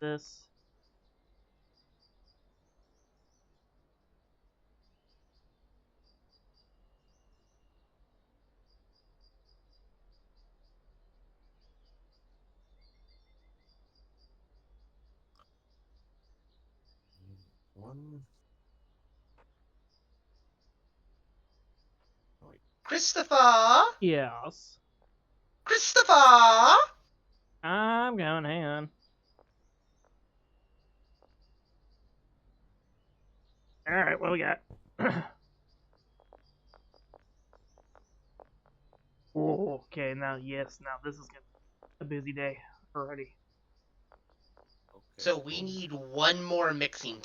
this. One. Oh, wait. Christopher! Yes. Christopher! I'm going, hang on. Alright, what do we got? Oh, okay, now, yes, now this is gonna be a busy day already. Okay. So we need one more mixing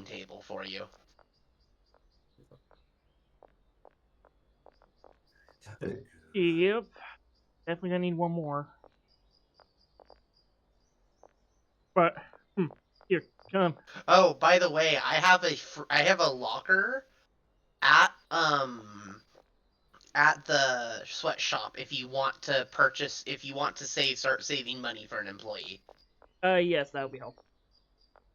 table for you. Yep. Definitely gonna need one more. But, here, come. Oh, by the way, I have a locker at the sweatshop if you want to start saving money for an employee. Yes, that would be helpful.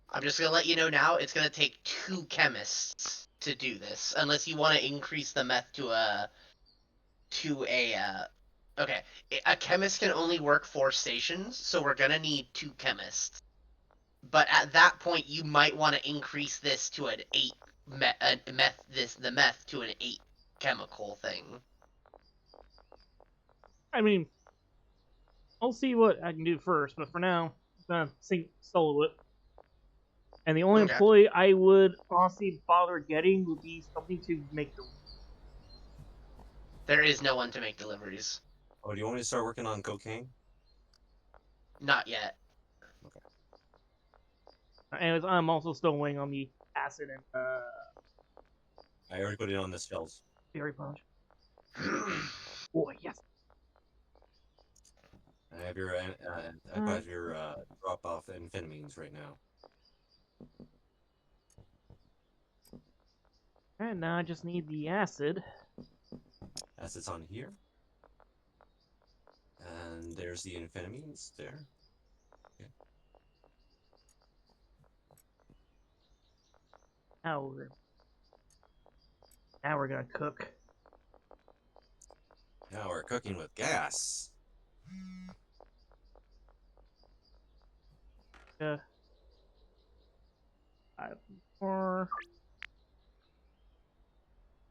I'm just gonna let you know now, it's gonna take 2 chemists to do this, unless you want to increase the meth to a okay. A chemist can only work 4 stations, so we're gonna need 2 chemists. But at that point, you might want to increase this to an 8 the meth to an 8 chemical thing. I mean, I'll see what I can do first, but for now, I'm gonna solo it. And the only Okay. employee I would honestly bother getting would be something to make the. There is no one to make deliveries. Oh, do you want me to start working on cocaine? Not yet. Okay. Anyways, I'm also still waiting on the acid and I already put it on the shelves. berry punch. Boy, yes. I have your drop off amphetamines right now. And now I just need the acid. Acid's on here. And there's the amphetamines there. Okay. Now we're gonna cook. Now we're cooking with gas. Uh, 5 more.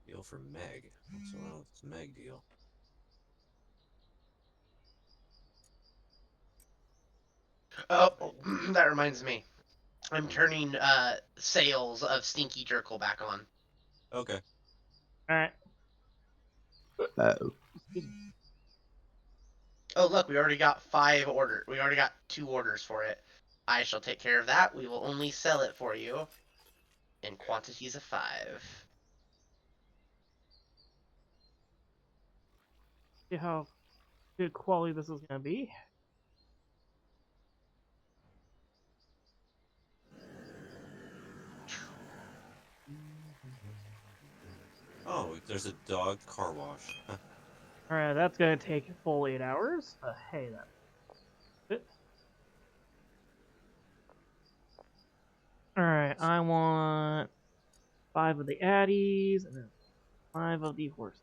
Deal for Meg. What's going on with this Meg deal? Oh, that reminds me. I'm turning sales of Stinky Jerkle back on. Okay. All right. Oh, look, we already got 5 orders. We already got 2 orders for it. I shall take care of that. We will only sell it for you in quantities of 5. See how good quality this is gonna be. Oh, there's a dog car wash. All right, that's gonna take a full 8 hours. Hey, that's it. All right, I want 5 of the addies and then 5 of the horse.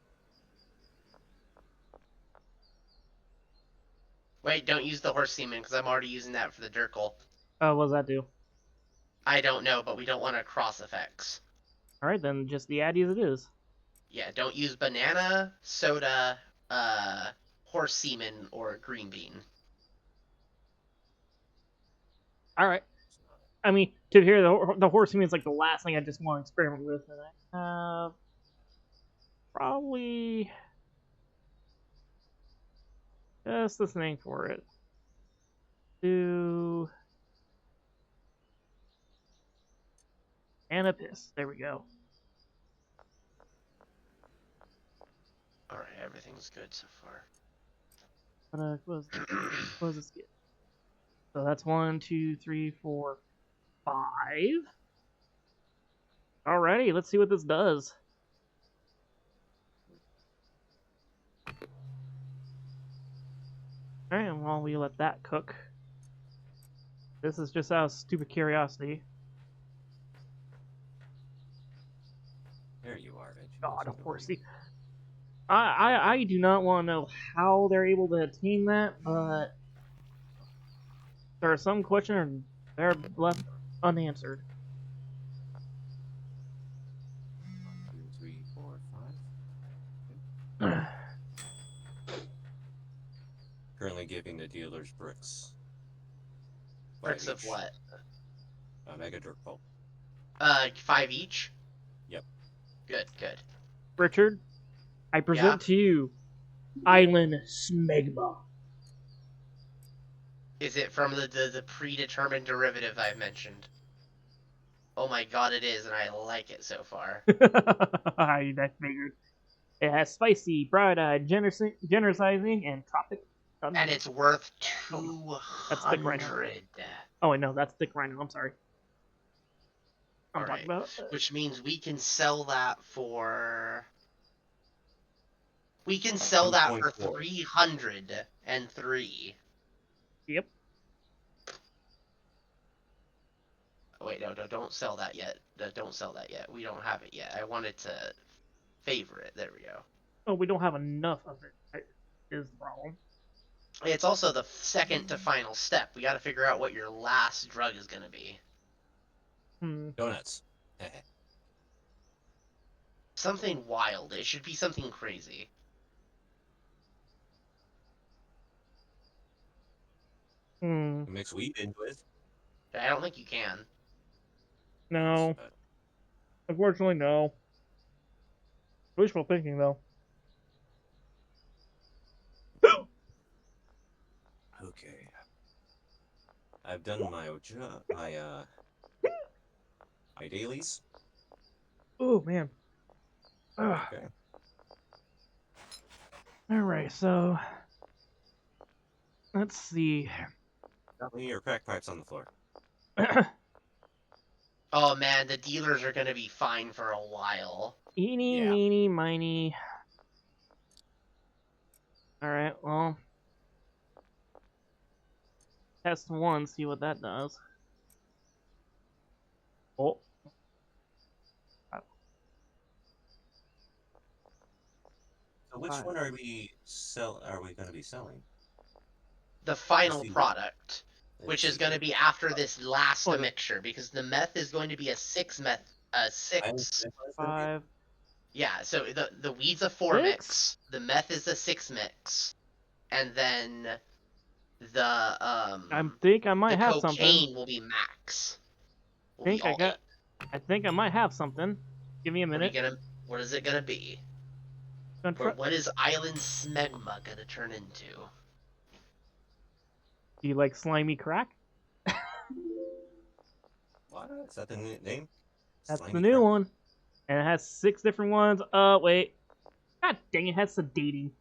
Wait, don't use the horse semen because I'm already using that for the Jerkle. What does that do? I don't know, but we don't want to cross effects. All right, then just the addies it is. Yeah, don't use banana, soda, horse semen, or green bean. All right. I mean, to hear the horse semen is like the last thing I just want to experiment with, and I have probably just this thing for it. Do and a piss. There we go. Alright, everything's good so far. What was this get? So that's 1, 2, 3, 4, 5. Alrighty, let's see what this does. Alright, while we let that cook. This is just out of stupid curiosity. There you are, Veg. God, Where are you? horsey. I do not want to know how they're able to attain that, but there are some questions that are left unanswered. 1, 2, 3, 4, 5. Currently giving the dealers bricks. 5 Bricks of each. what? Mega dirt pulp. 5 each? Yep. Good, good. Richard, I present to you Island Smegma. Is it from the predetermined derivative I've mentioned? Oh my god, it is, and I like it so far. I figured. It has spicy, bright-eyed, generousizing, and tropic. And it's worth That's thick rhino. 200. Oh wait, no, that's thick rhino. I'm sorry. I'm All talking right, about. which means we can sell that for. We can sell that for 2.4. 303. Yep. Oh, wait, no, don't sell that yet. Don't sell that yet. We don't have it yet. I wanted to favor it. There we go. Oh, we don't have enough of it. Is the problem. It's also the second to final step. We got to figure out what your last drug is going to be. Donuts. Something wild. It should be something crazy. Mix wheat into it. I don't think you can. No. Unfortunately, no. Wishful thinking, though. Okay. I've done my my dailies. Oh man. Okay. All right, so let's see. Got me your crack pipes on the floor. Oh man, the dealers are going to be fine for a while. Eeny, Yeah. meeny, miny. All right, well, test one, see what that does. Oh. So which one are we going to be selling? The final see. product, which is going to be after this last Oh, yeah. mixture, because the meth is going to be a 6 meth. 6. 5. Yeah, so the weed's a 4 mix, the meth is a 6 mix, and then the I think I might the have cocaine something. will be max. I think I might have something. Give me a minute. What is it gonna be? What is Island Smegma gonna turn into? Do you like slimy crack? What? Is that the name? That's Slimy the new crack? one. And it has 6 different ones. Wait. God dang, it has sedating.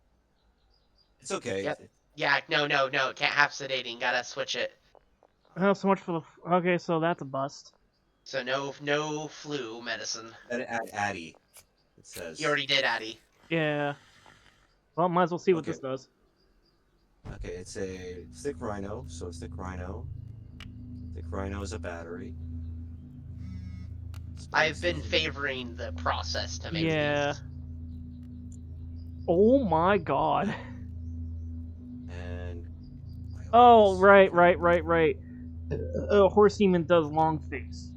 It's okay. Yep. Yeah, no, it can't have sedating. Gotta switch it. Oh, so much for the. Okay, so that's a bust. So no flu medicine. Add Addy. It says. You already did, Addy. Yeah. Well, might as well see what this does. Okay, it's a thick rhino, so thick rhino. Thick rhino is a battery. I've been favoring the process to make these. Oh my god. And. Oh, right. Horse semen does long face.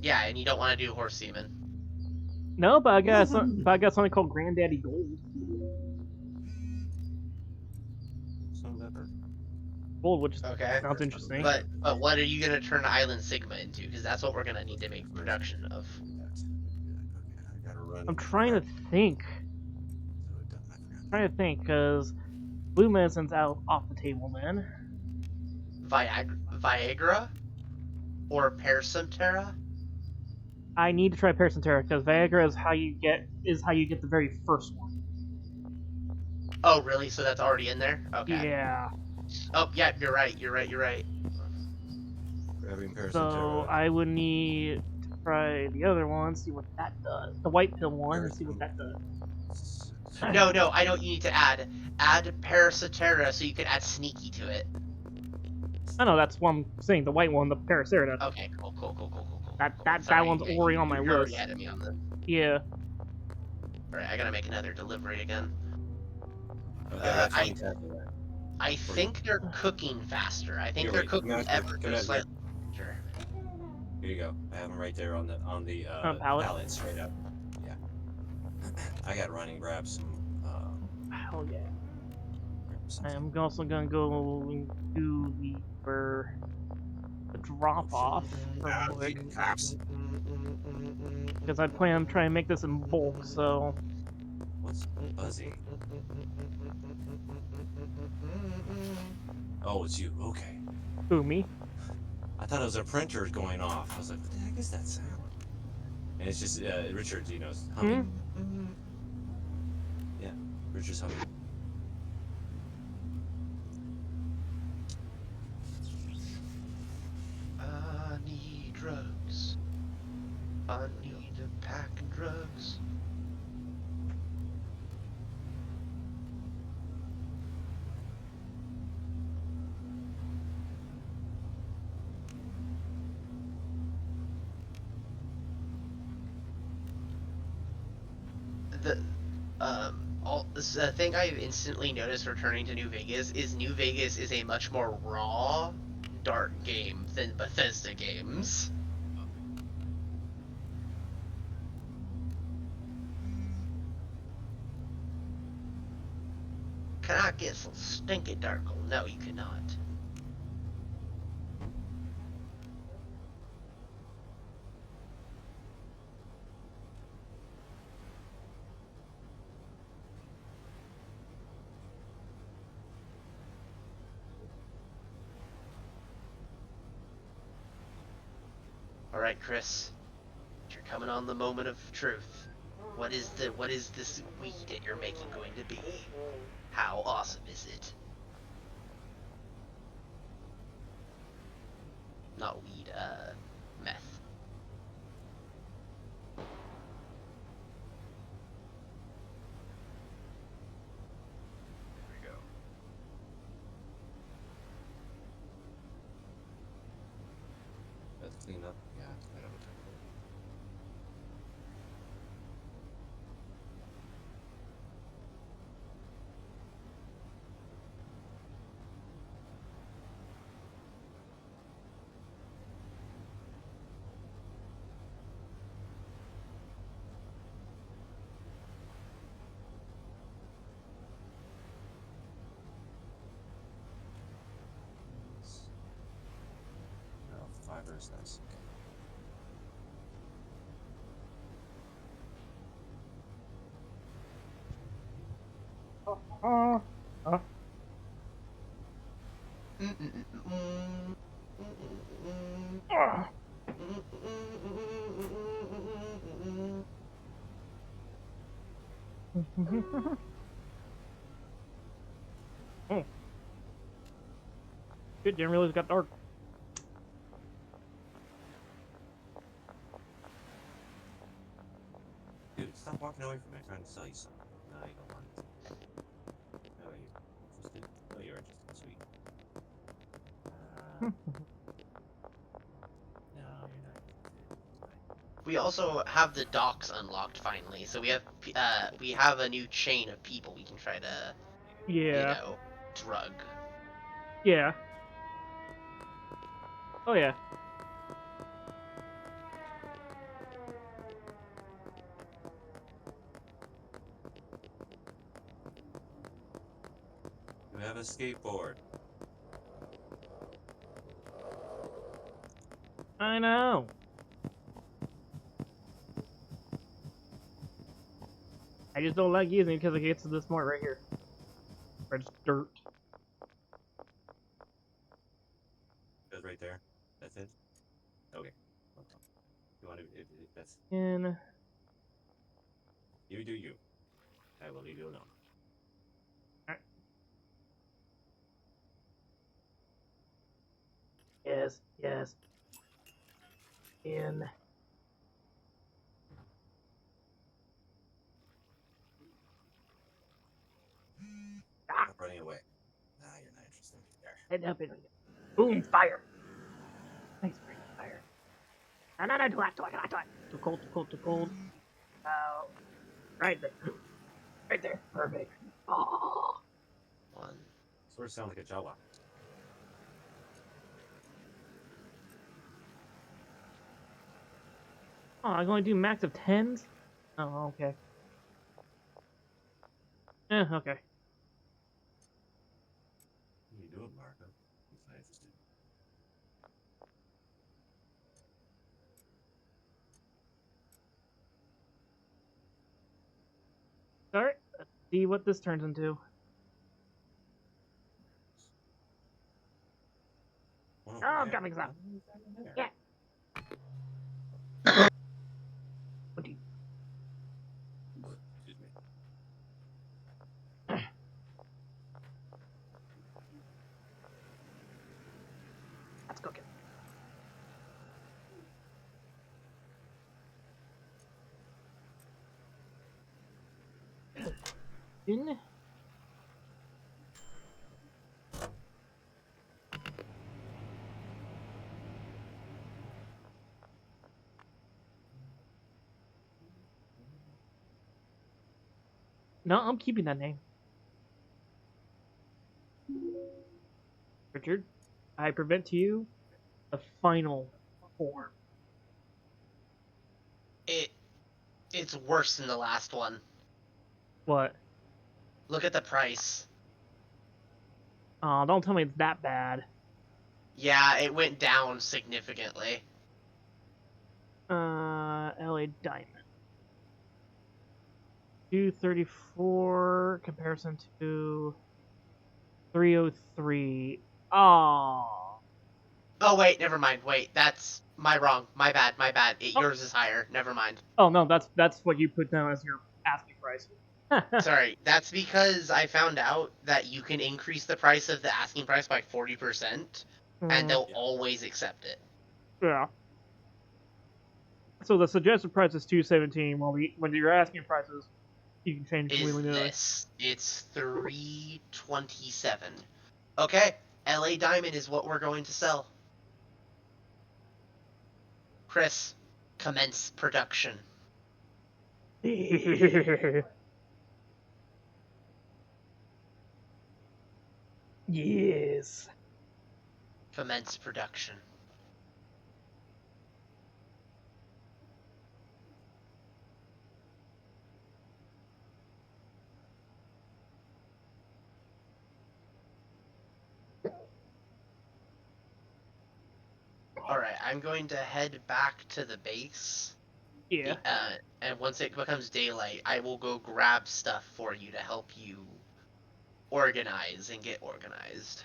Yeah, and you don't want to do horse semen. No, but I got something called Granddaddy Gold. Gold, which sounds interesting. But what are you gonna turn Island Sigma into? Because that's what we're gonna need to make production of. I'm trying to think. Because blue medicine's out off the table, man. Viagra or Paracenterra? I need to try Paracenterra because Viagra is how you get the very first one. Oh, really? So that's already in there? Okay. Yeah. Oh, yeah, you're right. So I would need to try the other one, see what that does. The white pill one, and see what that does. No, I know what you need to add. Add Paracenterra so you can add Sneaky to it. I know that's what I'm saying. The white one, the Paracerta. Okay, cool. That Sorry, one's yeah, already on my you're already list. ahead of me on this. Yeah. Alright, I gotta make another delivery again. Okay, I got 20 tackle there. I think they're cooking faster. I think Here, they're wait. cooking Come ever come so out here. slightly faster. Here you go. I have them right there on the Palette. pallet straight up. Yeah. I got running. Grab some. Hell yeah. Grab some. I'm also gonna go into the drop off real quick Cops. because I plan on trying to make this in bulk. So What's buzzing? Oh, it's you. Okay. who me? I thought it was a printer going off. I was like, what the heck is that sound? And it's just Richard, humming. Yeah, Richard's humming. I need drugs. I need a pack of drugs. The thing I've instantly noticed returning to New Vegas is a much more raw, dark game than Bethesda games. Can I get some stinky darkle? No, you cannot. Alright, Chris. You're coming on the moment of truth. What is this weed that you're making going to be? How awesome is it? Not weed, meth. There we go. Let's clean up. Yeah, I know. No, fiber is nice. Okay. Uh, uh. Oh, shit! Didn't realize it got dark. Dude, stop walking away from me. I'm trying to sell you something. No, you don't want it. No, you're interested. No, you're interested. Sweet. No, you're not interested. We also have the docks unlocked finally, so we have a new chain of people we can try to, Yeah. drug. Yeah. Oh yeah. You have a skateboard. I know. I just don't like using it because it gets to this point right here. Where it's dirt. That's right there. That's it. Okay. You want to? If that's And you do you. I will leave you alone. yes, yes. And Stop running away. Nah, you're not interested. There. head up in. Boom, fire. Nice break fire. No, do it. Too cold, too cold, too cold. Right there. Right there. Perfect. Oh. One. Sort of sound like a Jawa. Oh, I can only do max of 10s? Oh, okay. Okay. What are you doing, Marco? He's not interested. Alright, let's see what this turns into. Oh, got mixed up. Yeah. What do you... Excuse me. Let's cook it. In. No, I'm keeping that name. Richard, I present to you the final form. It's worse than the last one. What? Look at the price. Oh, don't tell me it's that bad. Yeah, it went down significantly. LA Diamond. 234 comparison to 303. Oh. Oh wait, never mind. Wait, that's my wrong. My bad. My bad. Oh. Yours is higher. Never mind. Oh no, that's what you put down as your asking price. Sorry, that's because I found out that you can increase the price of the asking price by 40%, and they'll always accept it. Yeah. So the suggested price is 217, while when you're asking prices, you can change Is completely. this? It's 327. Okay, LA Diamond is what we're going to sell. Chris, commence production. Yes. Commence production. Alright, I'm going to head back to the base. Yeah. And once it becomes daylight, I will go grab stuff for you to help you organize and get organized.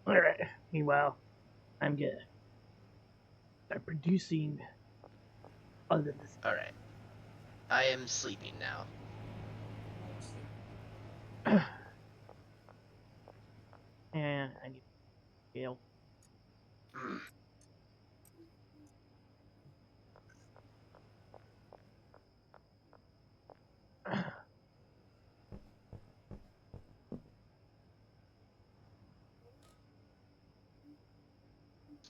Alright. Meanwhile, I'm gonna start producing all of this. Alright. I am sleeping now. And I need scale.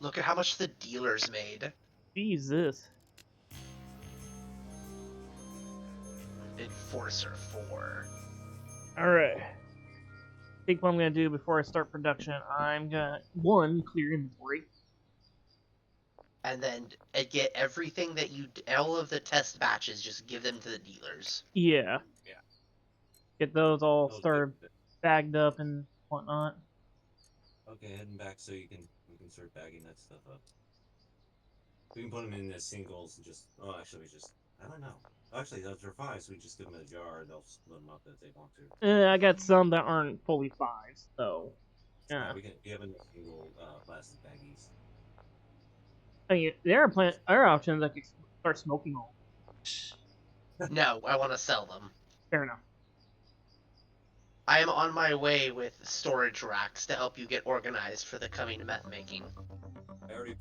Look at how much the dealers made. Jesus. Enforcer 4. Alright. I think what I'm gonna do before I start production, I'm gonna clear inventory. And then get everything that all of the test batches, just give them to the dealers. Yeah. Yeah. Get those all started bagged up and whatnot. Okay, heading back so we can start bagging that stuff up. We can put them in as singles and just. Oh, actually, I don't know. Actually, those are fives. So we just give them a jar and they'll split them up if they want to. I got some that aren't fully fives, so. Yeah. We have a single plastic baggies. I mean, there are options that could start smoking all. No, I want to sell them. Fair enough. I am on my way with storage racks to help you get organized for the coming meth making. I already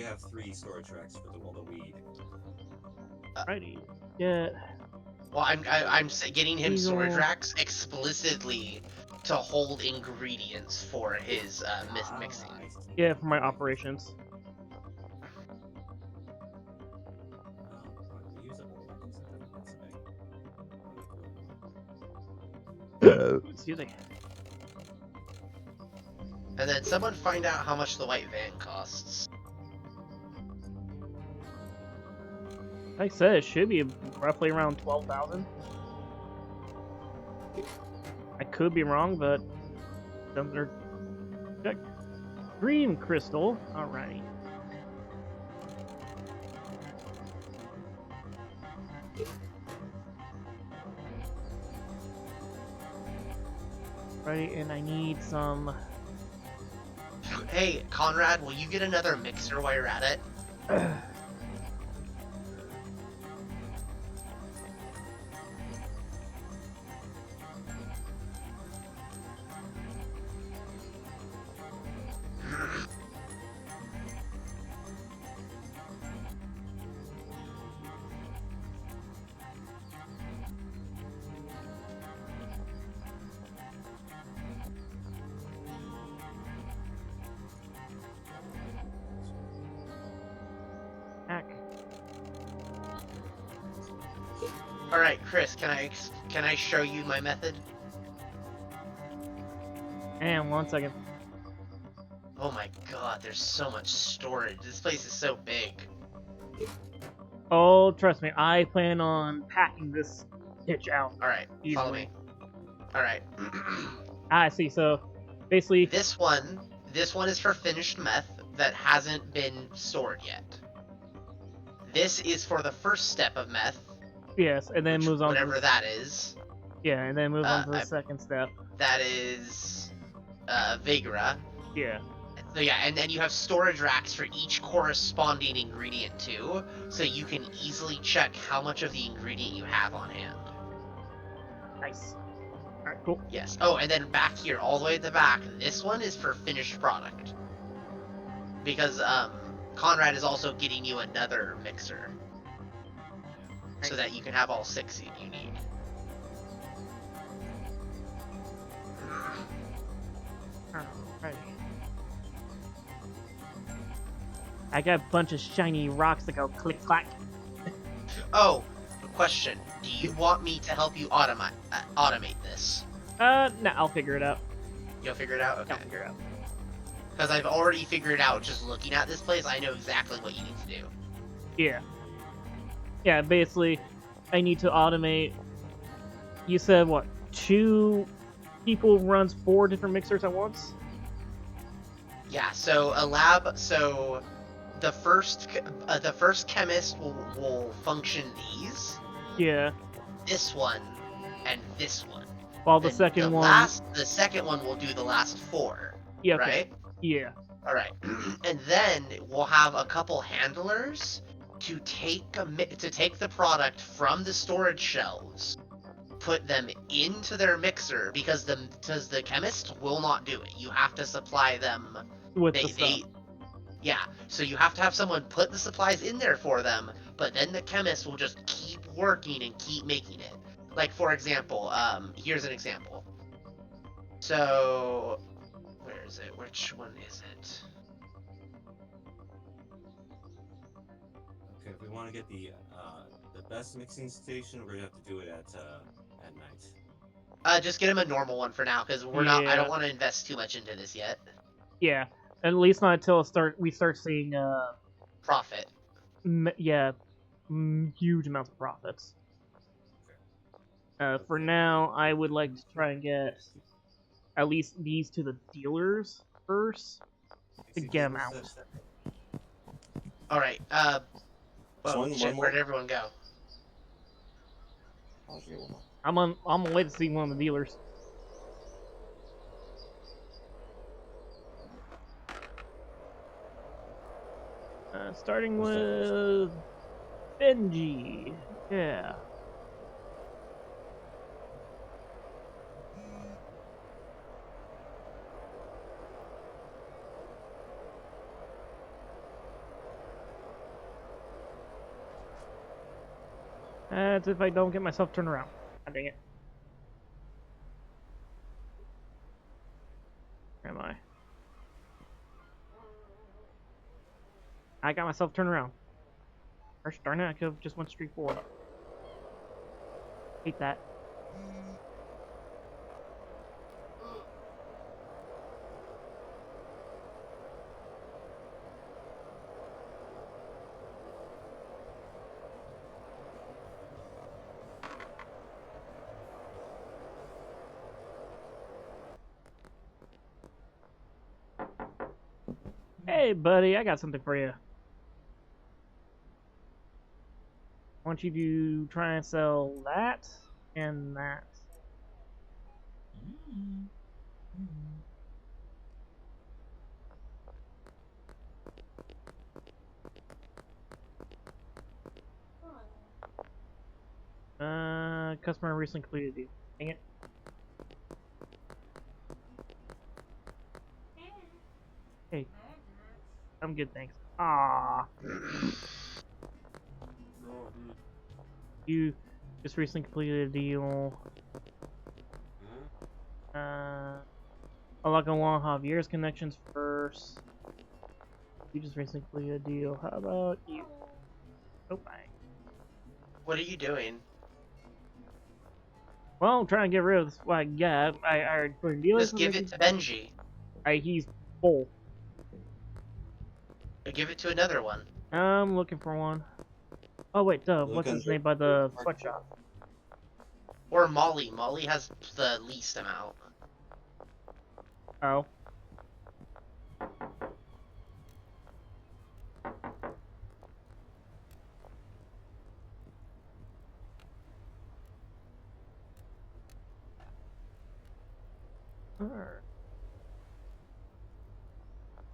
have 3 storage racks for all the weed. Righty. Yeah. Well, I'm getting him storage racks explicitly to hold ingredients for his mixing. I see. Yeah, for my operations. Reusable one, 'cause I think that's a big. I'll make Excuse me. And then someone find out how much the white van costs. Like I said, it should be roughly around 12,000. I could be wrong, but they're check. Green crystal. Alrighty. Right, and I need some. Hey, Conrad, will you get another mixer while you're at it? Heck. All right, Chris, can I show you my method? And 1 second. Oh my god, there's so much storage. This place is so big. Oh, trust me, I plan on packing this pitch out All right, follow easily. me. All right. I see. So, basically, This one is for finished meth that hasn't been stored yet. This is for the first step of meth, yes, and then moves on. whatever to, that is. Yeah, and then move on to the second step. That is Vigora. Yeah. So yeah, and then you have storage racks for each corresponding ingredient too, so you can easily check how much of the ingredient you have on hand. Nice. All right, cool. Yes. Oh, and then back here, all the way at the back, this one is for finished product. Because Conrad is also getting you another mixer, so that you can have all 6 you need. Alright. I got a bunch of shiny rocks that go click clack. Oh, question. Do you want me to help you automate this? No, I'll figure it out. You'll figure it out? Okay. I'll figure it out. Because I've already figured out, just looking at this place, I know exactly what you need to do. Yeah. Yeah, basically, I need to automate. You said what? 2 people runs 4 different mixers at once? Yeah, so the first chemist will function these, Yeah. this one, and this one. While the And second one. the second one will do the last 4. Yeah. Okay. Right? Yeah. All right. And then we'll have a couple handlers to take the product from the storage shelves, put them into their mixer, because the chemist will not do it. You have to supply them With the stuff. Yeah, so you have to have someone put the supplies in there for them, but then the chemist will just keep working and keep making it. Like, for example, here's an example. So, where is it? Which one is it? Okay, if we want to get the best mixing station, we're gonna have to do it at night. Just get him a normal one for now, because I Yeah. don't want to invest too much into this yet. Yeah. At least not until we start seeing Profit. huge amounts of profits. For now, I would like to try and get at least these to the dealers first to get them out. All right. One Shit, more. where'd everyone go? I'm on my way to see one of the dealers. Starting with Benji. Yeah. That's if I don't get myself turned around. God dang it. I got myself turned around. Gosh darn it, I could have just went straight forward. Hate that. Hey, buddy, I got something for you. I want you to try and sell that and that. Customer recently completed you. Dang it. Hey, I'm good, thanks. Ah, you just recently completed a deal. Unlock and Juan Javier's connections first. You just recently completed a deal. How about you? Oh, bye. What are you doing? Well, I'm trying to get rid of this, what I got. I already put in deal. Just give it to Benji. He's full. Or give it to another one. I'm looking for one. Oh wait, what's his name by the sweatshop? Or Molly. Molly has the least amount. Oh.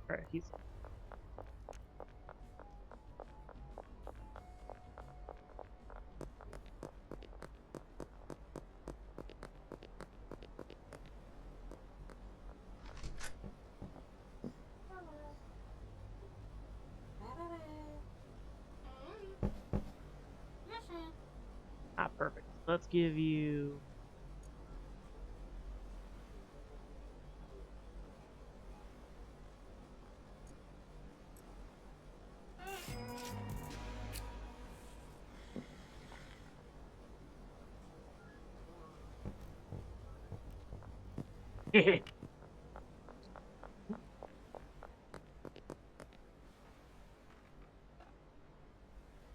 Alright, he's... Ah, perfect. Let's give you...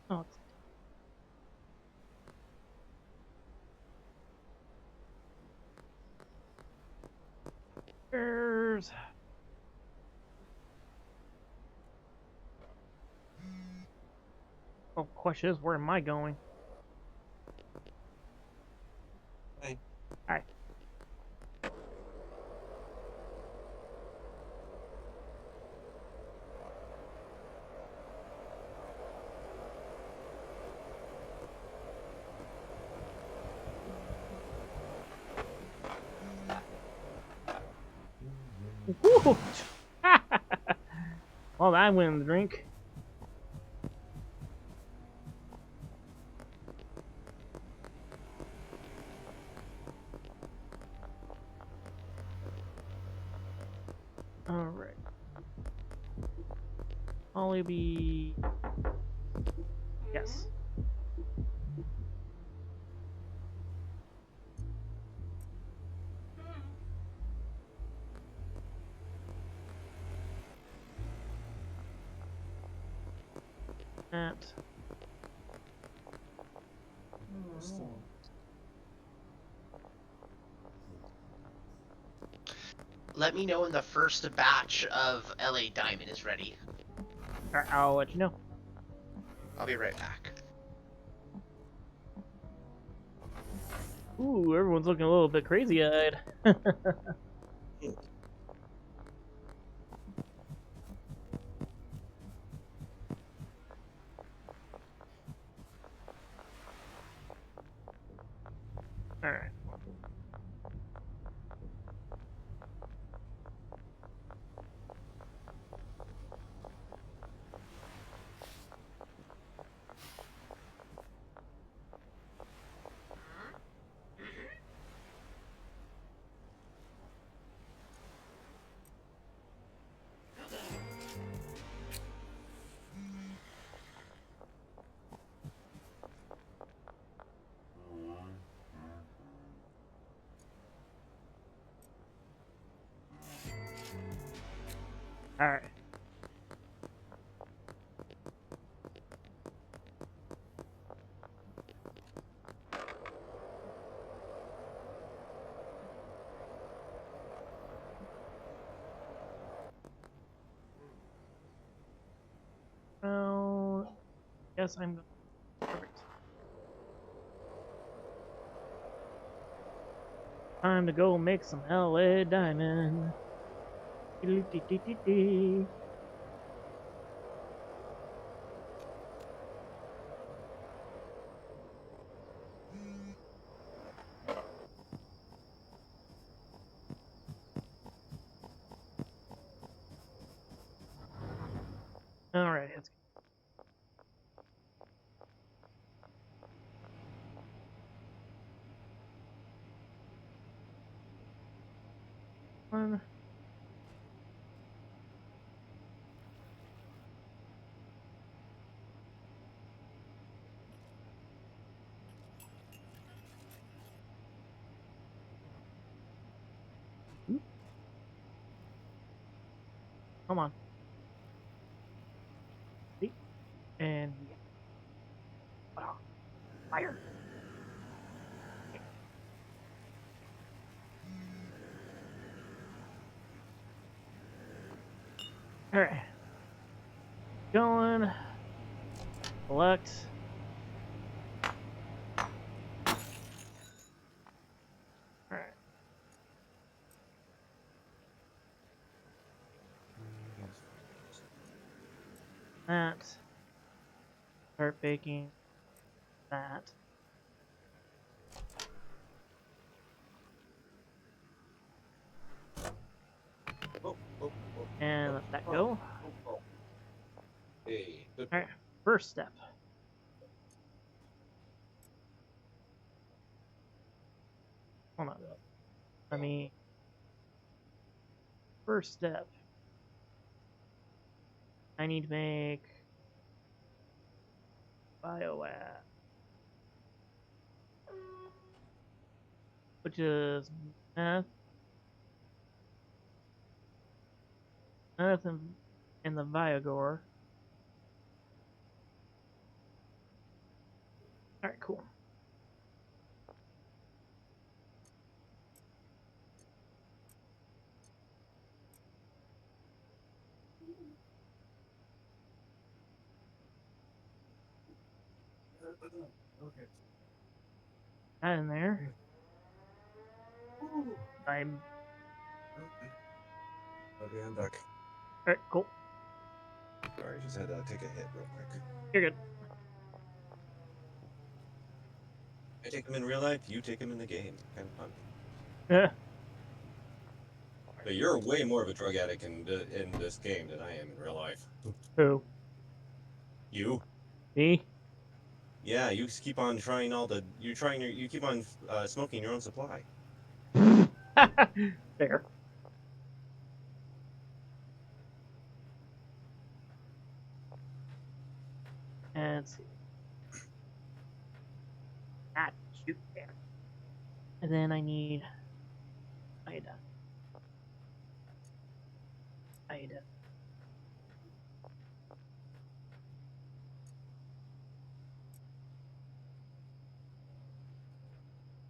oh, Cheers. Oh, question is, where am I going? Hey. Hi. Woo! Well, I win the drink. Alright. Only be... Yes. That. Let me know when the first batch of LA Diamond is ready. I'll let you know. I'll be right back. Ooh, everyone's looking a little bit crazy-eyed. Alright. Alright. Well, guess I'm going. Perfect. Time to go make some LA diamond. Dee-dee-dee-dee-dee. Alright, let's go. One. Oop. Come on. See? And yeah. Wow. Fire. Alright. Going. Select. Alright. That. Start baking that. Oh, oh, oh, And oh, let that oh, go. oh, oh. Hey, good. Alright. First step. Hold on. Let me. First step. I need to make bioass, which is meth, meth and the Viagor. Alright, cool. Okay. That in there. Ooh. I'm. Okay, I'm back. Alright, cool. Sorry, just had to take a hit real quick. You're good. I take him in real life, you take him in the game. Kind of fun. Yeah. But you're way more of a drug addict in this game than I am in real life. Who? You? Me? Yeah, you just keep on trying all the. You keep on smoking your own supply. Fair. And let's see. Ah, shoot there. And then I need iodine. Iodine.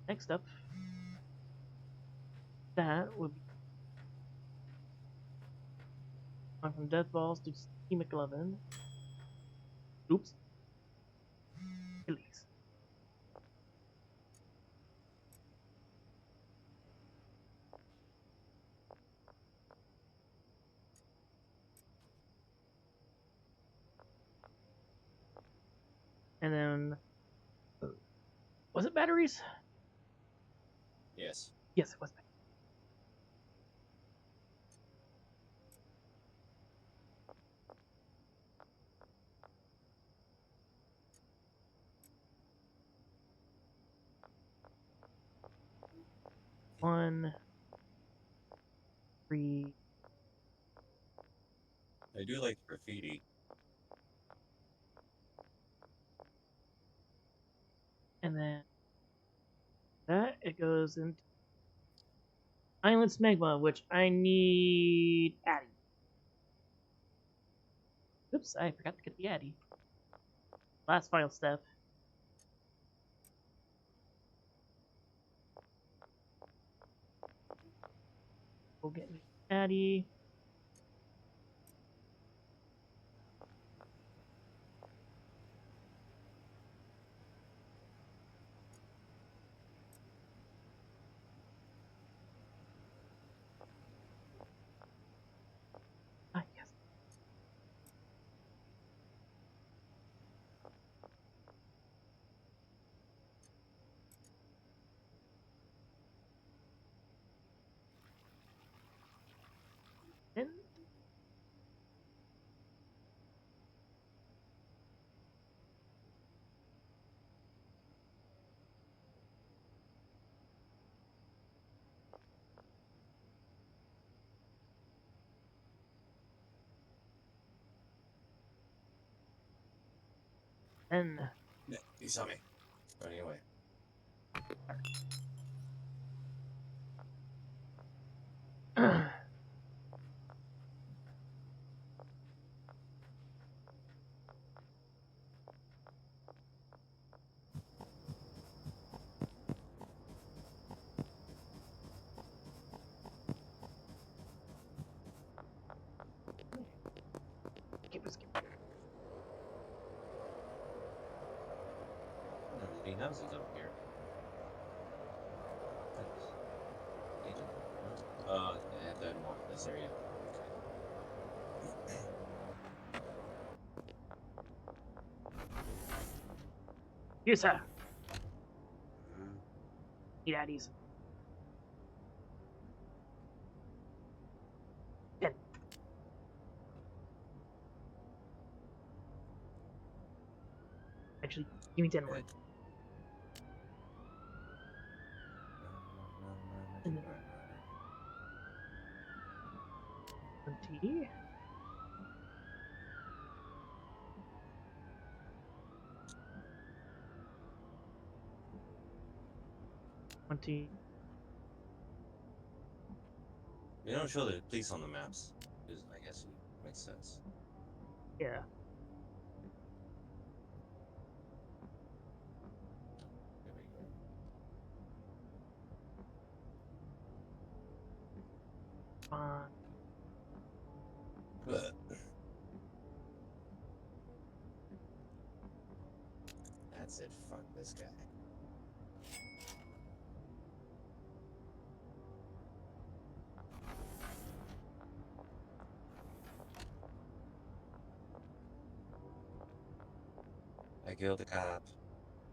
Next up, that would be going from death balls to hemoglobin. Oops. Release. And then, was it batteries? Yes. Yes, it was. One, three, I do like graffiti. and then that it goes into island smegma, which I need adding. Oops, I forgot to get the Addy. Last final step. Go get me Addy. Ah, yes. And then Yeah, you saw me. Running away. skip. Nobody knows he's over here. Thanks. Agent. I have to add more in this area. Here, sir. Need Addies. 10. Actually, give me 10 more. Good. And then 20. 20. They don't show the police on the maps. I guess it makes sense. Yeah. There we go. Fine. But that's it. Fuck this guy. I killed the cop.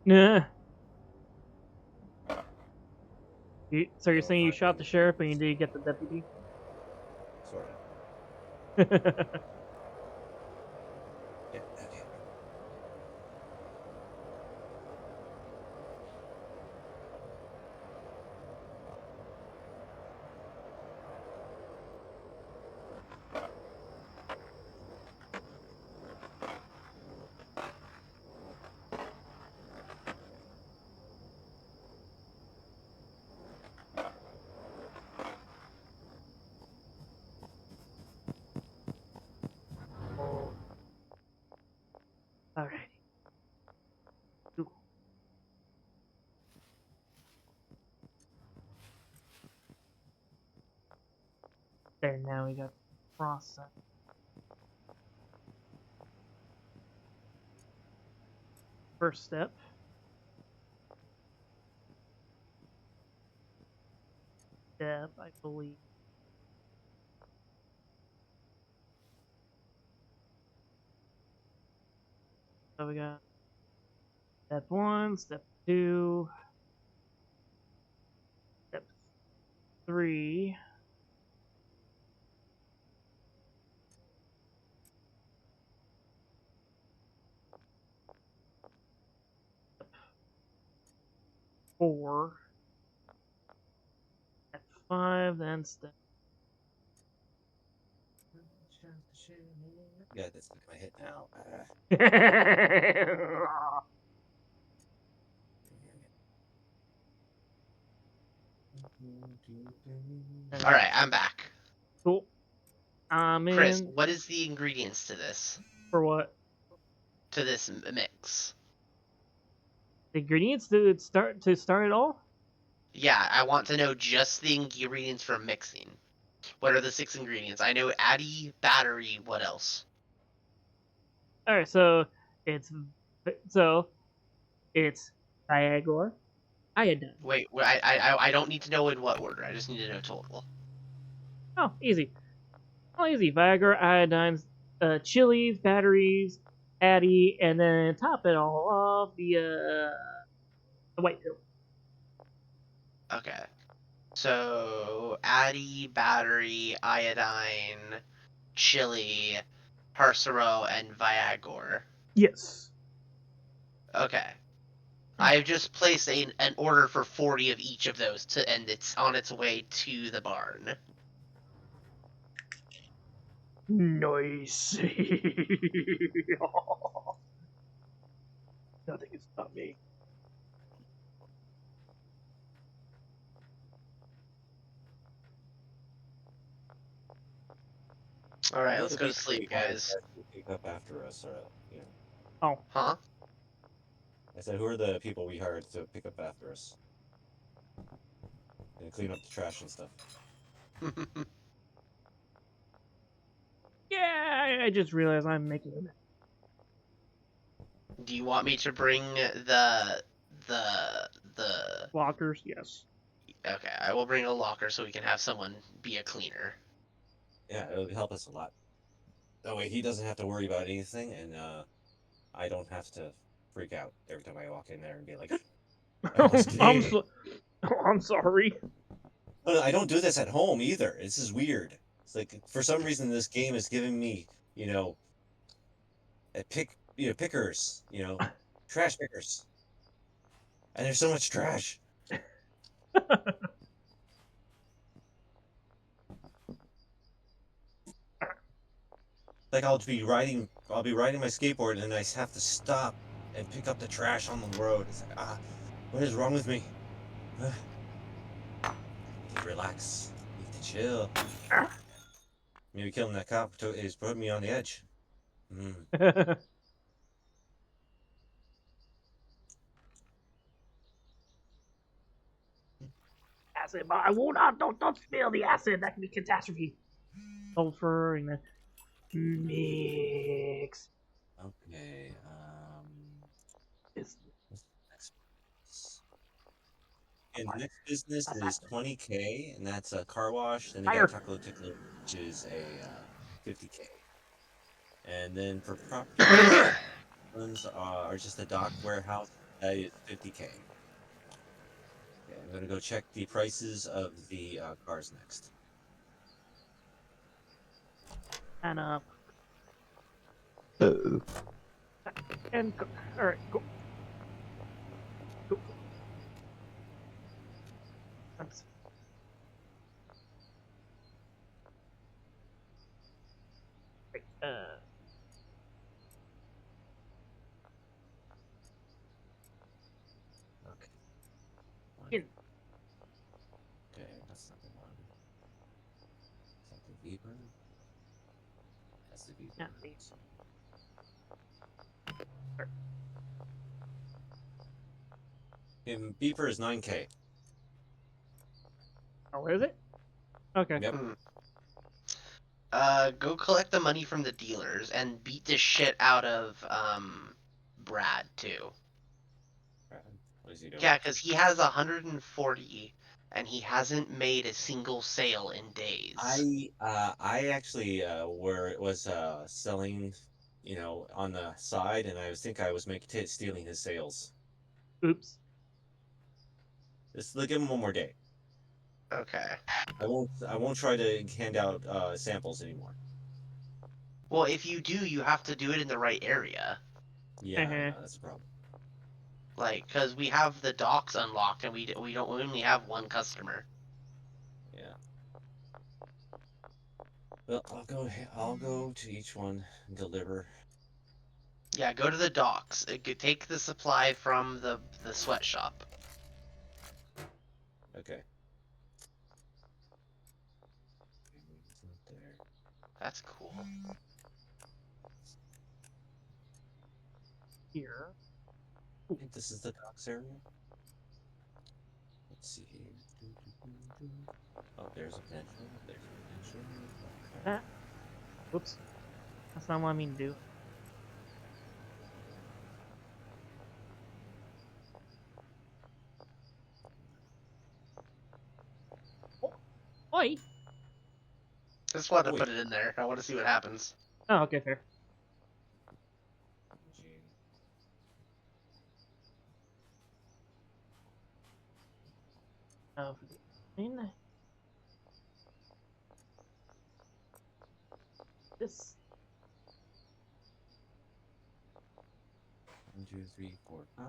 Nah. So you're Go saying you find shot me. the sheriff and you did get the deputy? Sort of. Yeah. Okay. Alrighty. Cool. There, now we got process. First step. Step, I believe. So we got step 1, step 2, step 3. Step 4. Step 5, then step. Yeah, that's my hit now. All right, I'm back. Cool. Chris, In. what is the ingredients to this? For what? to this mix. The ingredients to start it all? Yeah, I want to know just the ingredients for mixing. What are the 6 ingredients? I know Addy, battery, what else? Alright, it's so it's Viagra, iodine. Wait, I don't need to know in what order. I just need to know total. Oh, easy. Oh, easy. Viagra, iodine, chilies, batteries, Addy, and then top it all off the white pill. Okay. So, Addy, battery, iodine, chili, Parcero, and Viagor. Yes. Okay. I've just placed an order for 40 of each of those, and it's on its way to the barn. Nice. Nothing can stop me. Alright, Who are let's the go to people we sleep, hired guys. to actually pick up after us? You know, Oh, Huh? I said, who are the people we hired to pick up after us and clean up the trash and stuff? yeah. I just realized I'm making a mess. Do you want me to bring the Lockers. Yes. Okay, I will bring a locker so we can have someone be a cleaner. Yeah, it would help us a lot. That way he doesn't have to worry about anything, and I don't have to freak out every time I walk in there and be like, I must I'm clean. I'm sorry. No, I don't do this at home either. This is weird. It's like for some reason this game is giving me, pickers, trash pickers, and there's so much trash. Like I'll be riding my skateboard, and I have to stop and pick up the trash on the road. It's like, what is wrong with me? Need to relax. Need to chill. Maybe killing that cop is putting me on the edge. Mm. Acid, but I will not. Don't spill the acid. That can be catastrophe. Sulfur and then mix. Okay. This What's the next business? And the next business is 20K, and that's a car wash. Then you got higher. Taco Tickler, which is a 50K. And then for property management, ones are just a dock warehouse. That is 50K. Okay, I'm gonna go check the prices of the cars next. And Uh, and go, all right, go. Go. That's, right, Okay. One. in. Okay, that's not the one. Is that the Beaver? That's the Beaver. Yeah, sorry. And Beaver is 9K. Oh, is it? Okay. Yep. Go collect the money from the dealers and beat the shit out of Brad too. What is he doing? Yeah, because he has 140 and he hasn't made a single sale in days. I actually was selling, on the side, and I was making stealing his sales. Oops. Just give him one more day. Okay. I won't try to hand out samples anymore. Well, if you do, you have to do it in the right area. Yeah, I know that's a problem. Like, because we have the docks unlocked and we don't we only have one customer. Yeah. Well, I'll go to each one and deliver. Yeah, go to the docks. Take the supply from the sweatshop. Okay. It's not there. That's cool. here. I think this is the docks area. Let's see here. Oh, there's a potential. There's a potential. That. Whoops. That's not what I mean to do. Oh, oi! Just wanted to Wait. put it in there. I want to see what happens. Oh, okay, fair. Oh, for the thing. This. 1, 2, 3, 4, 5.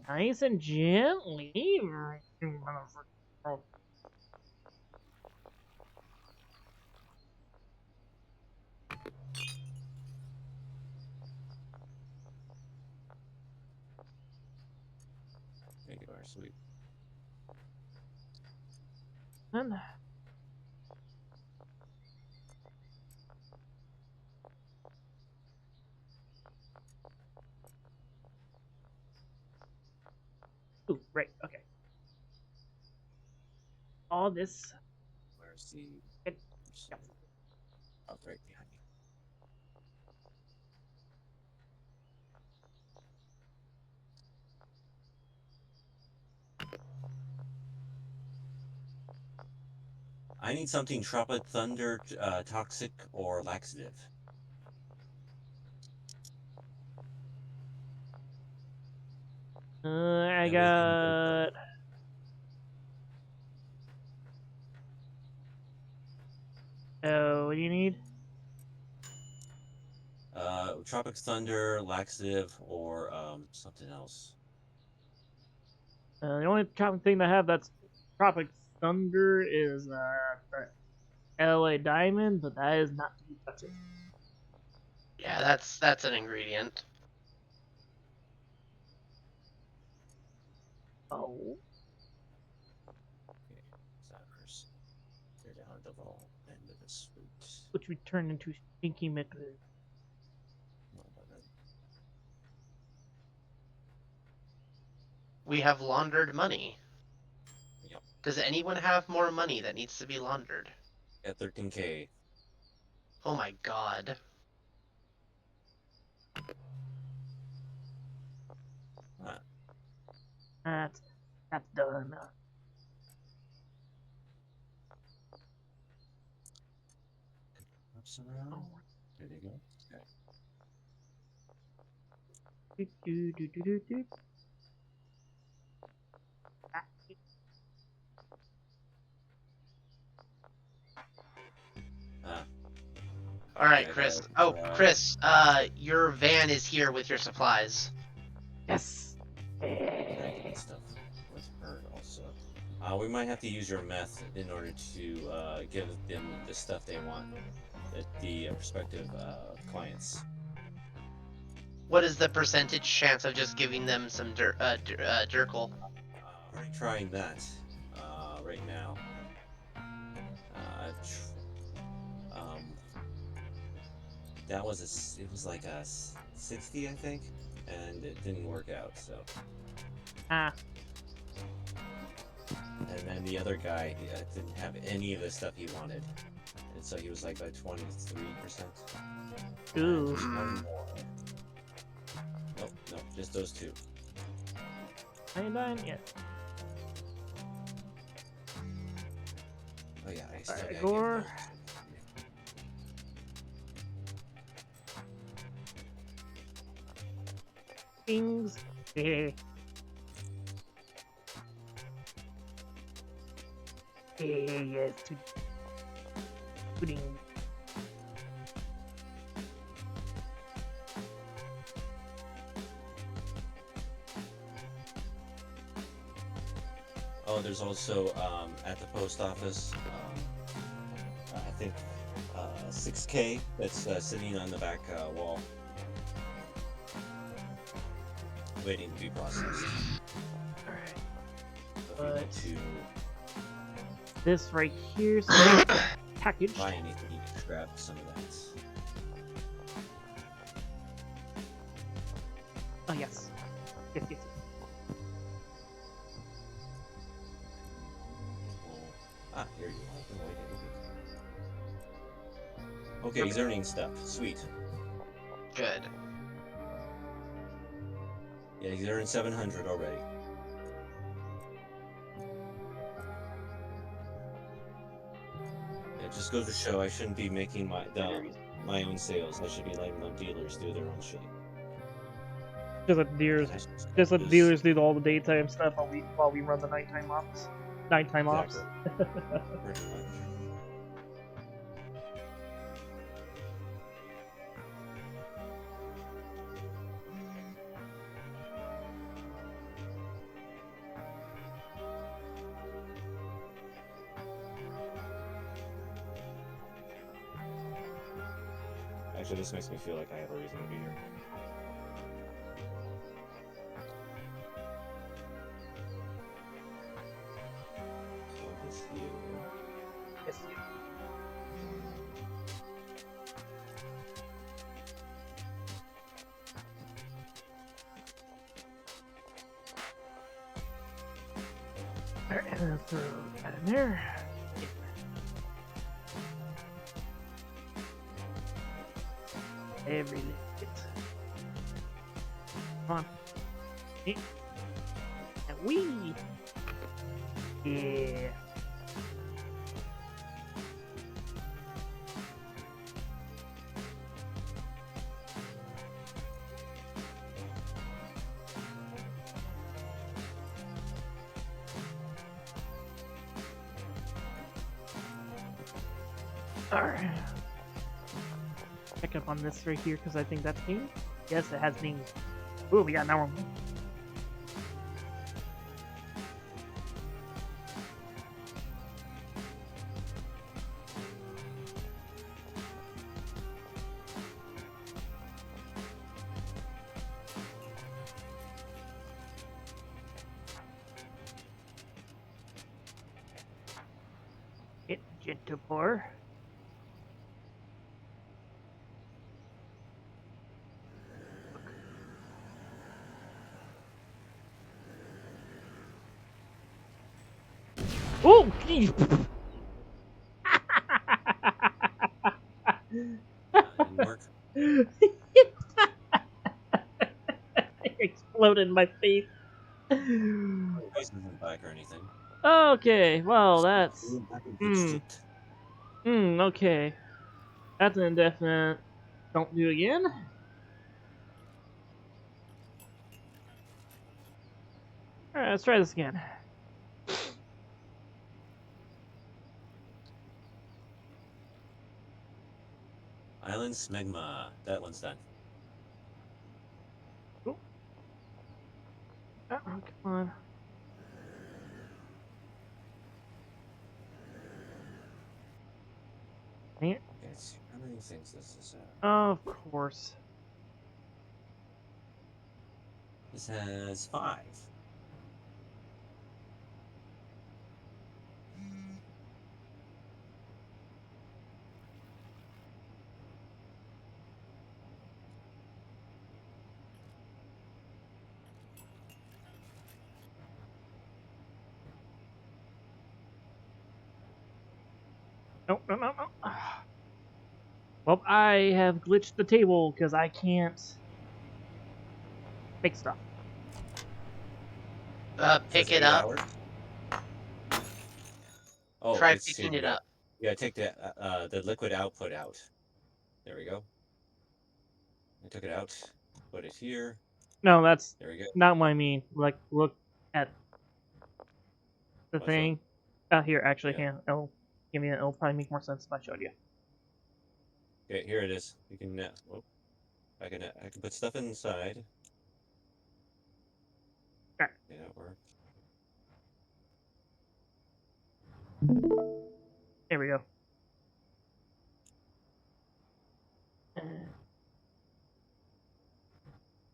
Nice and gently. There you are, sweet. And ooh, right, okay. All this. Where's the? It, Oh, right behind you. I need something Tropic Thunder, Toxic, or Laxative. I That way you can go got. Oh, what do you need? Tropic Thunder, Laxative, or something else. The only tropic thing I have that's Tropic Thunder is LA Diamond, but that is not to be touched. Yeah, that's an ingredient. Oh. Okay, Zappers. They're down at the vault end of the suite. Which we turn into Stinky Mickle. We have laundered money. Yep. Does anyone have more money that needs to be laundered? At 13K. Oh my god. Ah, That's done. ups around. Oh. There you go. Okay. Do. Ah, Ah, All right, okay, I Chris. got Oh, it. Chris. Your van is here with your supplies. yes. Dragon stuff with her also. We might have to use your meth in order to give them the stuff they want. The prospective clients. What is the percentage chance of just giving them some Durkle? Already trying that right now. Um, that was it was like a 60, I think, and it didn't work out. So, Ah. and then the other guy didn't have any of the stuff he wanted, and so he was like by 23%. Ooh. Just one more. Nope, nope, just those two. Iodine? Yeah. Oh yeah, I still Alright, gotta give Gore. those. Things. Yes. Pudding. Oh, there's also at the post office, I think 6K that's sitting on the back wall, waiting to be processed. Alright. So if you need to This right here is packaged. buy anything, you can grab some of that. Oh, yes. Yes, yes. Ah, here you are. I've been waiting. Okay, he's earning stuff. Sweet. Good. Yeah, he's earned 700 already. It just goes to show I shouldn't be making my own sales. I should be letting the dealers do their own shit. Just let the dealers do all the daytime stuff while we run the nighttime ops. Nighttime Exactly. ops. Pretty much. Actually, this makes me feel like I have a reason to be here. What is you? Yes, yes. Alright, and then throw that in there. Every little bit. Come on. And we. Yeah. Alright. Check up on this right here because I think that's me. Yes, it has me. Ooh, we got an hour more. Hit gentle pour. Oh, geez. Didn't work. Exploded in my face. He's not back or anything. Okay, well, that's. Fixed Hmm. it. Okay. That's an indefinite. Don't do again. Alright, let's try this again. Island Smegma. That one's done. Oh, come on. Dang it. Okay, let's see. How many things this is? Of course. This has 5. No, no, no, no. Well, I have glitched the table because I can't make stuff. Pick Says it 8 up. hours. Oh, Try it's here picking we it go. up. Yeah, take the liquid output out. There we go. I took it out. Put it here. No, that's There we go. not what I mean. Like, look at the What's thing. Here, actually, Yeah. it'll give me. It'll probably make more sense if I showed you. Okay, here it is. You can. Whoop. I can put stuff inside. Alright. Yeah, that worked. There we go.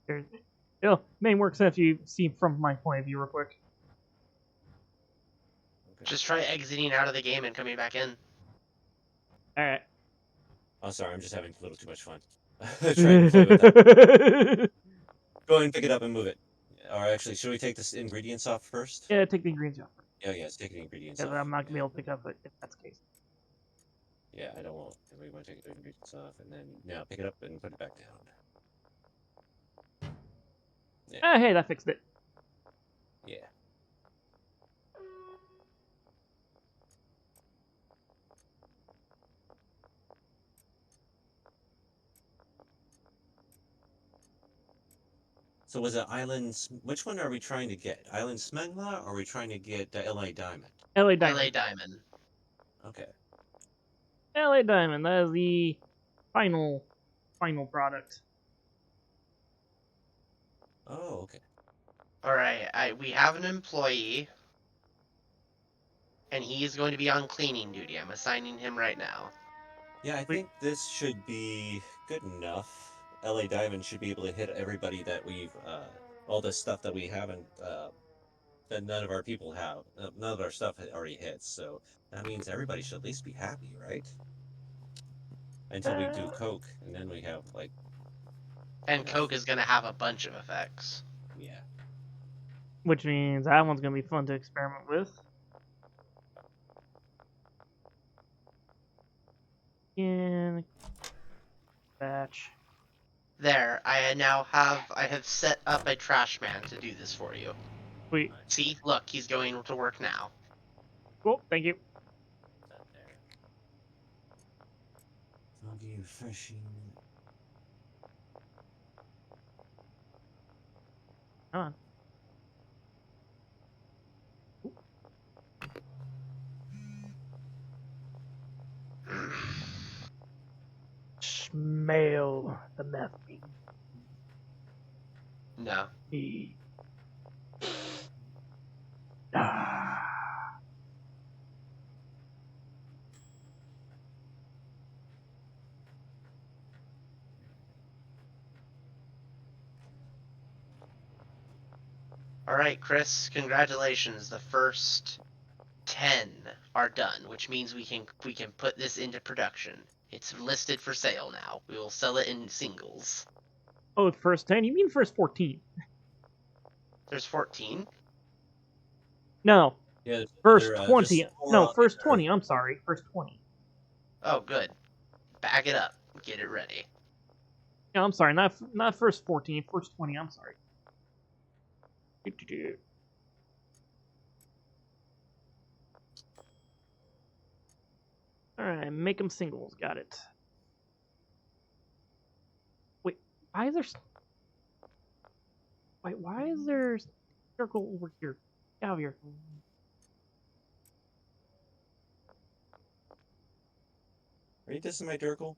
There's. It'll may work sense if you see from my point of view real quick. Okay. Just try exiting out of the game and coming back in. Alright. Oh, sorry, I'm just having a little too much fun. Trying to play with that. Go ahead and pick it up and move it. Or actually, should we take the ingredients off first? Yeah, take the ingredients off. Yeah, let's take the ingredients Because off. I'm not gonna be able to pick up it if that's the case. Yeah, I don't want. We want to take the ingredients off, and then now pick it up and put it back down. Yeah. Ah, hey, that fixed it. Yeah. So was it Islands? Which one are we trying to get? Island Smegma, or are we trying to get the LA Diamond? LA Diamond. LA Diamond. Okay. LA Diamond. That is the final product. Oh, okay. All right, we have an employee, and he is going to be on cleaning duty. I'm assigning him right now. Yeah, I think this should be good enough. LA Diamond should be able to hit everybody that we've, all the stuff that we haven't, that none of our people have. None of our stuff already hits, so that means everybody should at least be happy, right? Until we do Coke, and then we have, like... And Coke is going to have a bunch of effects. Yeah. Which means that one's gonna be fun to experiment with. In batch. There, I have set up a trash man to do this for you. Sweet. See, look, he's going to work now. Cool. Thank you. Foggy, refreshing. Come on. Smell the meth bean. No. Ah. All right, Chris, congratulations. The first 10 are done, which means we can put this into production. It's listed for sale now. We will sell it in singles. Oh, first 10? You mean first 14? There's 14. No. Yeah, First 20. No, first 20. I'm sorry. First 20. Oh, good. Bag it up. Get it ready. No, I'm sorry. Not first 14. First 20. I'm sorry. Alright, make them singles. Got it. Wait, why is there... Wait, why is there... Circle over here? Get out of here. Are you dissing my Durkle?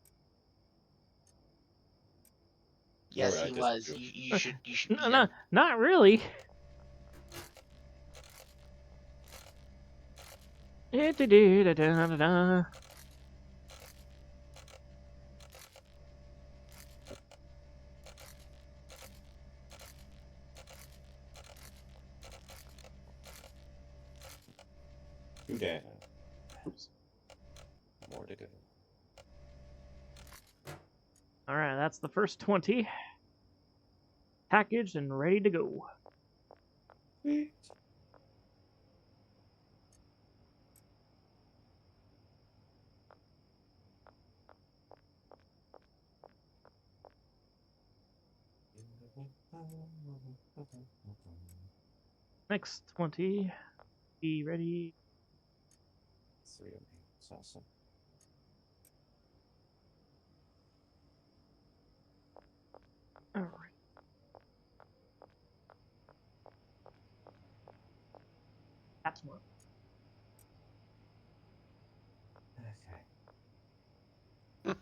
Yes, Or I he just was. drew. You should beat him. No, not really. Da-da-da-da-da-da. Two down. Oops. More to go. Alright, that's the first 20. Packaged and ready to go. Sweet. Next 20. Be ready. 3 of me. It's awesome. Alright. That's one. Okay.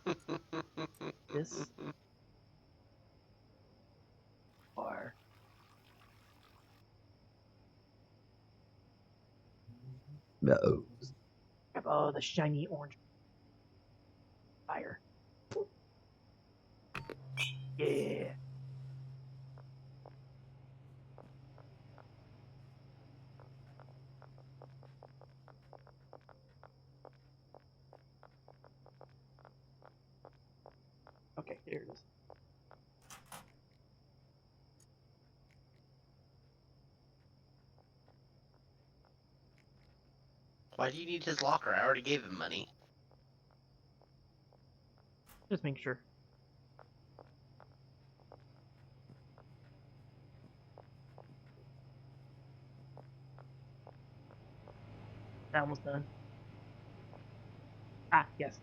This. Or. No. Oh, the shiny orange. Fire. Yeah. Okay, here it is. Why do you need his locker? I already gave him money. Just make sure. That one's done. Ah, yes.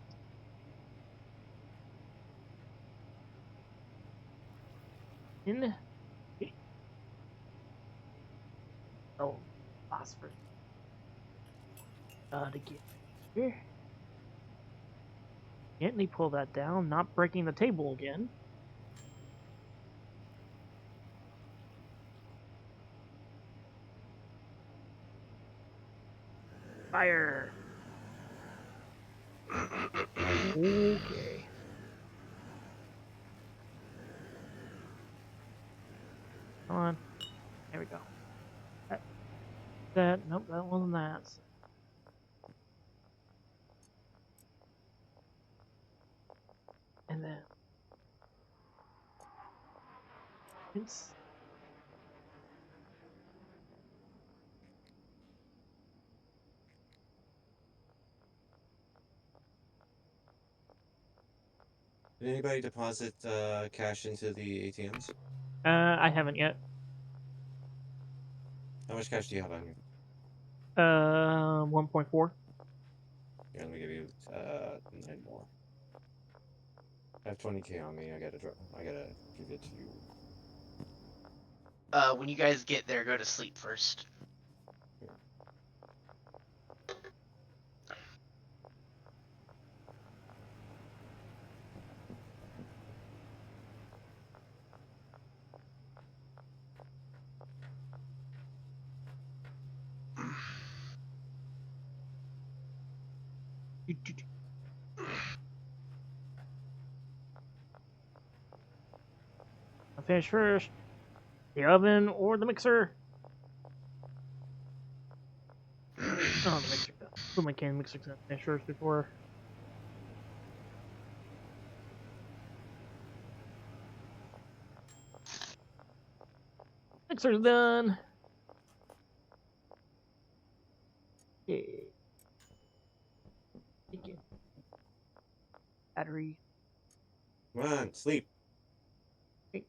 In. Oh, phosphorus. To get here. Gently pull that down, not breaking the table again. Fire. Okay. Come on. There we go. Nope, that wasn't that. And then it's Did anybody deposit cash into the ATMs? I haven't yet. How much cash do you have on you? 1.4. Here, let me give you 9 more. I have 20K on me. I gotta give it to you. When you guys get there, go to sleep first. I'll finish first. The oven or the mixer. Oh, the mixer. Put my can mixer to finish first before. Mixer's done. Okay. Battery. Come on, sleep. Give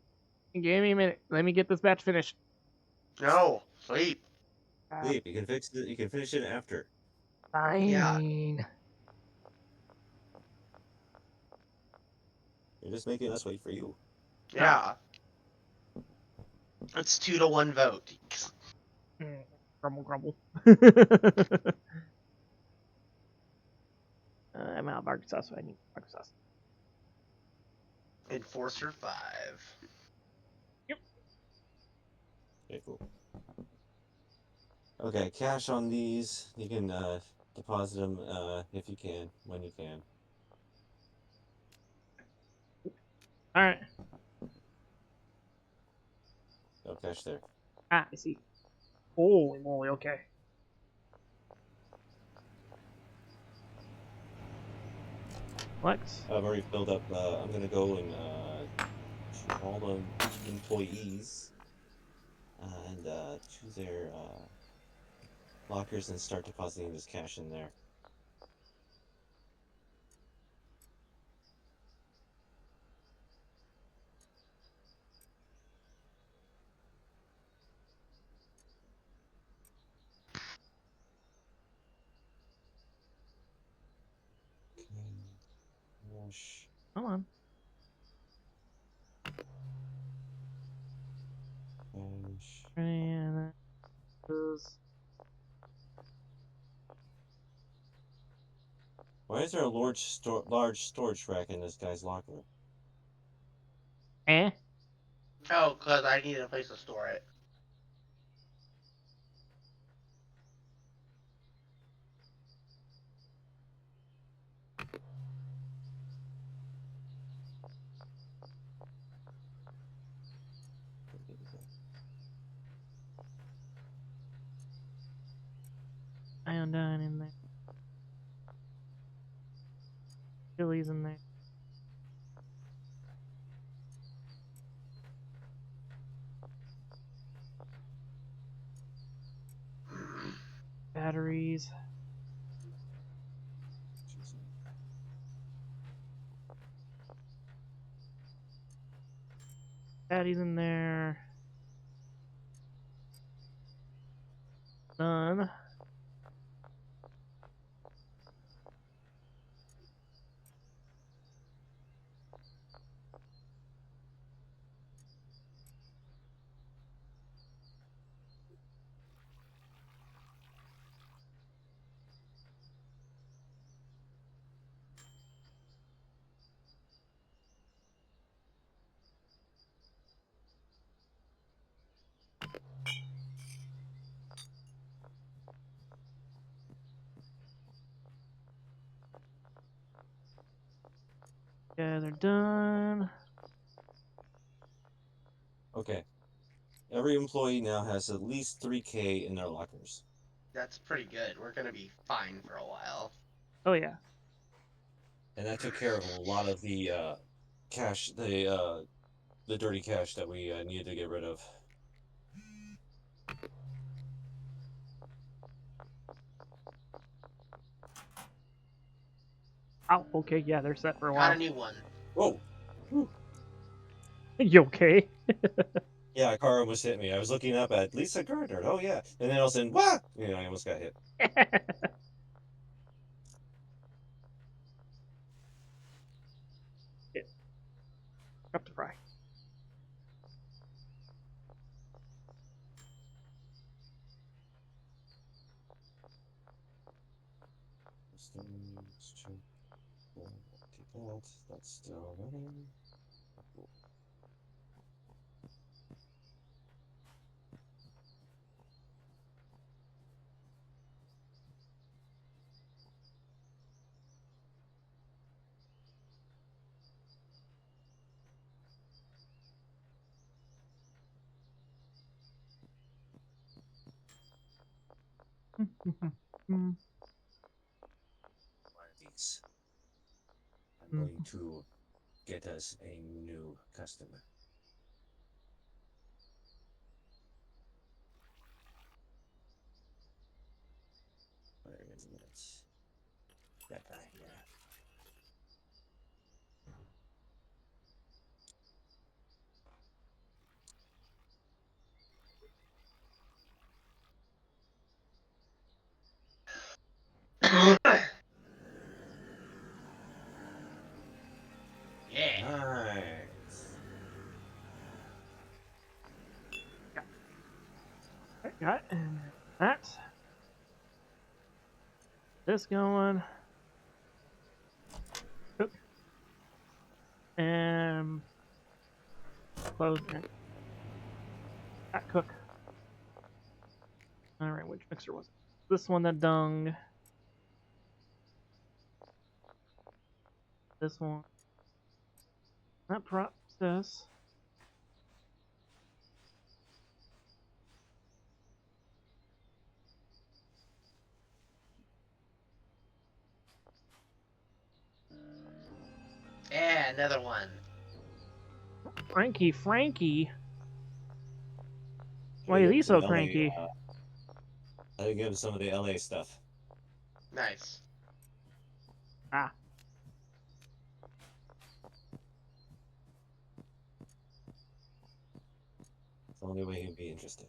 me a minute. Let me get this batch finished. No, sleep. Sleep. You can fix it. You can finish it after. Fine. Yeah. You're just making us wait for you. Yeah. It's 2-1 vote. Grumble, grumble. I'm out of Arkansas, so I need Arkansas. Enforcer 5. Yep. Okay, cool. Okay, cash on these. You can deposit them if you can, when you can. All right. No cash there. Ah, I see. Holy moly, okay. Flex. I've already filled up. I'm gonna go and all the employees and choose their lockers and start depositing this cash in there. Cash. Come on. Cash. And Why is there a large storage rack in this guy's locker? eh? Oh, because I needed a place to store it. Iodine in there. Chilies in there. Batteries. Patty's in there. Done. Yeah, they're done. Okay. Every employee now has at least 3K in their lockers. That's pretty good. We're gonna be fine for a while. Oh yeah. And that took care of a lot of the cash, the dirty cash that we needed to get rid of. Oh, okay. Yeah, they're set for a Got a while. new one. Whoa! Whew. You okay? Yeah, a car almost hit me. I was looking up at Lisa Gardner. Oh yeah, and then all of a sudden, what? You know, I almost got hit. Yeah. Up to fry. Let's check. Take that. That's still running. These. I'm going to get us a new customer. Wait a minute. That guy here. Yeah. Nice. Got that. This going. Cook. And close. That cook. All right, which mixer was it? This one, the dung. This one. That process. Yeah, another one. Frankie. I Why gotta is get he some so LA. cranky? I gotta get him some of the LA stuff. Nice. Ah, It's the only way he'd be interested.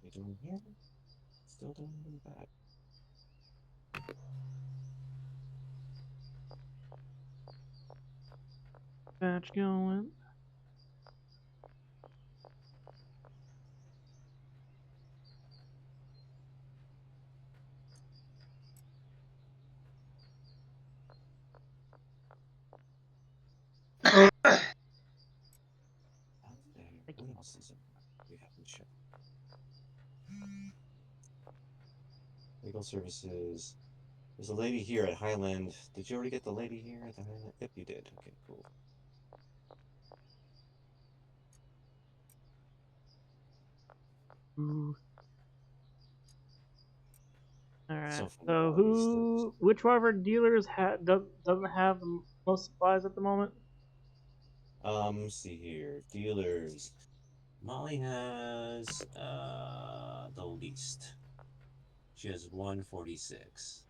We doing here? Still doing that. batch going. What else is it? We haven't checked. Legal services. There's a lady here at Highland. Did you already get the lady here at the Highland? Yep, you did. Okay, cool. Ooh. All right. So funny So how these things. which one of our dealers doesn't have the most supplies at the moment? See here. Dealers. Molly has the least. She has 146.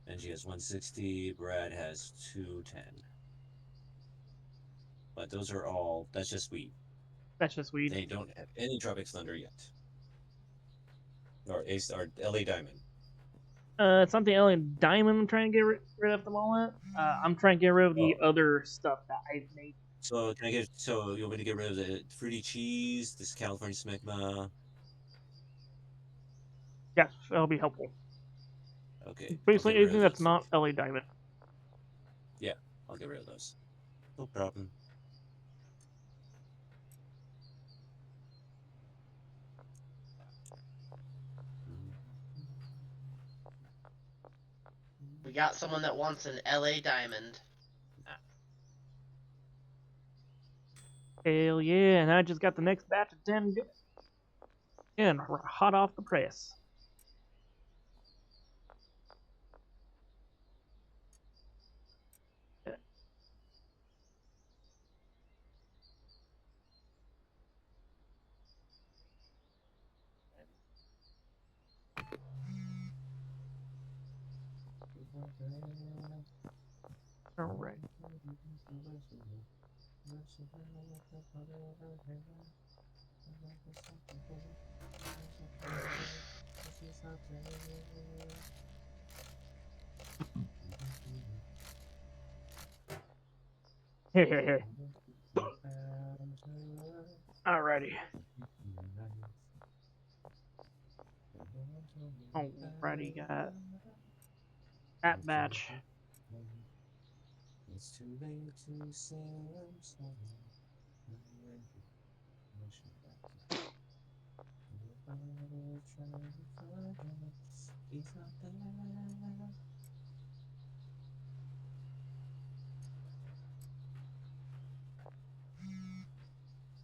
Angie has 160. Brad has 210. But those are all. That's just weed. That's just weed. They don't have any Tropic Thunder yet. Or Ace or LA Diamond. It's something Alien Diamond. I'm trying to get rid of the moment. I'm trying to get rid of the Oh. other stuff that I've made. So can I get? So you want me to get rid of the fruity cheese, this California smegma? Yes, that'll be helpful. Okay, I'll Basically, get rid anything of that's those. not LA Diamond. Yeah, I'll get rid of those. No problem. We got someone that wants an LA Diamond. Hell yeah! And I just got the next batch of 10 and hot off the press. All right. Alrighty. Alrighty, got that batch. It's too late to say I'm sorry. He's not there.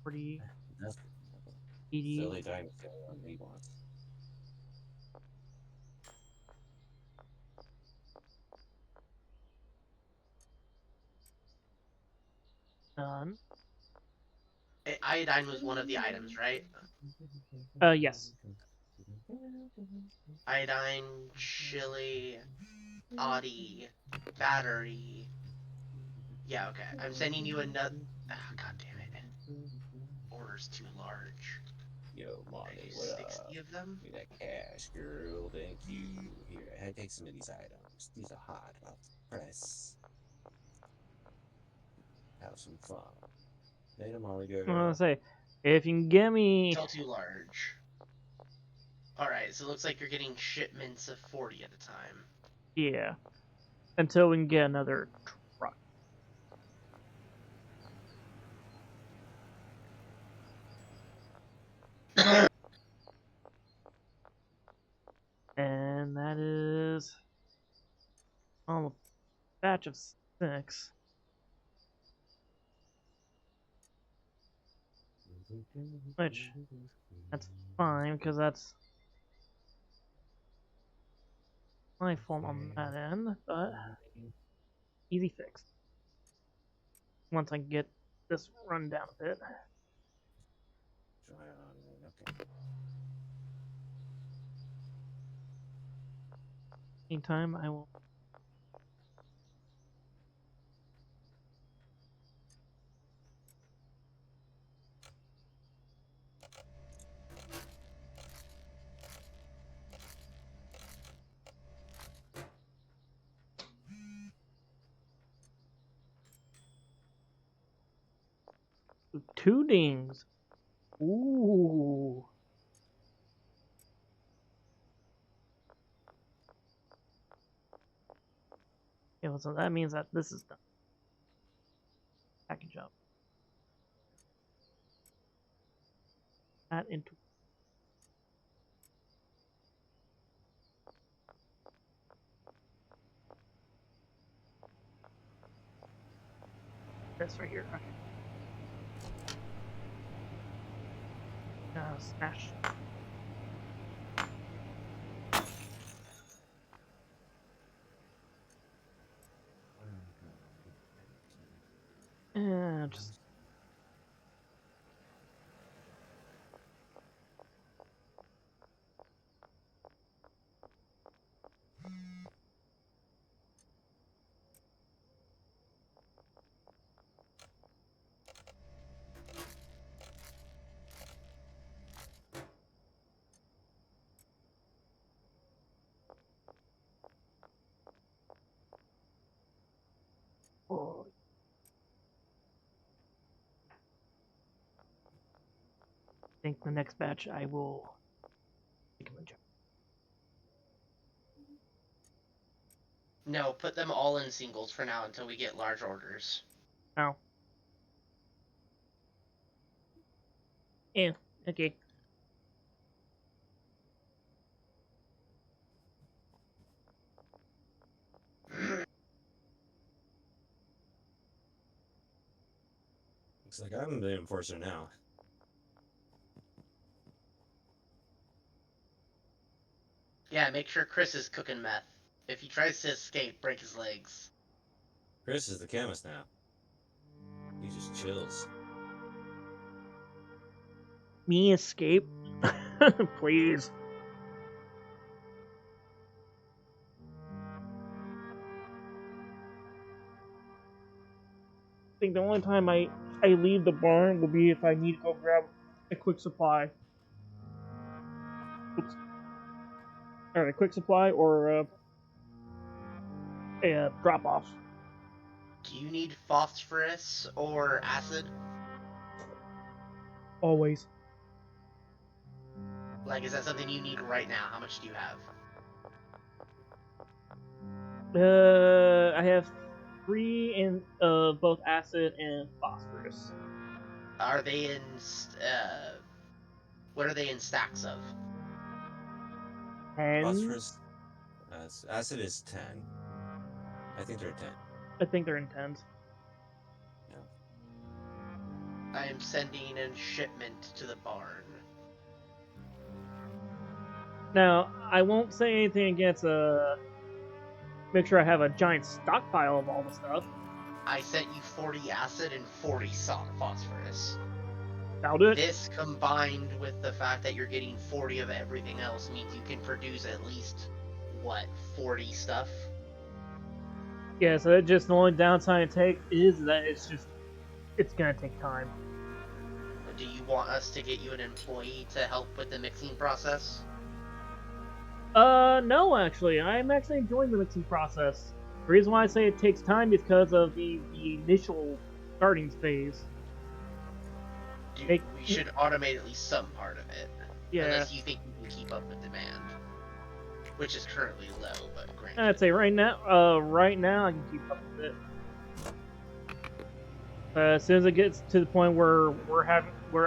Pretty That's easy. silly diamond the only one he wants. Done. Iodine was one of the items, right? Yes. Iodine, chili, Audi, battery. Yeah, okay. I'm sending you another. Ah, God damn it. Order's too large. Yo, I Monty, do what 60 up? of them. Give me that cash, girl. Thank you. Here, I take some of these items. These are hot off the press. Have some fun. Later, Molly I'm gonna girl. say, if you can get me, Still too large. Alright, so it looks like you're getting shipments of 40 at a time. yeah, until we can get another truck. And that is a batch of 6. Which, that's fine, because that's my fault on that end, but easy fix. Once I get this run down a bit. Okay. Meantime, I will. Two dings. Ooh. Yeah, well, so that means that this is done. Package up. That into this right here. Okay. Smash. And just think the next batch I will take them in charge. No, put them all in singles for now until we get large orders. Oh. Yeah, okay. Looks like I'm the enforcer now. Yeah, make sure Chris is cooking meth. If he tries to escape, break his legs. Chris is the chemist now. He just chills. Me escape? Please. I think the only time I leave the barn will be if I need to go grab a quick supply. Oops. Or a quick supply or a drop off. Do you need phosphorus or acid? Always. Like, is that something you need right now? How much do you have? I have 3 in both acid and phosphorus. Are they in, what are they in stacks of? And Phosphorus. Acid is 10. I think they're 10. I think they're in 10s. Yeah. I am sending a shipment to the barn. Now, I won't say anything against make sure I have a giant stockpile of all the stuff. I sent you 40 acid and 40 phosphorus. That'll do it. This combined with the fact that you're getting 40 of everything else means you can produce at least, what, 40 stuff? Yeah, so that just the only downside to take is that it's gonna take time. Do you want us to get you an employee to help with the mixing process? No, actually. I'm actually enjoying the mixing process. The reason why I say it takes time is because of the initial starting phase. We should automate at least some part of it. Yeah. Unless you think you can keep up with demand. Which is currently low, but granted. I'd say right now I can keep up with it. As soon as it gets to the point where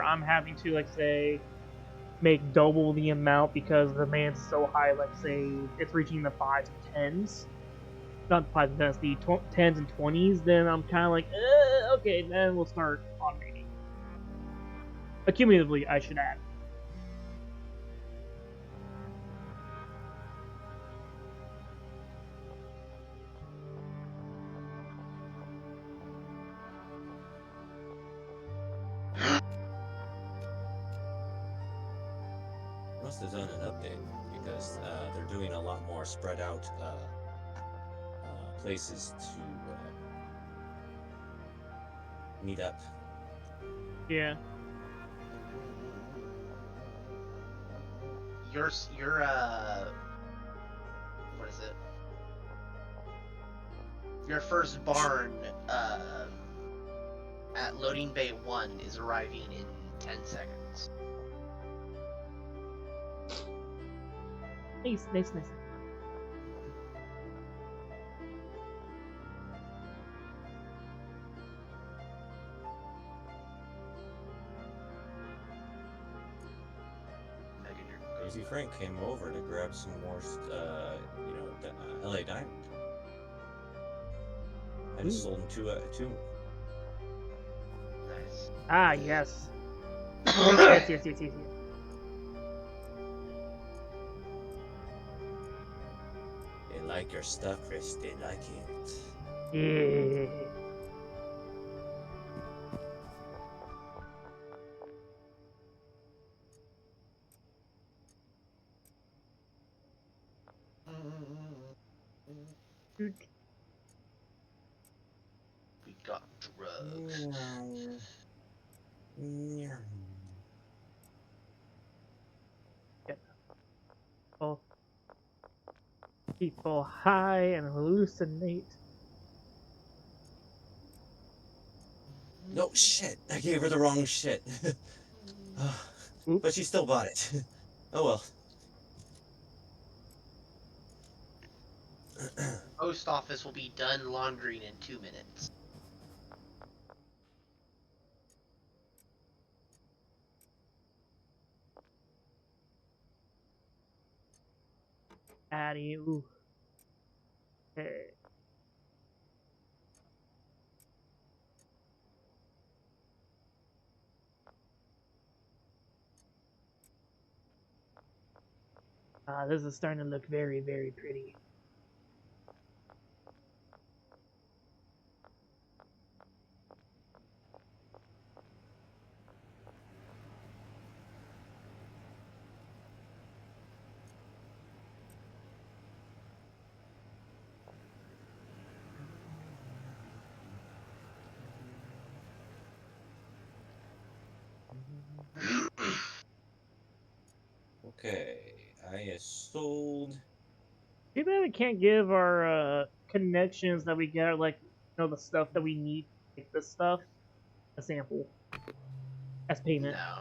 I'm having to, like, say, make double the amount because the demand's so high, like, say it's reaching the 5s and 10s, not the 5s and 10s, the 10s and 20s, then I'm kind of like, okay, then we'll start automating. Accumulatively, I should add. Must have done an update because they're doing a lot more spread out places to meet up. Your Yeah. what is it? Your first barn at loading bay 1 is arriving in 10 seconds. Nice. Crazy Frank came over to grab some more, LA Diamond. I just sold him two. Nice. Ah, yes. yes. They like your stuff, Chris. They like it. Yeah. We got drugs. Both people high and hallucinate. No shit! I gave her the wrong shit. Oops. But she still bought it. Oh well. Post office will be done laundering in 2 minutes. Addy. Ooh. Okay. This is starting to look very, very pretty. Okay, I sold. Too bad we can't give our connections that we get, like, the stuff that we need, like this stuff, a sample as payment. No.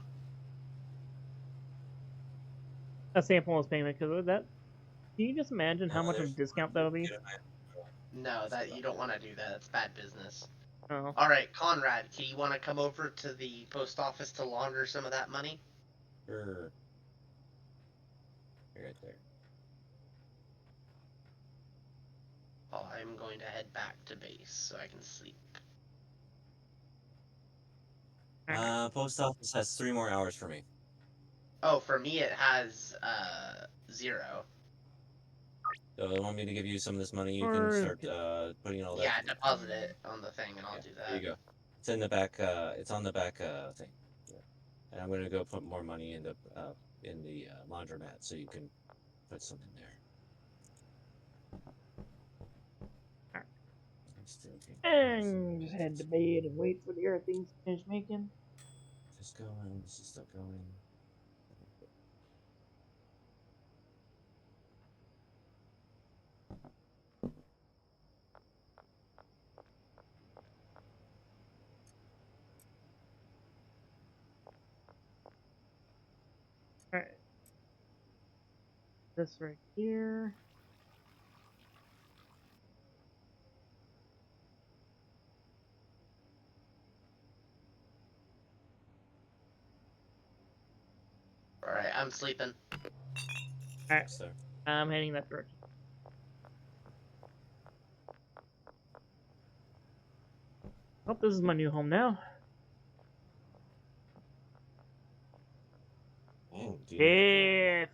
A sample as payment, because that. Can you just imagine how much of a There's discount that would be? No, that you don't want to do that. That's bad business. Oh. All right, Conrad, do you want to come over to the post office to launder some of that money? Sure. Right there. I'm going to head back to base so I can sleep. Post office has 3 more hours for me. Oh, for me it has 0. So I want me to give you some of this money. You can Or start putting all that. Yeah, deposit it on the thing and I'll Yeah, do there you that. go. It's in the back. It's on the back thing. Yeah. And I'm gonna go put more money in the laundromat so you can put some in there. and just head to bed and wait for the other things to finish making. Just going. This is still going. Alright. This right here. Alright, I'm sleeping. Alright, So I'm heading that direction. Hope this is my new home now. man, dude. Yes.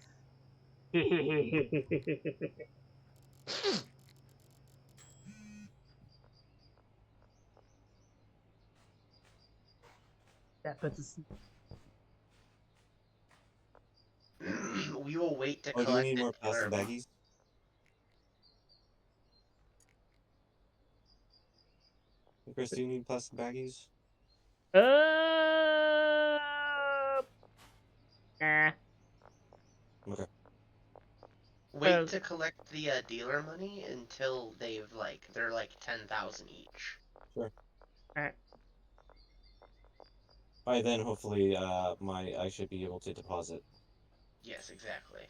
That puts us. We will wait to Oh, do we collect need the more plastic dealer. baggies? Chris, do you need plastic baggies? Nah. Okay. Wait to collect the dealer money until they're like 10,000 each. Sure. Alright. By then, hopefully, I should be able to deposit. Yes, exactly.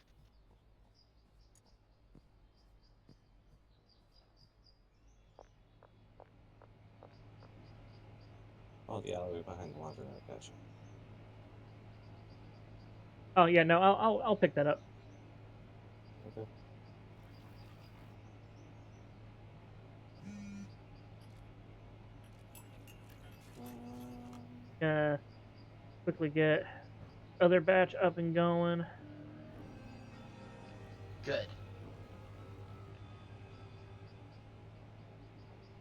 Oh, the alleyway behind the laundromat. Gotcha. Oh yeah, no, I'll pick that up. Okay. Uh, quickly get other batch up and going. Good.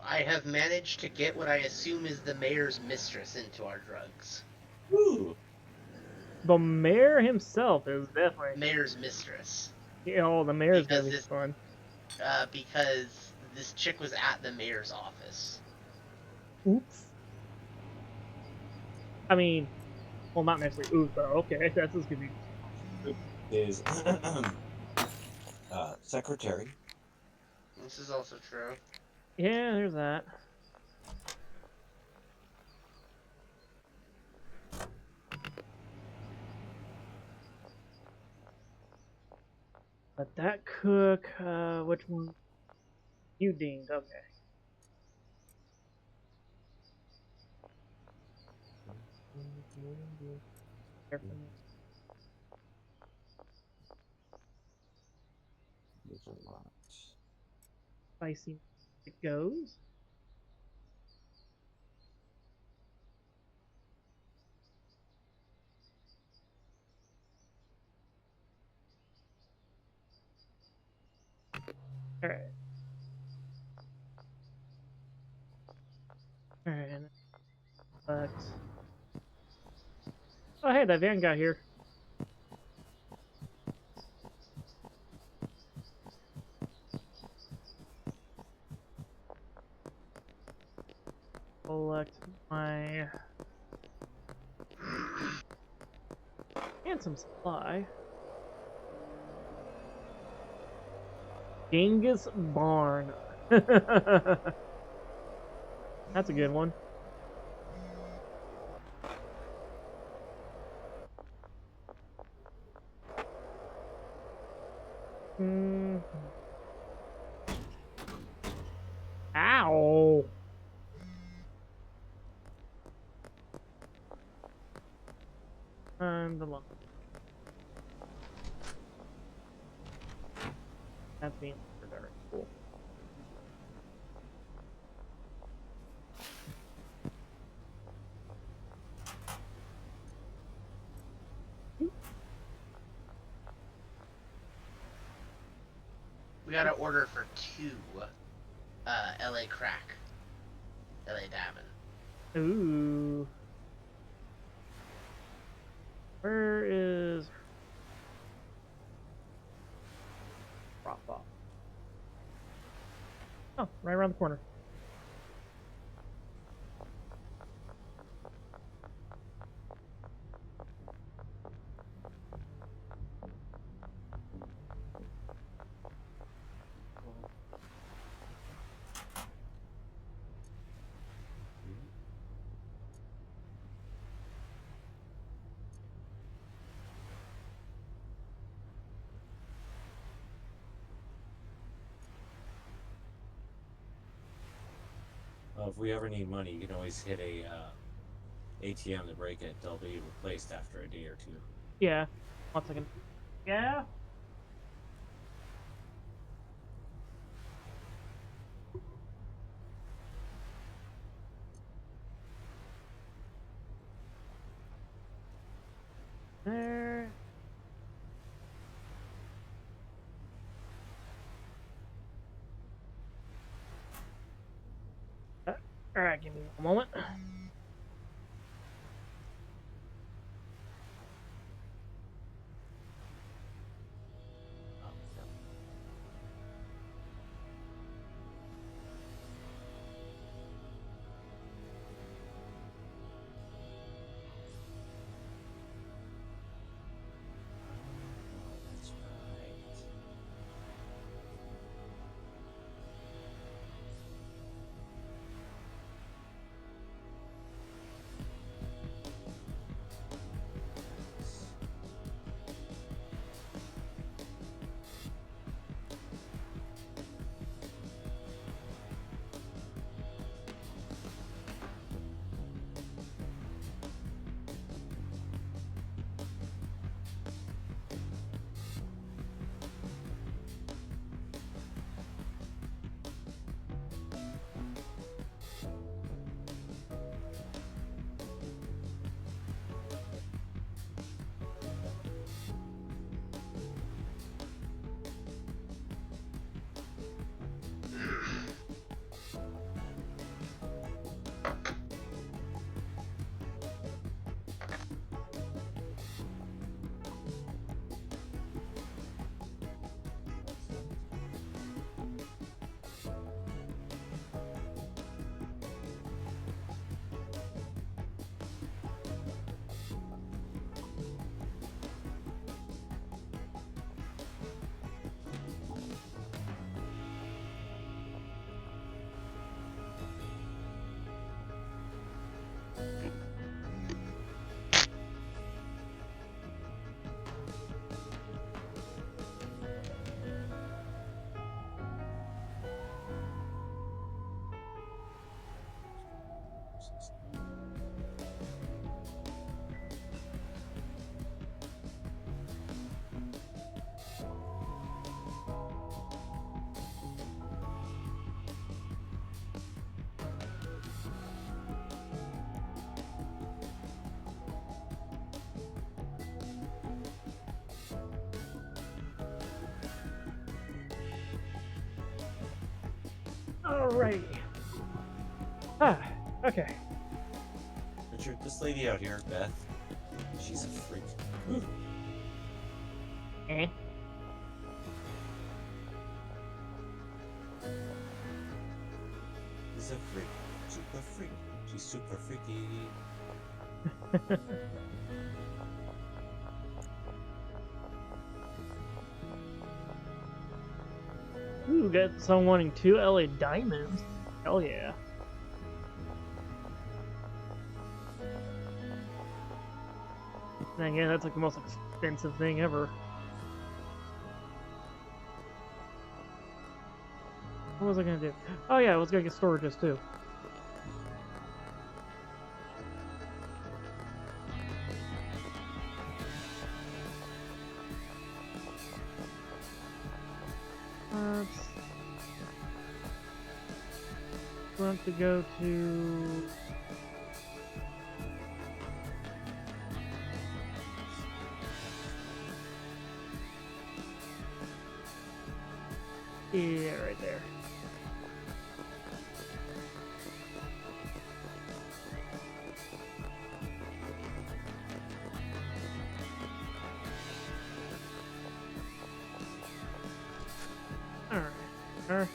I have managed to get what I assume is the mayor's mistress into our drugs. Woo! The mayor himself is definitely. Mayor's mistress. The mayor's gotta Because be this fun. because this chick was at the mayor's office. Oops. I mean, well, not necessarily oops, but okay, that's just gonna be. Is secretary. This is also true. Yeah, there's that. Let that cook. Which one? You deemed. Okay. Carefully. There's a lot. Spicy it goes. Alright. Alright. But. Oh, hey, that van got here. Collect my. And some supply. Genghis Barn. That's a good one. Mm. Ow! And the lump. That's being very cool. We got to order for 2 LA crack. LA diamond. Ooh. Where is drop off? Oh, right around the corner. If we ever need money, you can always hit a ATM to break it. They'll be replaced after a day or two. Yeah. 1 second. Yeah. There. Alright, give me one moment. That's right. Alrighty. Ah, okay. Richard, this lady out here, Beth, she's a freak. Eh? She's a freak. Super freak. She's super freaky. Ooh, got someone wanting 2 LA diamonds. Hell yeah. And again, that's like the most expensive thing ever. What was I gonna do? Oh yeah, I was gonna get storages too. Let's want to go to yeah, right there. Alright. Alright.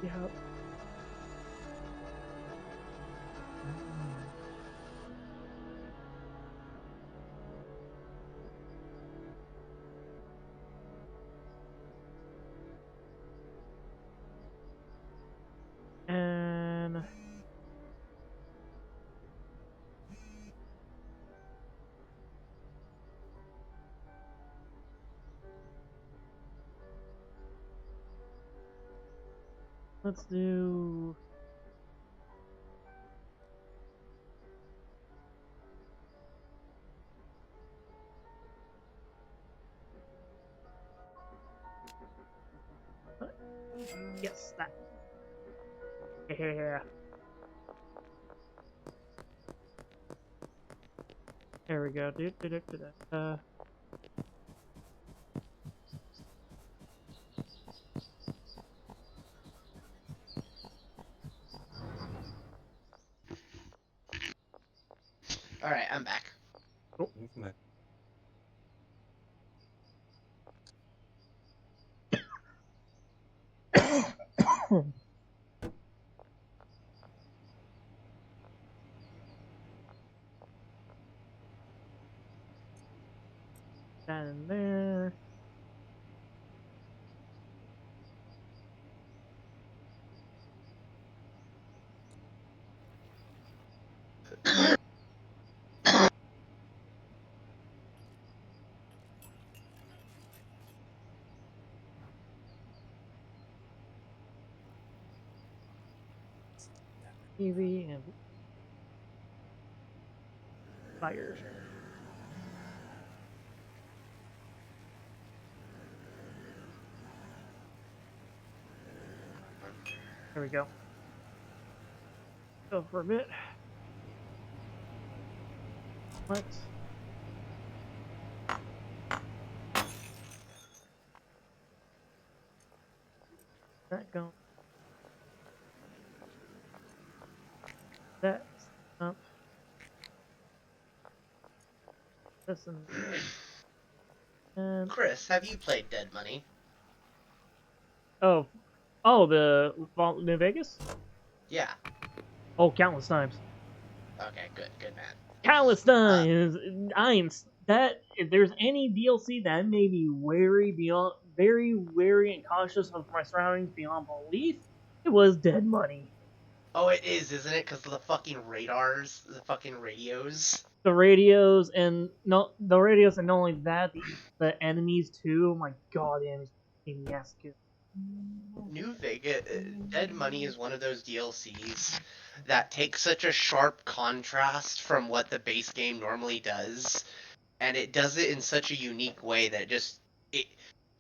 Yeah. And let's do yes, that. Yeah. There we go. Alright, I'm back. That in there. TV and fires. There we go. Go for a bit. Let's that go. That's up. This and Chris, have you played Dead Money? oh, the New Vegas. Yeah. Oh, countless times. Okay, good man. Countless times. I'm that if there's any DLC that made me very wary and cautious of my surroundings beyond belief, it was Dead Money. Oh, it is, isn't it? Because of the fucking radars, the fucking radios. The radios and not only that, the enemies too. Oh my god, the enemies pain in the ass too. New Vegas, Dead Money is one of those DLCs that takes such a sharp contrast from what the base game normally does, and it does it in such a unique way that it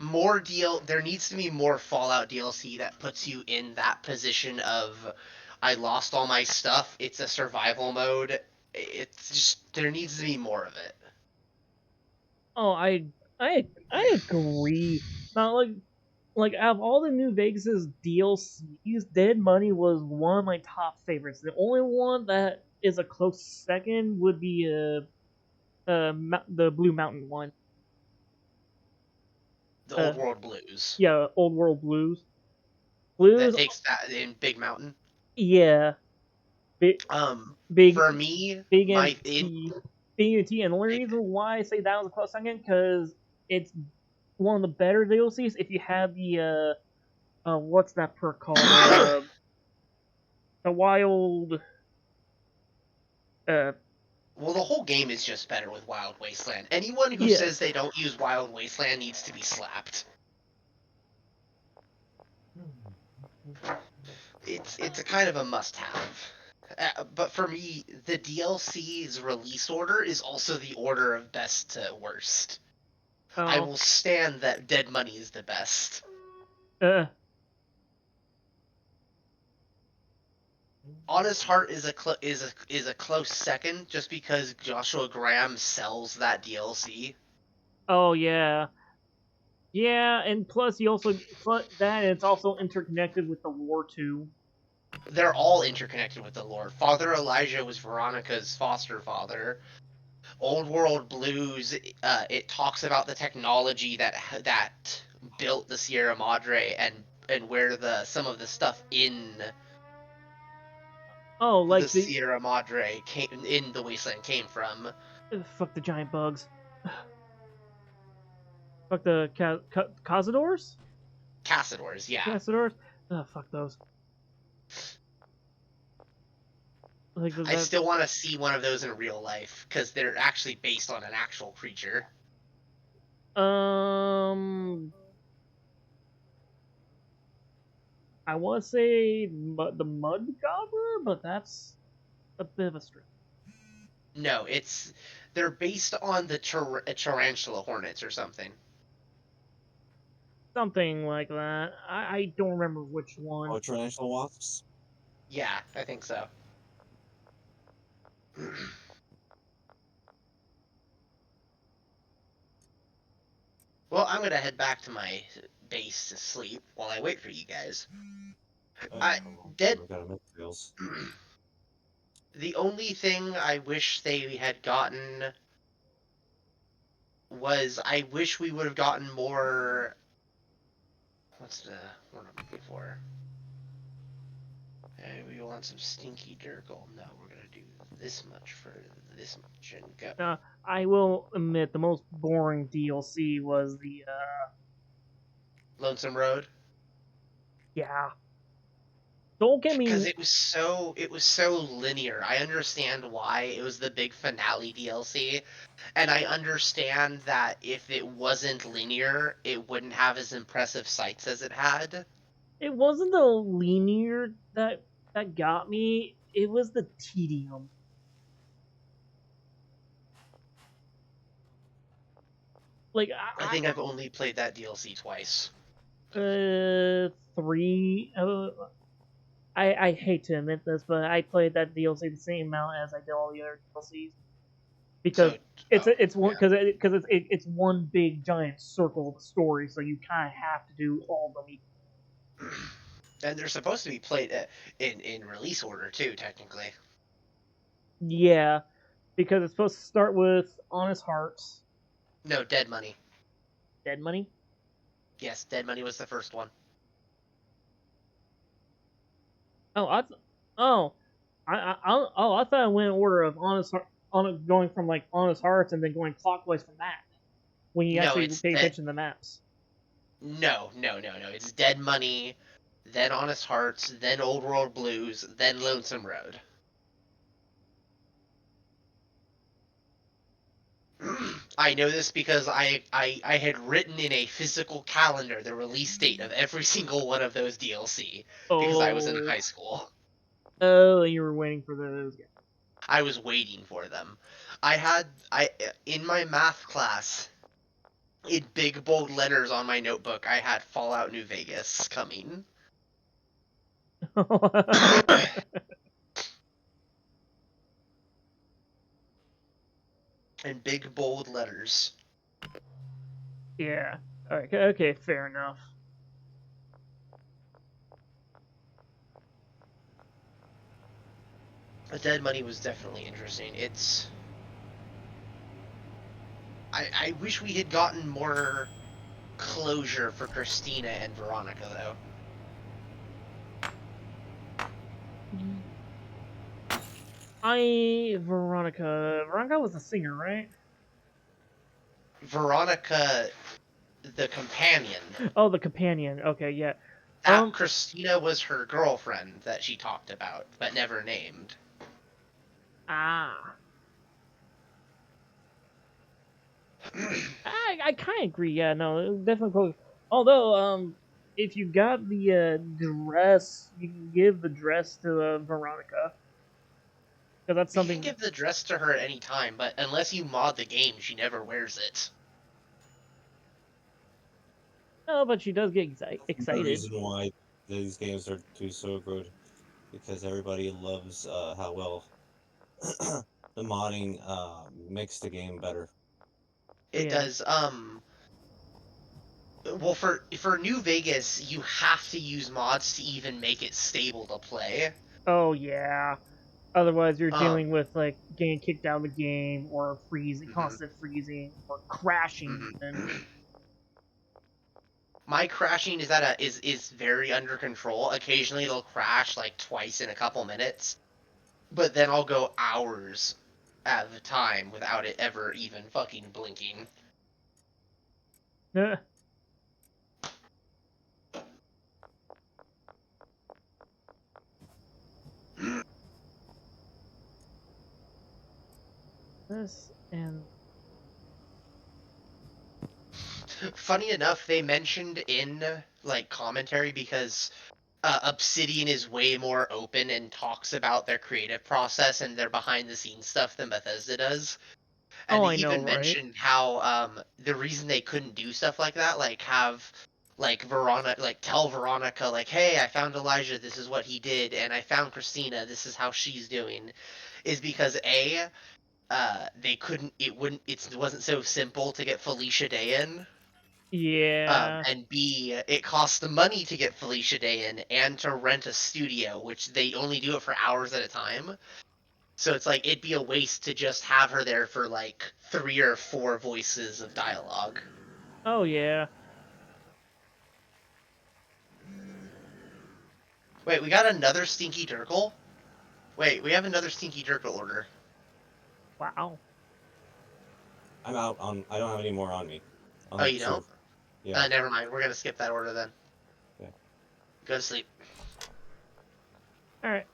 There needs to be more Fallout DLC that puts you in that position of I lost all my stuff. It's a survival mode. It's just there needs to be more of it. Oh, I agree. Not like out of all the New Vegas's DLCs, Dead Money was one of my top favorites. The only one that is a close second would be the Blue Mountain one. The Uh, old world blues yeah, Old World Blues. that Blues, takes that in Big Mountain. yeah, big, big, For me, big my in MT, big MT, and the only reason why I say that was a close second because it's one of the better DLCs. If you have the what's that perk called? The wild, uh, well, the whole game is just better with Wild Wasteland. Anyone who yeah. says they don't use Wild Wasteland needs to be slapped. It's a kind of a must-have. But for me, the DLC's release order is also the order of best to worst. I Oh, will stand that Dead Money is the best. uh, Honest Heart is a close second, just because Joshua Graham sells that DLC. oh yeah, yeah, and plus you also plus that and it's also interconnected with the lore too. They're all interconnected with the lore. Father Elijah was Veronica's foster father. Old World Blues, it talks about the technology that built the Sierra Madre and where the some of the stuff in Oh, the like the Sierra Madre came in the wasteland came from. fuck the giant bugs, fuck the cazadors, Cassadors, yeah. cazadors. Fuck those. Like I that. still want to see one of those in real life because they're actually based on an actual creature. Um, I want to say the mud gobbler, but that's a bit of a stretch. No, they're based on the tarantula hornets or something. Something like that. I don't remember which one. Oh, tarantula wasps? Yeah, I think so. Well, I'm gonna head back to my base to sleep while I wait for you guys. Oh, I well, dead. we've got a materials. The only thing I wish they had gotten was I wish we would have gotten more. What's the what am I looking for? Hey, we want some stinky Durgle. No, we're gonna do this much for this much and go. I will admit the most boring DLC was the Lonesome Road. yeah. Don't get Because me. it was so linear. I understand why it was the big finale DLC, and I understand that if it wasn't linear, it wouldn't have as impressive sights as it had. It wasn't the linear that got me. It was the tedium. Like I think I've only played that DLC twice. three. I hate to admit this, but I played that DLC the same amount as I did all the other DLCs because So, oh, it's one yeah. because it's one big giant circle of story, so you kind of have to do all of them. And they're supposed to be played in release order too, technically. Yeah, because it's supposed to start with Honest Hearts, No, Dead Money. Dead Money. Yes, Dead Money was the first one. Oh, oh, I thought I went in order of on going from like Honest Hearts and then going clockwise from that when you No, actually it's pay that. attention to the maps. No. It's Dead Money, then Honest Hearts, then Old World Blues, then Lonesome Road. I know this because I had written in a physical calendar the release date of every single one of those DLC because I was in Oh, high school. oh, you were waiting for those. I was waiting for them. I had I in my math class In big bold letters on my notebook, I had Fallout New Vegas coming. In big bold letters. Yeah. Alright, okay, fair enough. The Dead Money was definitely interesting. I wish we had gotten more closure for Christina and Veronica, though. Veronica was a singer, right? Veronica, the companion. Oh, the companion. Okay, yeah. That Christina was her girlfriend that she talked about, but never named. Ah. I kind of agree. Yeah, no, it was definitely close. Although, if you got the dress, you can give the dress to Veronica, because that's You can something. give the dress to her at any time, but unless you mod the game, she never wears it. No, but she does get The excited. reason why these games are do so good because everybody loves how well the modding makes the game better. It Yeah. does. Well, for New Vegas, you have to use mods to even make it stable to play. Oh yeah. Otherwise, you're Um. dealing with like getting kicked out of the game, or freezing, Mhm, constant freezing, or crashing even. mhm. My crashing is very under control. Occasionally, it'll crash like twice in a couple minutes, but then I'll go hours at a time without it ever even fucking blinking. This and Funny enough, they mentioned in like commentary because Obsidian is way more open and talks about their creative process and their behind the scenes stuff than Bethesda does. And oh, they I know, even right? mentioned how the reason they couldn't do stuff like that, like have like Veronica, like tell Veronica, like, hey, I found Elijah, this is what he did, and I found Christina, this is how she's doing, is because they couldn't, it wasn't so simple to get Felicia Day in. Yeah. And B, it costs the money to get Felicia Day in and to rent a studio, which they only do it for hours at a time. So it's like it'd be a waste to just have her there for like 3 or 4 voices of dialogue. Oh yeah. Wait, we got another Stinky Durkle? Wait, we have another Stinky Durkle order. Wow. I'm out on. I don't have any more on me on Oh, the you don't? server. Yeah. Never mind. We're gonna skip that order then. Yeah. Go to sleep. All right.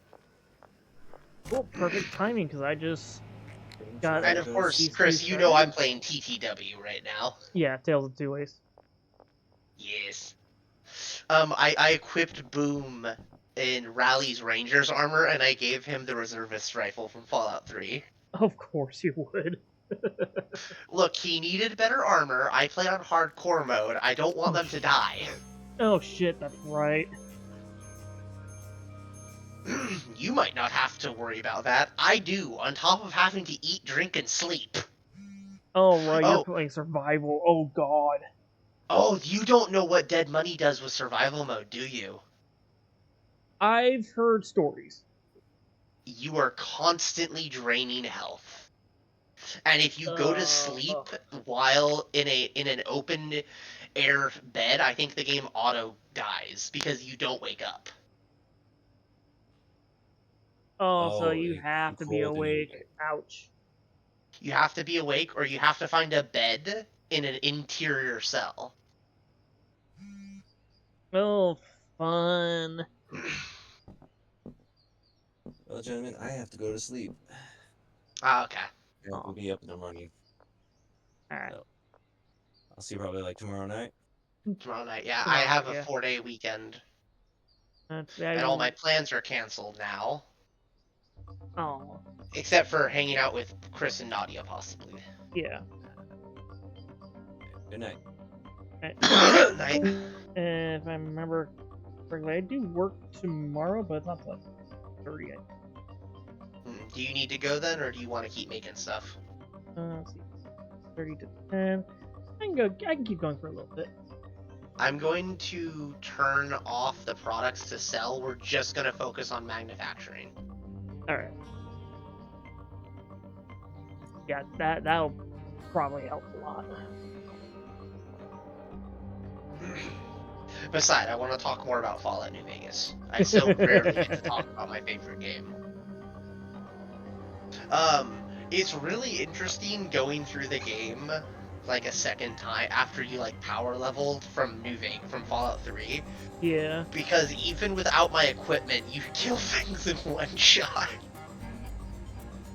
Cool. Perfect timing, because I just got And of course, these two Chris, you know I'm started. playing TTW right now. Yeah, Tales of Two Ways. Yes. I equipped Boom in Rally's Ranger's armor, and I gave him the reservist rifle from Fallout 3. Of course you would. Look, he needed better armor. I played on hardcore mode. I don't want Oh, them to die. oh shit, that's right. You might not have to worry about that. I do, on top of having to eat, drink, and sleep. Oh right, you're Oh, playing survival. Oh god. oh, you don't know what Dead Money does with survival mode, do you? I've heard stories. You are constantly draining health. And if you go to Uh. sleep while in an open air bed, I think the game auto dies because you don't wake up. Oh, so Oh, you it's too have to be cold and you. awake. Ouch. You have to be awake or you have to find a bed in an interior cell. Oh, fun. Well, gentlemen, I have to go to sleep. Ah, okay. I have to Oh, be up in the morning. alright. So I'll see you probably like tomorrow night. Tomorrow night. Yeah, I Tomorrow have night, a yeah. 4-day weekend. That's And all my I. plans are canceled now. Oh, Except for hanging out with Chris and Nadia, possibly. yeah. Good night. Night. And if I remember correctly, I do work tomorrow, but it's not till like 30. Do you need to go then, or do you want to keep making stuff? Let's see, 30 to 10. I can go. I can keep going for a little bit. I'm going to turn off the products to sell. We're just going to focus on manufacturing. All right. Yeah, that'll probably help a lot. Besides, I want to talk more about Fallout New Vegas. I so rarely get to talk about my favorite game. It's really interesting going through the game like a second time after you like power leveled from from Fallout 3. Yeah. Because even without my equipment, you kill things in one shot.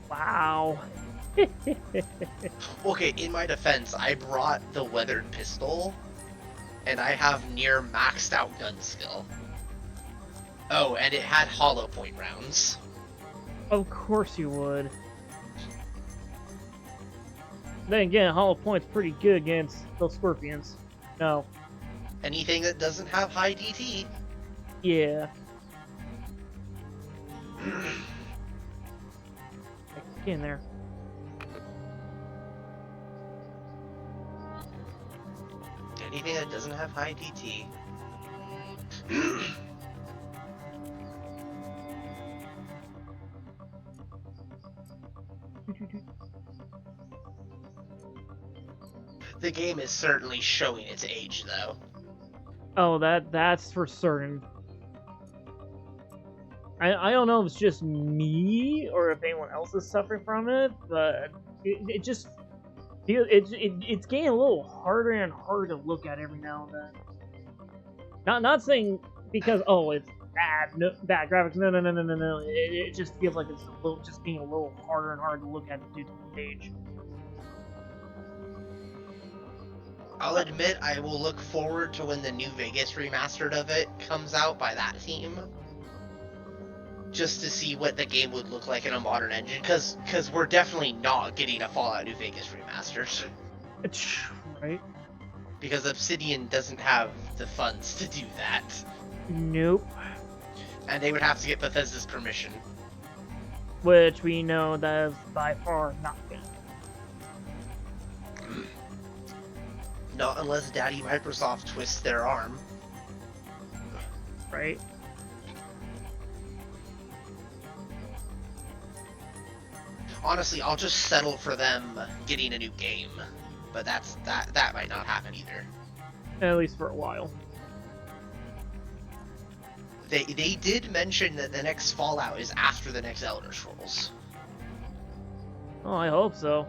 Wow. Okay, in my defense, I brought the weathered pistol, and I have near maxed out gun skill. Oh, and it had hollow point rounds. Of course you would. Then again, Hollow Point's pretty good against those scorpions. No. Anything that doesn't have high DT. Yeah. Get in there. Anything that doesn't have high DT. The game is certainly showing its age, though. Oh, that's for certain. I don't know if it's just me or if anyone else is suffering from it, but it just feels it's getting a little harder and harder to look at every now and then. Not saying because it's bad graphics. No. It just feels like it's just being a little harder and harder to look at due to the stage. I'll admit I will look forward to when the New Vegas remastered of it comes out by that team. Just to see what the game would look like in a modern engine, because we're definitely not getting a Fallout New Vegas remastered. Right. Because Obsidian doesn't have the funds to do that. Nope. And they would have to get Bethesda's permission. Which we know that is by far not good. Not unless Daddy Microsoft twists their arm. Right? Honestly, I'll just settle for them getting a new game. But that might not happen either. At least for a while. They did mention that the next Fallout is after the next Elder Scrolls. Oh, I hope so.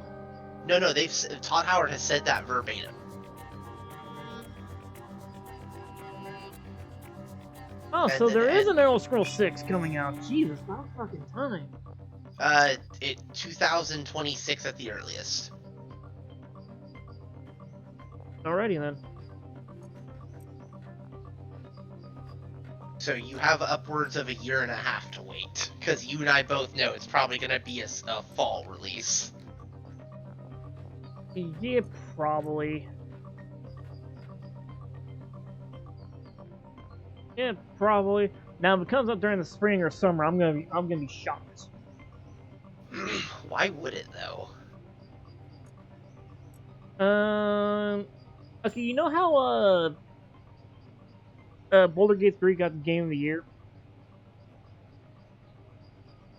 No, Todd Howard has said that verbatim. Oh, so there is an Elder Scrolls 6 coming out. Jesus, about fucking time. 2026 at the earliest. Alrighty then. So you have upwards of a year and a half to wait, because you and I both know it's probably going to be a fall release. Yeah, probably. Yeah, probably. Now, if it comes up during the spring or summer, I'm gonna be shocked. Why would it though? Okay, you know how Boulder Gate 3 got the Game of the Year?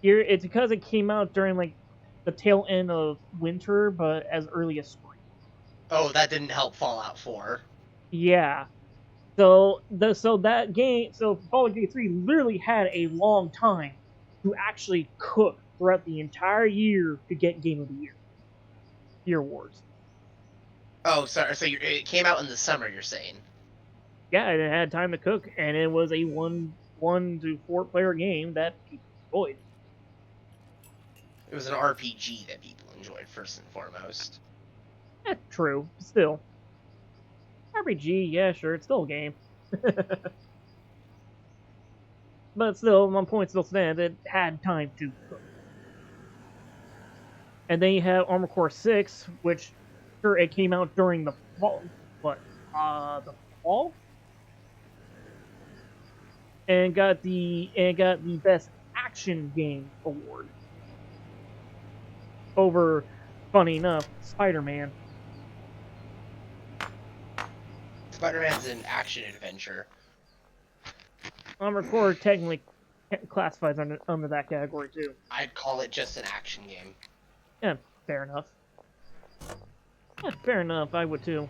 It's because it came out during like the tail end of winter, but as early as spring. Oh, that didn't help Fallout 4. Yeah. So that game, Baldur's Gate 3 literally had a long time to actually cook throughout the entire year to get Game of the Year awards. Oh, sorry. So it came out in the summer, you're saying? Yeah, it had time to cook, and it was a 1 to 4 player game that people enjoyed. It was an RPG that people enjoyed first and foremost. True. Still. RPG, yeah, sure, it's still a game. But still, my point still stands, it had time to cook. And then you have Armored Core 6, which, sure, it came out during the fall, and got the best action game award over, funny enough, Spider-Man. Spider-Man's an action adventure. Armored Core technically classifies under that category too. I'd call it just an action game. Yeah, fair enough. Yeah, fair enough. I would too.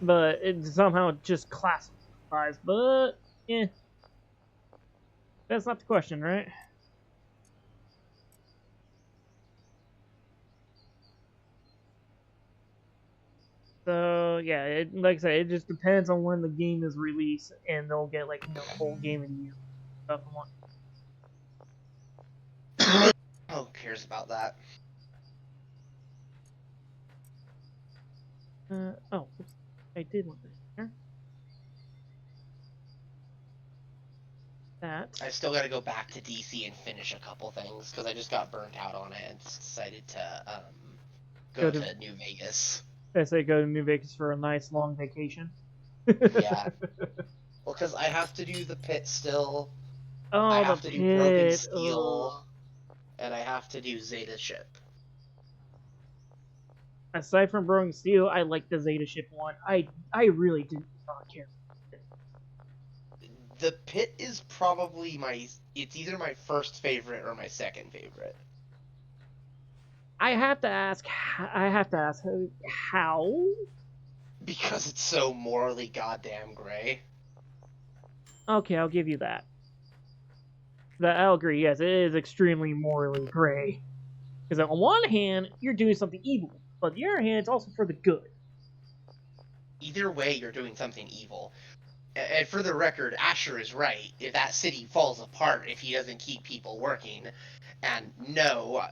But it somehow just classifies. But yeah, that's not the question, right? So yeah, like I said, it just depends on when the game is released, and they'll get like whole game of the year stuff and what. Who cares about that? Oh, I did want this here. That. I still got to go back to DC and finish a couple things because I just got burnt out on it and decided to go to New Vegas. I say go to New Vegas for a nice long vacation. Yeah. Well, because I have to do the pit still. Oh, I have the to pit. do Broken Steel. And I have to do Zeta Ship. Aside from Broken Steel, I like the Zeta Ship one. I really did not care. The pit is probably it's either my first favorite or my second favorite. I have to ask how? Because it's so morally goddamn gray. Okay, I'll give you that. I'll agree, yes, it is extremely morally gray. Because on one hand, you're doing something evil, but on the other hand, it's also for the good. Either way, you're doing something evil. And for the record, Asher is right. If that city falls apart if he doesn't keep people working, and no,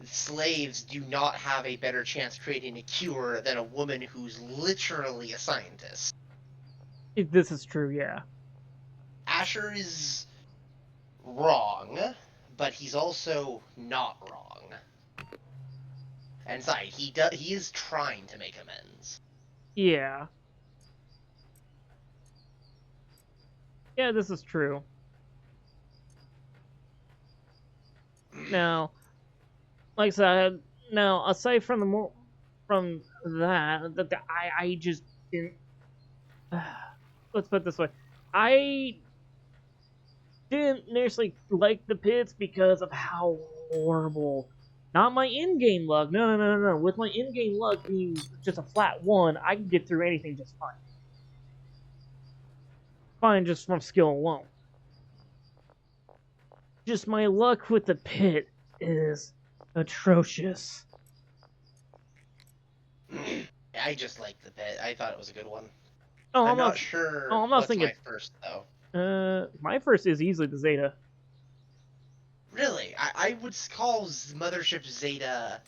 slaves do not have a better chance creating a cure than a woman who's literally a scientist. This is true, yeah. Asher is wrong, but he's also not wrong. And sorry, he is trying to make amends. Yeah. Yeah, this is true. Now, like I said, now aside from that, I just didn't. Let's put it this way, I didn't necessarily like the pits because of how horrible. Not my in-game luck. No. With my in-game luck being just a flat 1, I can get through anything just fine. Fine, just from skill alone. Just my luck with the pit is atrocious. I just like the pit. I thought it was a good one. Oh, I'm not sure. Oh, I'm not what's thinking. My first though. My first is easily the Zeta. Really, I would call Mothership Zeta.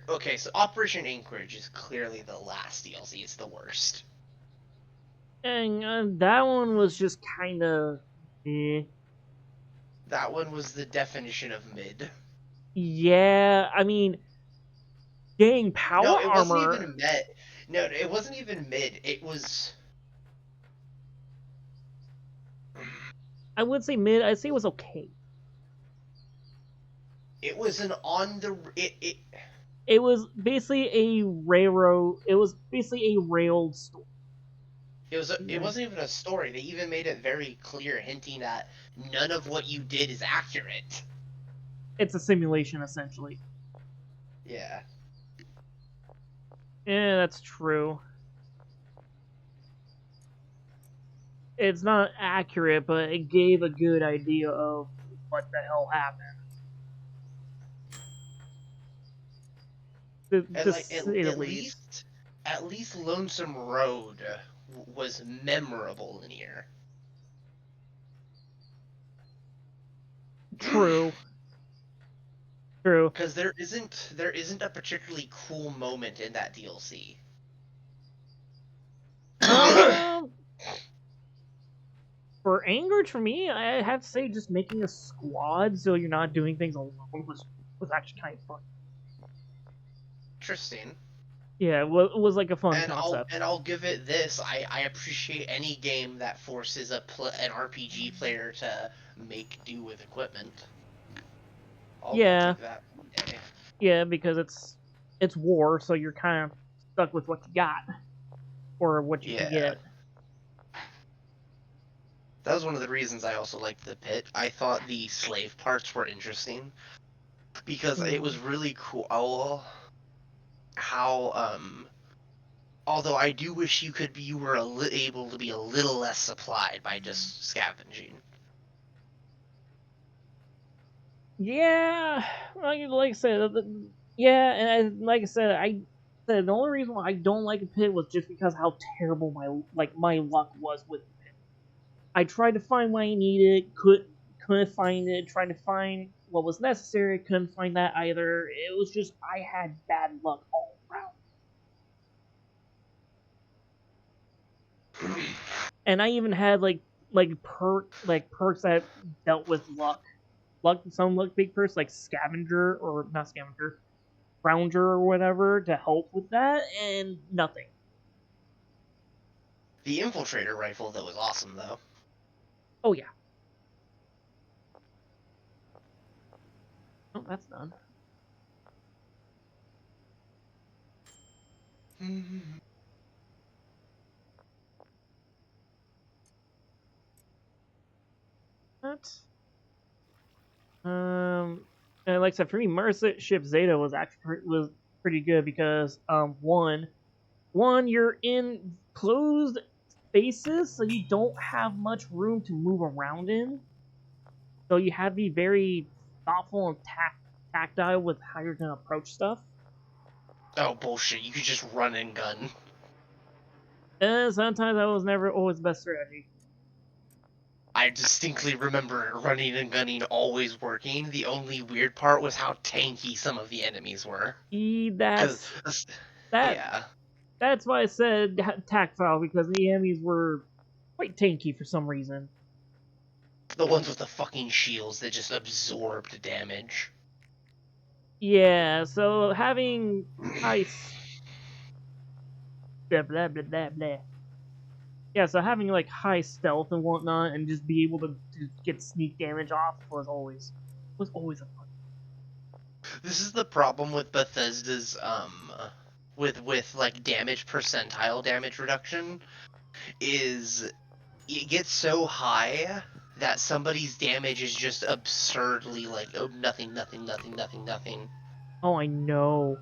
Okay, so Operation Anchorage is clearly the last DLC. It's the worst. And that one was just kind of. That one was the definition of mid. Yeah, I mean, getting power armor. No, it wasn't even mid. No, it wasn't even mid. It was. I would say mid. I'd say it was okay. It was an on the It was basically a railroad. It was basically a railed story. It wasn't even a story. They even made it very clear, hinting that none of what you did is accurate. It's a simulation, essentially. Yeah. Yeah, that's true. It's not accurate, but it gave a good idea of what the hell happened. At least Lonesome Road was memorable linear. True. True. Because there isn't a particularly cool moment in that DLC. For Anchorage, for me, I have to say just making a squad so you're not doing things alone was actually kind of fun. Interesting. Yeah, it was like a fun And concept. I'll give it this. I appreciate any game that forces an RPG player to make do with equipment. I'll Yeah, take that any day. yeah, because it's war, so you're kind of stuck with what you got or what you can Yeah. get. That was one of the reasons I also liked the pit. I thought the slave parts were interesting because it was really cool how although I do wish you were able to be a little less supplied by just scavenging. Yeah, like I said, yeah, and like I said, I said the only reason why I don't like a pit was just because how terrible my luck was with the pit. I tried to find what I needed, couldn't find it. Tried to find what was necessary, couldn't find that either. It was just I had bad luck all around, and I even had like perks that dealt with some luck big perks like scavenger or not scavenger Rounder or whatever to help with that, and nothing. The infiltrator rifle though was awesome though. Oh yeah. Oh, that's done. That. And like I said, for me, Mercy Ship Zeta was was pretty good because one you're in closed spaces, so you don't have much room to move around in. So you have to be very thoughtful and tactile with how you're gonna approach stuff. Oh bullshit! You could just run and gun. And sometimes that was never always the best strategy. I distinctly remember running and gunning always working. The only weird part was how tanky some of the enemies were. Cause That yeah, that's why I said tactile because the enemies were quite tanky for some reason. the ones with the fucking shields that just absorbed damage. Yeah, so having high blah blah blah blah blah. Yeah, so having like high stealth and whatnot, and just be able to get sneak damage off was always a fun. This is the problem with Bethesda's with like damage percentile damage reduction is it gets so high that somebody's damage is just absurdly like oh nothing nothing nothing nothing nothing. Oh, I know.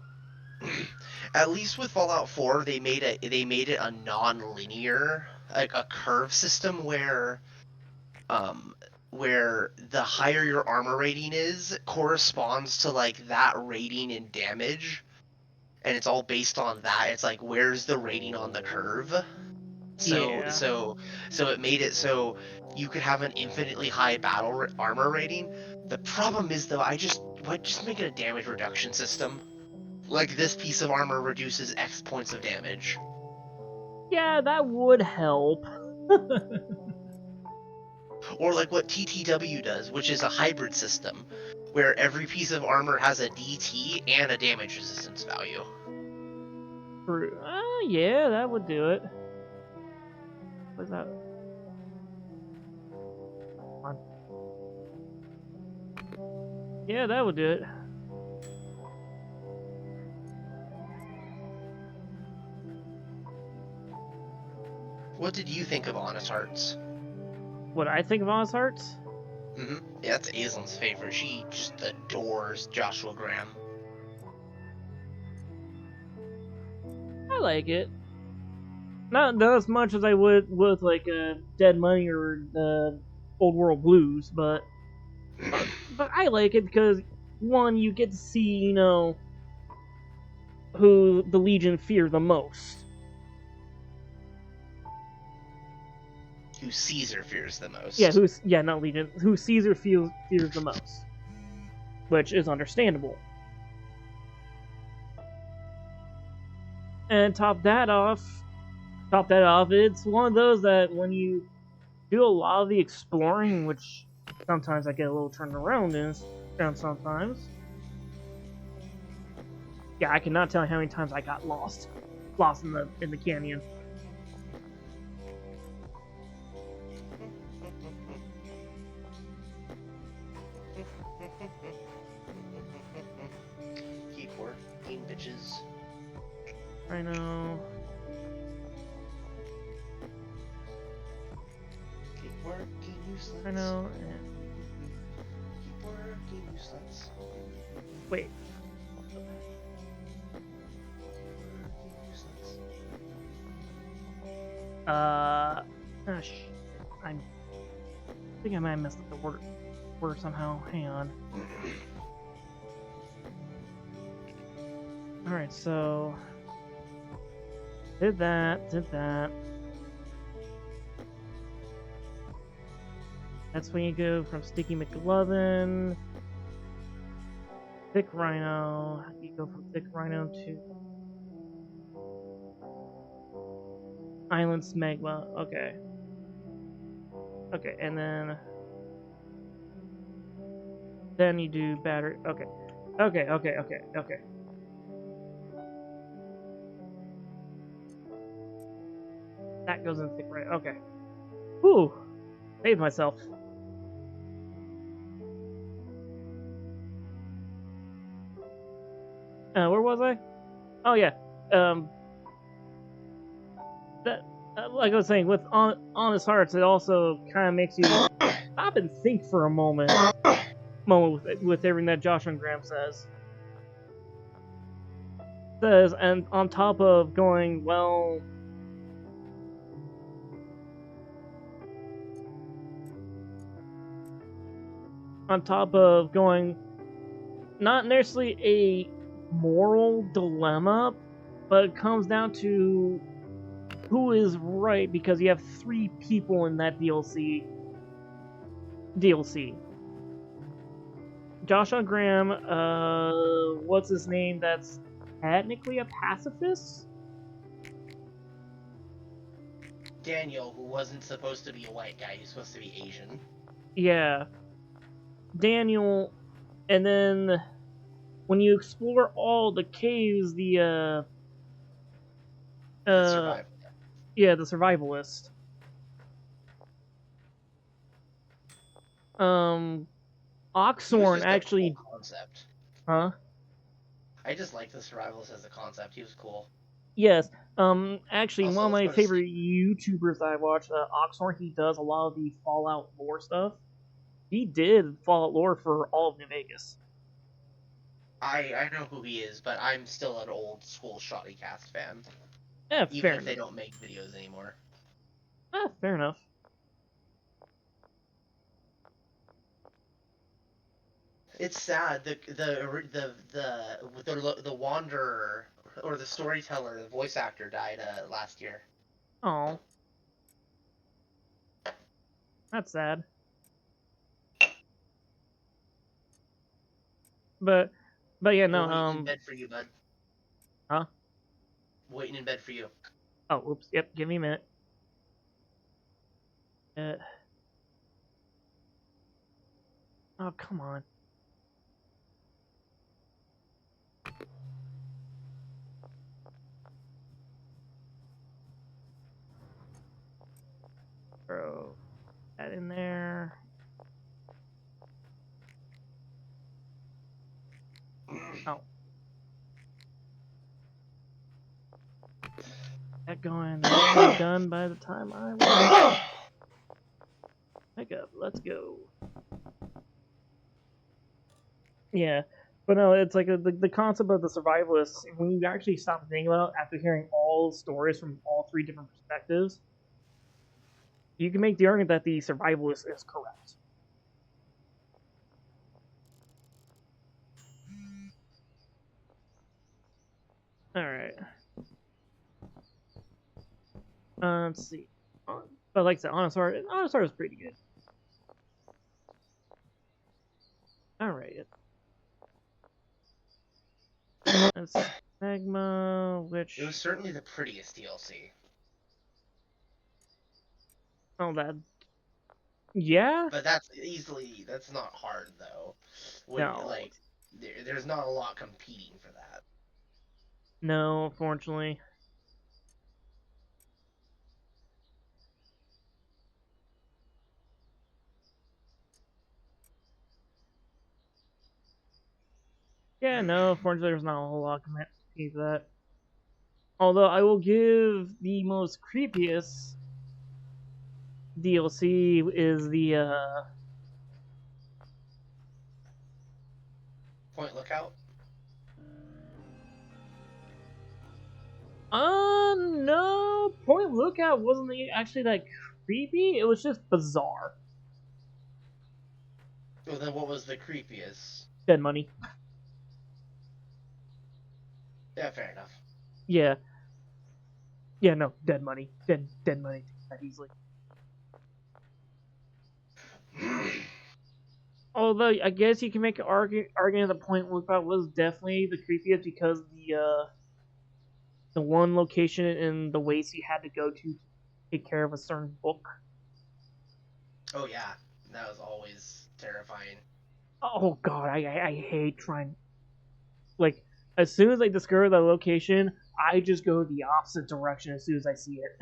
At least with Fallout 4 they made it a non-linear like a curve system um where the higher your armor rating is corresponds to like that rating in damage, and it's all based on that. It's like where's the rating on the curve? So Yeah, so so it made it so you could have an infinitely high armor rating. The problem is though, just make it a damage reduction system. Like this piece of armor reduces X points of damage. yeah, that would help. Or like what TTW does, which is a hybrid system, where every piece of armor has a DT and a damage resistance value. Yeah, that would do it. What's that? Come on. Yeah, that would do it. What did you think of Honest Hearts? What I think of Honest Hearts? Yeah, that's Aislin's favorite. She just adores Joshua Graham. I like it. Not as much as I would with like Dead Money or Old World Blues, but I like it because one, you get to see who the Legion fear the most. Who Caesar fears the most. Not Legion, who Caesar fears the most, which is understandable. And top that off, it's one of those that when you do a lot of the exploring, which sometimes I get a little turned around sometimes. Yeah, I cannot tell you how many times I got lost in the canyon. Keep working, bitches. Rhino. Keep working, you sluts. Rhino. Keep working, you sluts. Wait. Working, you sluts. I think I might have messed up the word somehow. Hang on. Alright, so did that. That's when you go from Sticky McLovin, Thick Rhino. You go from Thick Rhino to Island Smegma. Okay. Okay, and then you do battery. Okay. Okay. That goes in Thick Rhino. Okay. Whew. Saved myself. Where was I? Oh yeah. That like I was saying, with honest hearts, it also kind of makes you stop and think for a moment with everything that Josh and Graham says, and on top of going, well, on top of going, not necessarily a moral dilemma, but it comes down to who is right, because you have 3 people in that DLC. Joshua Graham, what's his name? That's technically a pacifist. Daniel, who wasn't supposed to be a white guy, he's supposed to be Asian. Yeah, Daniel, and then when you explore all the caves, the Survival. yeah, the survivalist. He was Oxorn just a actually, cool concept. huh? I just like the survivalist as a concept. He was cool. Yes. Actually, Also, one of let's my go to favorite sleep. YouTubers I watch, Oxorn, he does a lot of the Fallout lore stuff. He did Fallout lore for all of New Vegas. I know who he is, but I'm still an old school Shoddy Cast fan. Yeah, Even fair if they enough. don't make videos anymore. Fair enough. It's sad. The Wanderer or the storyteller, the voice actor, died last year. Oh, that's sad. But yeah, We're no. waiting in bed for you, bud. Huh? Waiting in bed for you. Oh, oops. Yep. Give me a minute. Uh, oh, come on. Throw that in there. Oh. That going. That should be done by the time I will pick up. Let's go. Yeah. But no, it's like the concept of the survivalist, when you actually stop and think about it, after hearing all stories from all 3 different perspectives, you can make the argument that the survivalist is correct. Alright. Let's see. But like I said, Honest Heart is pretty good. Alright. That's Magma, which... It was certainly the prettiest DLC. Oh, that... Yeah? But that's not hard though. When No. like there's not a lot competing for that. No, unfortunately. Yeah, no, unfortunately, there's not a whole lot to keep that. Although I will give the most creepiest DLC is the Point Lookout. no, Point Lookout wasn't actually that creepy. It was just bizarre. Well, then what was the creepiest? Dead money. Yeah, fair enough. Yeah, yeah, no, dead money, dead money that easily. Although I guess you can make an argument the Point Lookout was definitely the creepiest because the one location in the waste you had to go to take care of a certain book. Oh yeah, that was always terrifying. Oh god, I hate trying. Like, as soon as I discover the location, I just go the opposite direction as soon as I see it.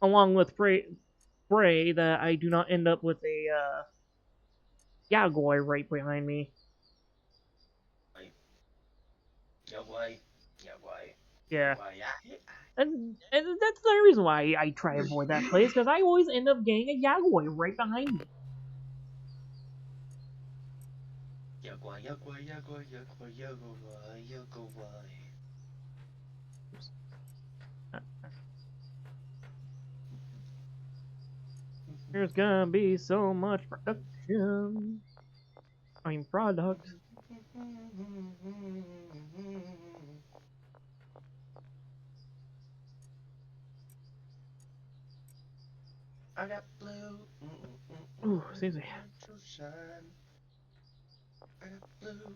Along with pray that I do not end up with a Yagoi right behind me. Like, yo boy, yo boy, yo Yeah. boy, yeah. And that's the reason why I try to avoid that place, because I always end up getting a Yagoi right behind me. Yo boy, yo boy, yo boy, yo boy, yo boy, yo boy. There's gonna be so much production. I mean, product. I got blue. Ooh, excuse me. Shine. I got blue.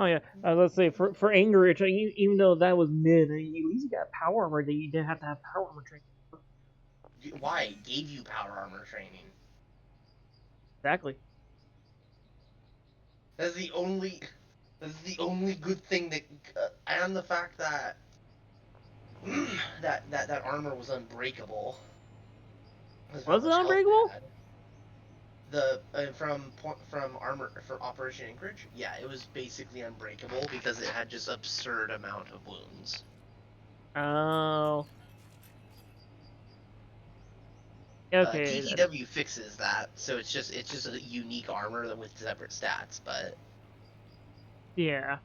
Oh yeah, let's say for anger, even though that was mid, you at least got power armor that you didn't have to have power armor training. Why? It gave you power armor training. Exactly. That's the only. That's the only good thing that, and the fact that that armor was unbreakable. Was not Was it much health it unbreakable? had. From armor for Operation Anchorage, yeah, it was basically unbreakable because it had just absurd amount of wounds. Oh. Okay. TTW fixes that, so it's just a unique armor with separate stats, but Yeah.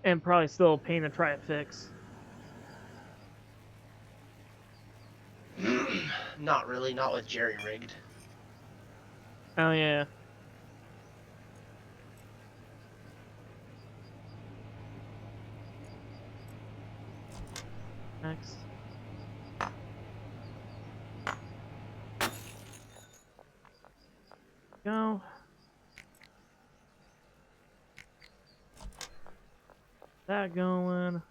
And probably still a pain to try to fix. not really, not with jerry rigged. Oh yeah. Next. Go. That going.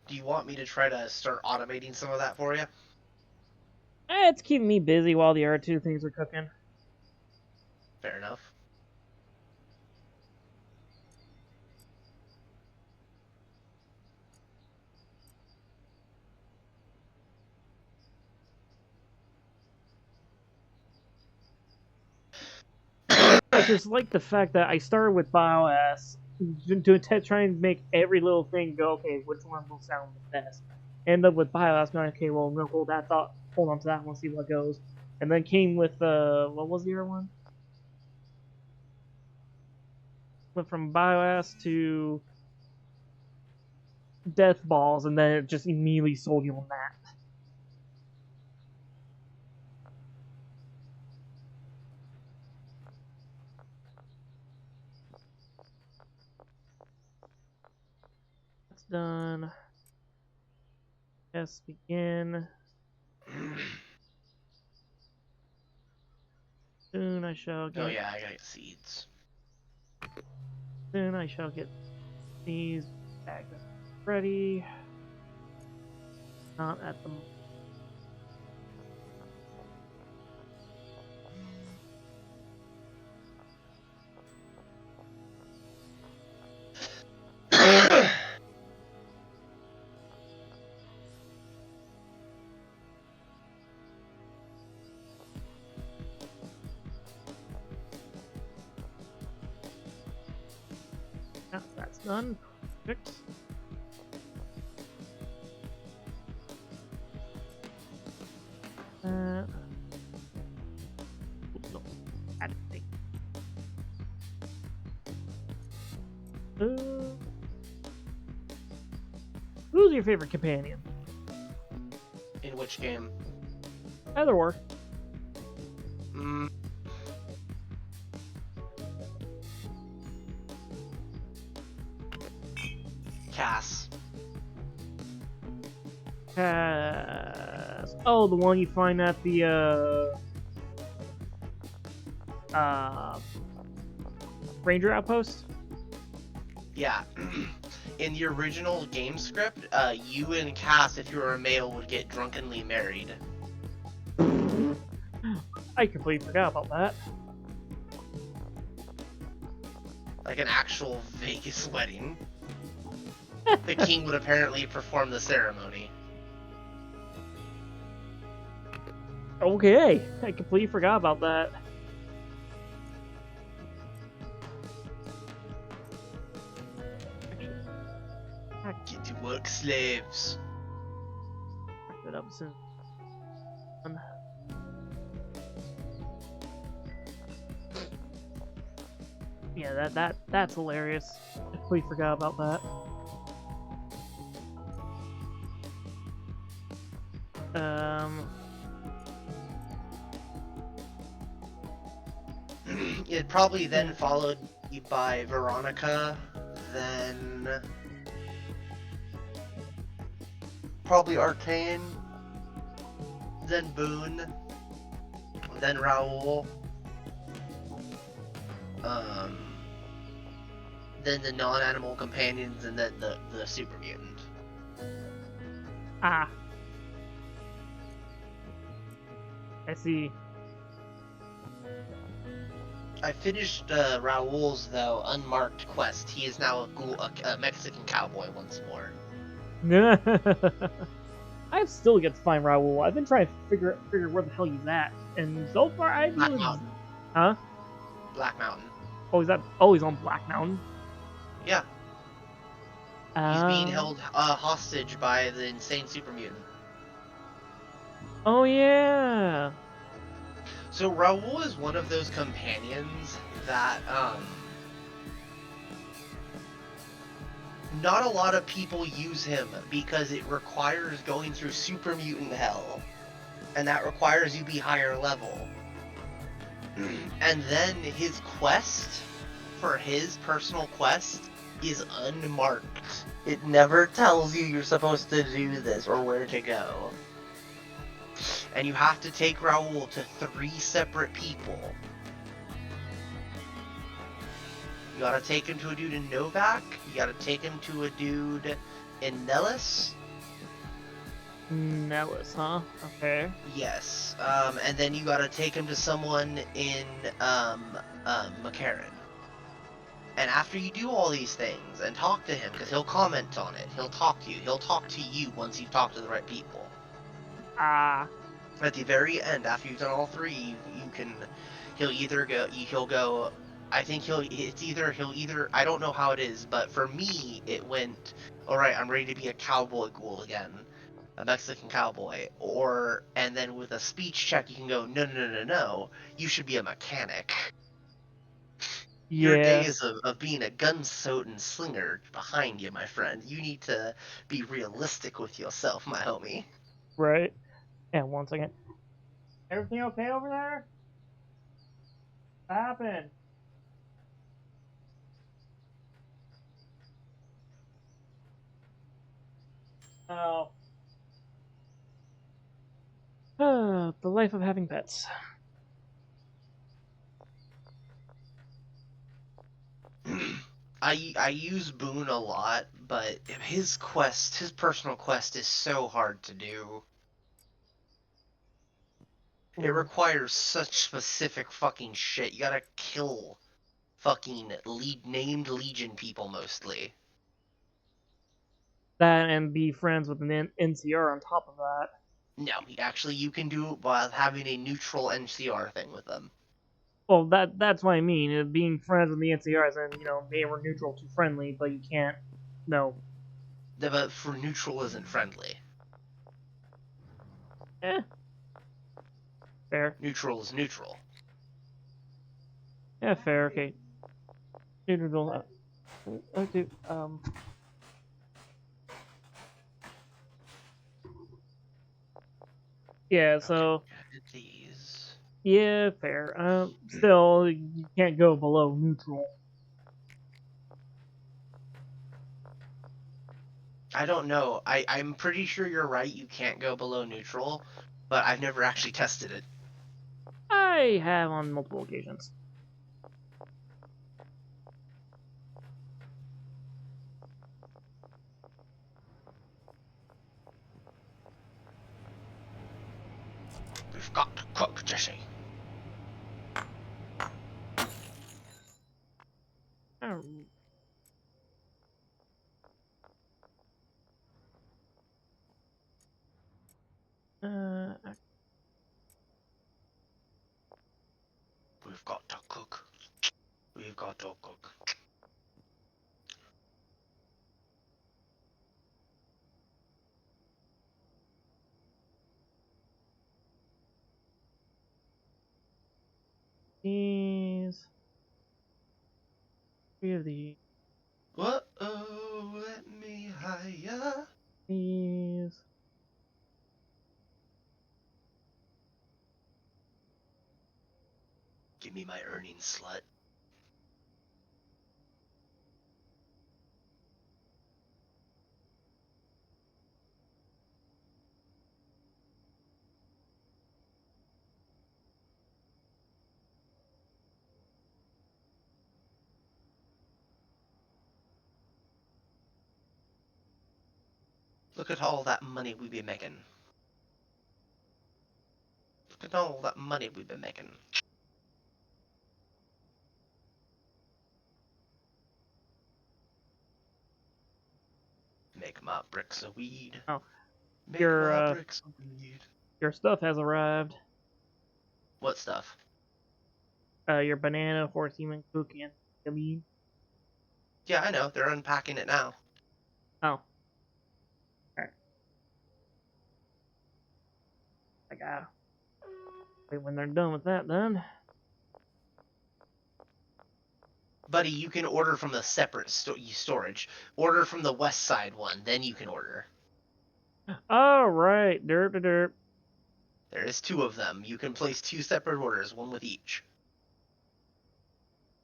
Do you want me to try to start automating some of that for you? It's keeping me busy while the other two things are cooking. Fair enough. I just like the fact that I started with BioS to try and make every little thing go, okay, which one will sound the best. End up with BioS going, okay, well, I'm gonna hold on to that one, see what goes. And then came with, what was the other one? Went from BioS to Death Balls, and then it just immediately sold you on that. That's done. Yes, begin. Soon I shall Oh get. yeah, I got seeds. Soon I shall get These bags are ready. Not at the yeah, that's done. Perfect. Oops, no. Added thing. Uh, who's your favorite companion? In which game? Either or. Mm. Cass. Oh, the one you find at the ranger outpost. Yeah. In the original game script, you and Cass, if you were a male, would get drunkenly married. I completely forgot about that. Like an actual Vegas wedding. The king would apparently perform the ceremony. Okay, I completely forgot about that. Get to work, slaves. Back that up soon. Yeah, that's hilarious. I completely forgot about that. It probably then followed by Veronica, then probably Arcane, then Boone, then Raoul, then the non-animal companions, and then the super mutant. Ah, I see. I finished Raoul's, though, unmarked quest. He is now a Mexican cowboy once more. I've still yet to find Raoul. I've been trying to figure where the hell he's at, and so far I Black know. Mountain. Huh? Black Mountain. Oh, is that? Oh, he's on Black Mountain. Yeah. He's being held hostage by the insane super mutant. Oh yeah. So Raoul is one of those companions that not a lot of people use him because it requires going through super mutant hell, and that requires you be higher level. And then his quest, for his personal quest, is unmarked. It never tells you you're supposed to do this or where to go. And you have to take Raoul to 3 separate people. You gotta take him to a dude in Novak, you gotta take him to a dude in Nellis. Nellis, huh? Okay. Yes, and then you gotta take him to someone in McCarran. And after you do all these things and talk to him, because he'll comment on it, he'll talk to you. He'll talk to you once you've talked to the right people. Ah. At the very end, after you've done all 3, you can. He'll either go. He'll go. I think he'll either. I don't know how it is, but for me, it went. All right, I'm ready to be a cowboy ghoul again, a Mexican cowboy. And then with a speech check, you can go. No, no, no, no, no. You should be a mechanic. Your Yeah. days of being a gun-soaked slinger behind you, my friend. You need to be realistic with yourself, my homie. Right. Yeah. 1 second. Everything okay over there? What happened? Oh. The life of having pets. I use Boone a lot, but his personal quest is so hard to do. It requires such specific fucking shit. You gotta kill fucking named Legion people mostly. That and be friends with an NCR on top of that. No, actually, you can do it while having a neutral NCR thing with them. Well, that's what I mean. Being friends with the NCRs, and they were neutral to friendly, but you can't. No. But for neutral isn't friendly. Eh. Fair. Neutral is neutral. Yeah, fair. Okay. Neutral. Okay. Yeah. So. Okay, these. Yeah, fair. Still, you can't go below neutral. I don't know. I'm pretty sure you're right. You can't go below neutral, but I've never actually tested it. I have on multiple occasions. We've got to cook, Jesse. Um, Uh, We've got to cook. We've got to cook. these. Three of Whoa, let me higher. these. Give me my earnings, slut. Look at all that money we be making. Look at all that money we've been making. Make my bricks of weed. Oh, Make your my bricks of weed. your stuff has arrived. What stuff? Your banana, horse, human, cookie, and yummy. Yeah, I know. They're unpacking it now. Oh, alright. I got. Wait, when they're done with that, done. Buddy, you can order from the separate storage. Order from the west side one, then you can order. All right, derp derp. There is two of them. You can place two separate orders, one with each.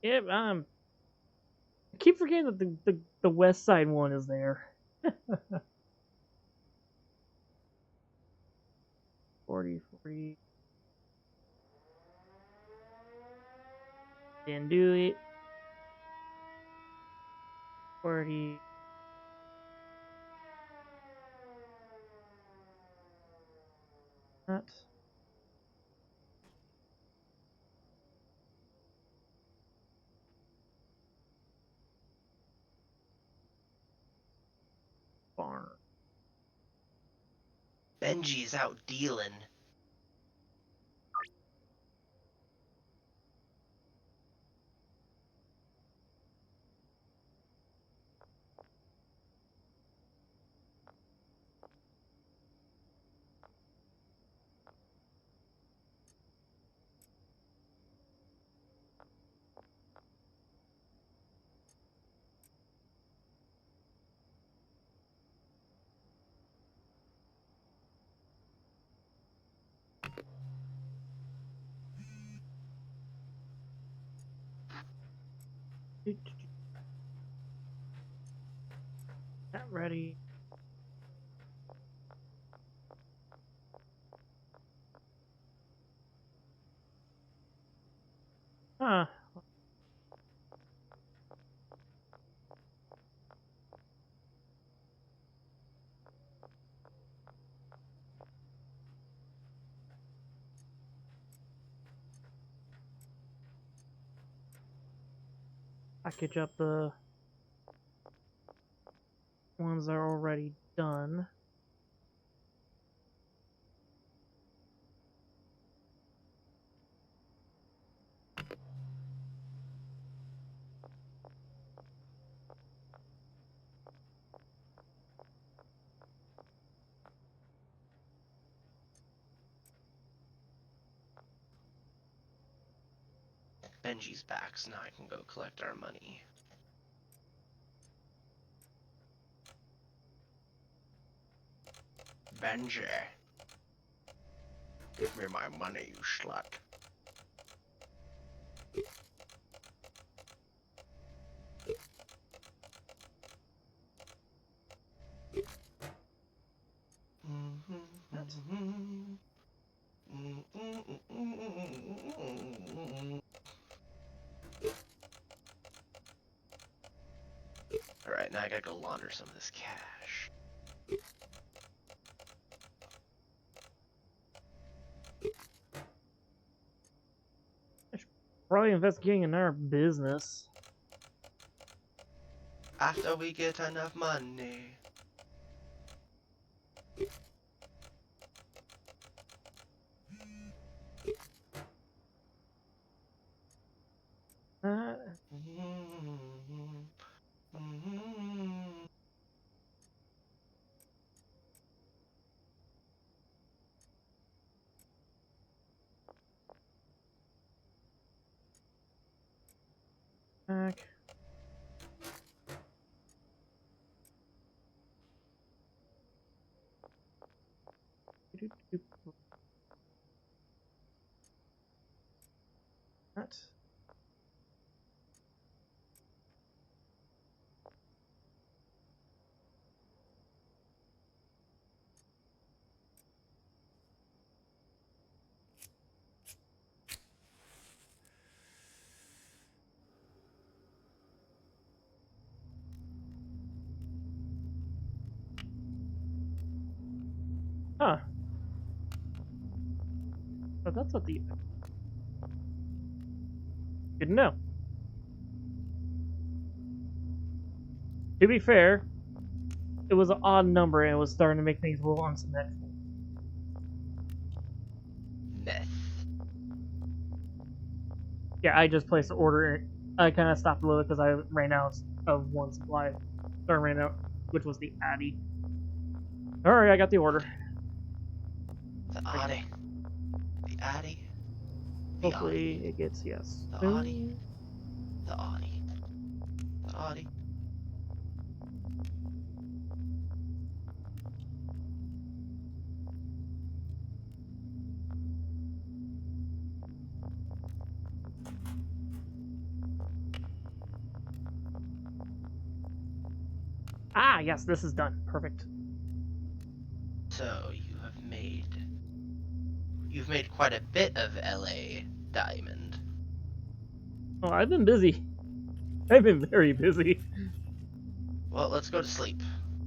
Yep, I keep forgetting that the west side one is there. 40, 40. Didn't do it. 40. Not. Farm. Benji is out dealing. Not ready. Huh. package up the ones that are already done. Benji's back, so now I can go collect our money. Benji. Give me my money, you slut. Alright, now I gotta go launder some of this cash. Probably investigating in our business. After we get enough money. Uh, back. That. Huh. But that's what the. Good to know. To be fair, it was an odd number and it was starting to make things a little unsymmetrical. Meth. Yeah, I just placed the order. I kind of stopped a little because I ran out of one supply. So I ran out, which was the Addy. Alright, I got the order. The Addy. The Addy. The Hopefully Addy. it gets, yes. The Addy. The Addy. The Addy. Ah, yes, this is done. Perfect. So you've made quite a bit of LA diamond. Oh, I've been busy. I've been very busy. Well, let's go to sleep.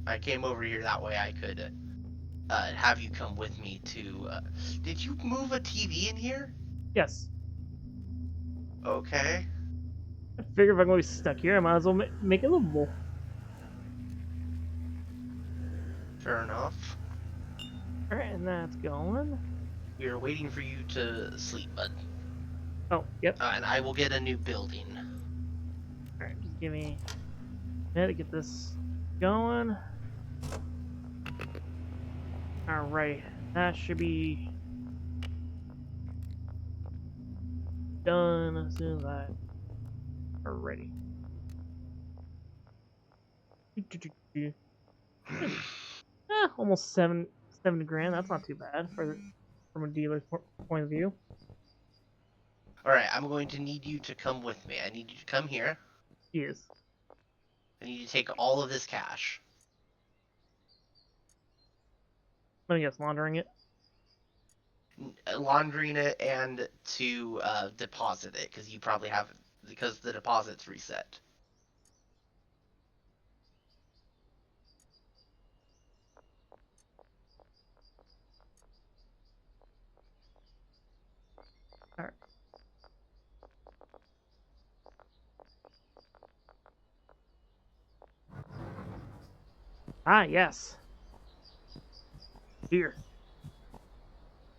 I came over here that way I could have you come with me to. Did you move a TV in here? Yes. Okay. I figure if I'm going to be stuck here, I might as well make it livable. Fair enough. Alright, and that's going. We are waiting for you to sleep, bud. Oh, yep. And I will get a new building. Alright, just give me a minute to get this going. Alright, that should be done as soon as I are ready. Almost 70 grand. That's not too bad from a dealer's point of view. Alright, I'm going to need you to come with me. I need you to come here. Yes. I need you to take all of this cash. Let me guess, laundering it. Laundering it and to deposit it, because you probably have, because the deposit's reset. Alright. Ah, yes. Here.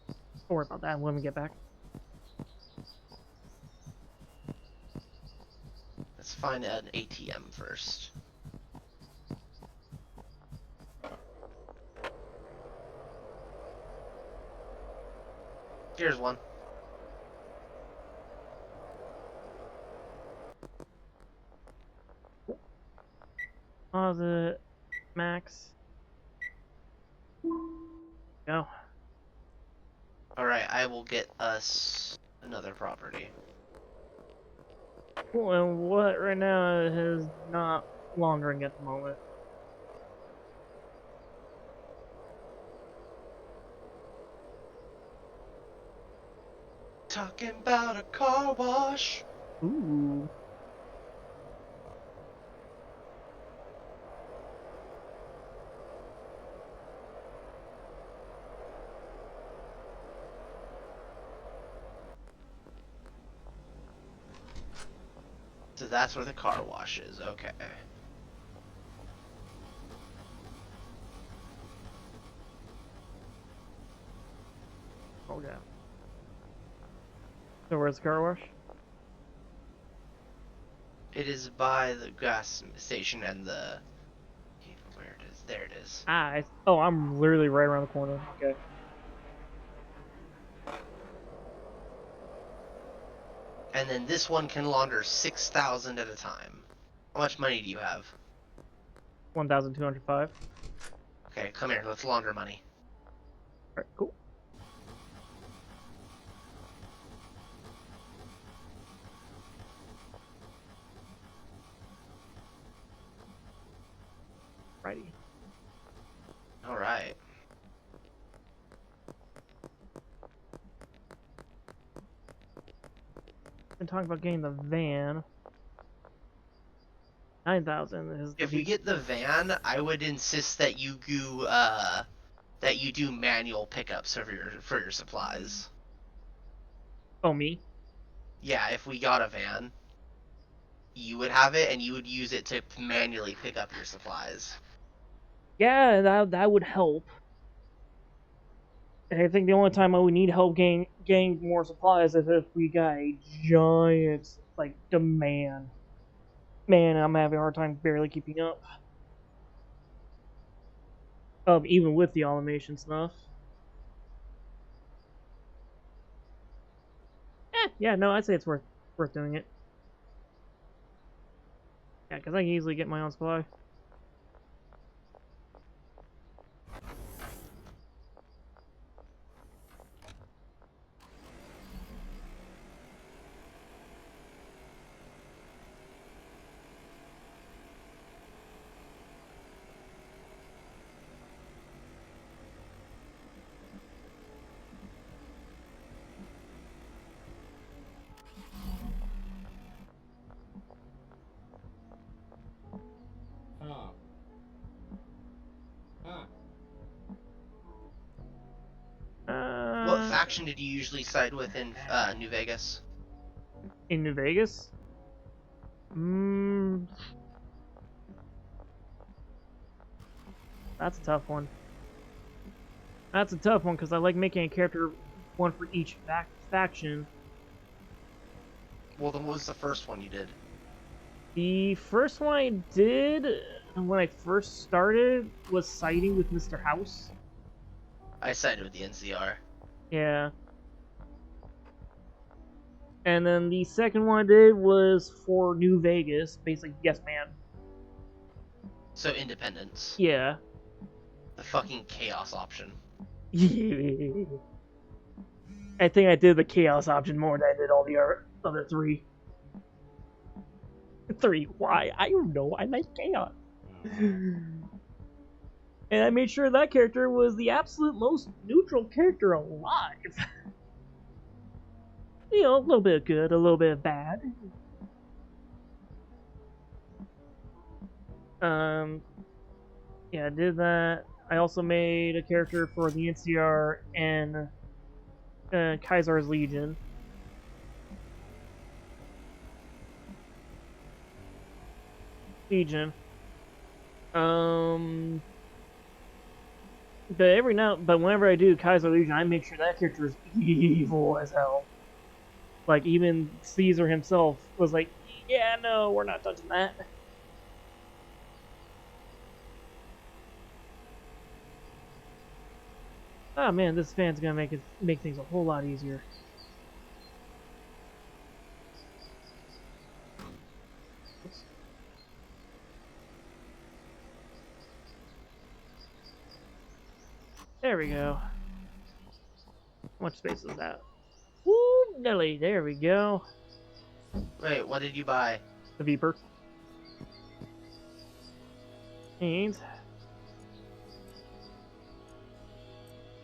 Don't worry about that when we get back. Let's find an ATM first. Here's one. Deposit max. Go. Alright, I will get us another property. Cool, and what right now is not laundering at the moment? Talking about a car wash. Ooh. So that's where the car wash is. Okay. Oh yeah. So where's the car wash? It is by the gas station and the... Where it is? There it is. Ah, oh, I'm literally right around the corner. Okay. And then this one can launder 6,000 at a time. How much money do you have? 1,205. Okay, come here. Let's launder money. Alright, cool. Righty. Alright. Been talking about getting the van. 9,000 is the If we get the van, I would insist that you do manual pickups for your supplies. Oh, me? Yeah, if we got a van, you would have it and you would use it to manually pick up your supplies. Yeah, that would help. And I think the only time I would need help getting more supplies is if we got a giant like demand. Man, I'm having a hard time barely keeping up. Even with the automation stuff. Yeah, no, I'd say it's worth doing it. Yeah, because I can easily get my own supply. Huh. Huh. What Uh, faction did you usually side with in New Vegas? in New Vegas? Hmm, that's a tough one. That's a tough one because I like making a character one for each faction. Well, then what was the first one you did? The first one I did when I first started was siding with Mr. House. I sided with the NCR. Yeah. And then the second one I did was for New Vegas, basically Yes Man. So Independence. Yeah. The fucking chaos option. I think I did the Chaos option more than I did all the other three. Three. Why? I don't know. I like Chaos. And I made sure that character was the absolute most neutral character alive. You know, a little bit of good, a little bit of bad. Um, yeah, I did that. I also made a character for the NCR and Kaiser's Legion. Legion. but whenever I do Kaiser Legion, I make sure that character is evil as hell. Like even Caesar himself was like, "Yeah, no, we're not touching that." Oh man, this fan's gonna make things a whole lot easier. Oops. There we go. How much space is that? Woo, Nelly. There we go. Wait, what did you buy? The Viper. And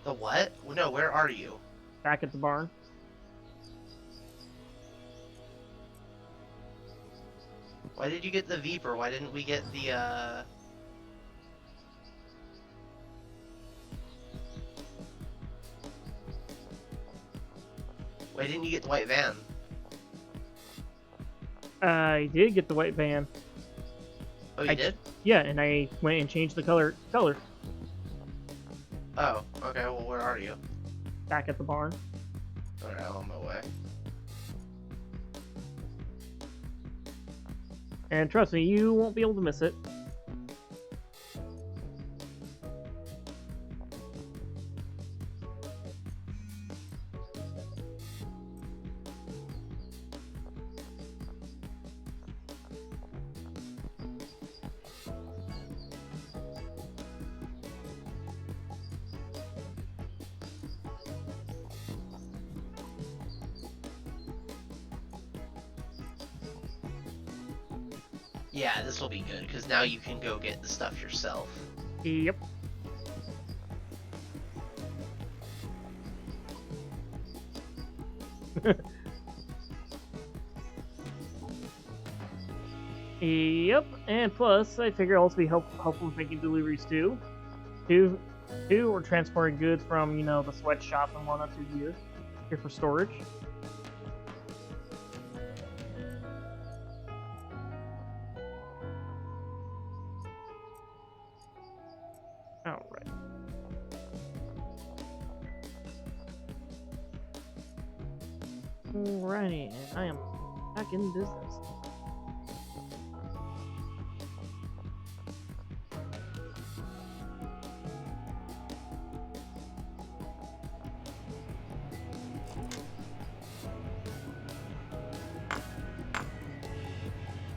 The what? No, where are you? back at the barn. Why did you get the Viper? Why didn't we get the, Why didn't you get the white van? I did get the white van. Oh, you did? Yeah, and I went and changed the color. Oh, okay, well, where are you? Back at the barn. Alright, I'm on my way. And trust me, you won't be able to miss it. Yeah, this will be good, because now you can go get the stuff yourself. Yep. Yep, and plus, I figure it'll also be helpful with making deliveries too. Two, or transporting goods from, the sweatshop and whatnot to here for storage. Alright. Alrighty, and I am back in business.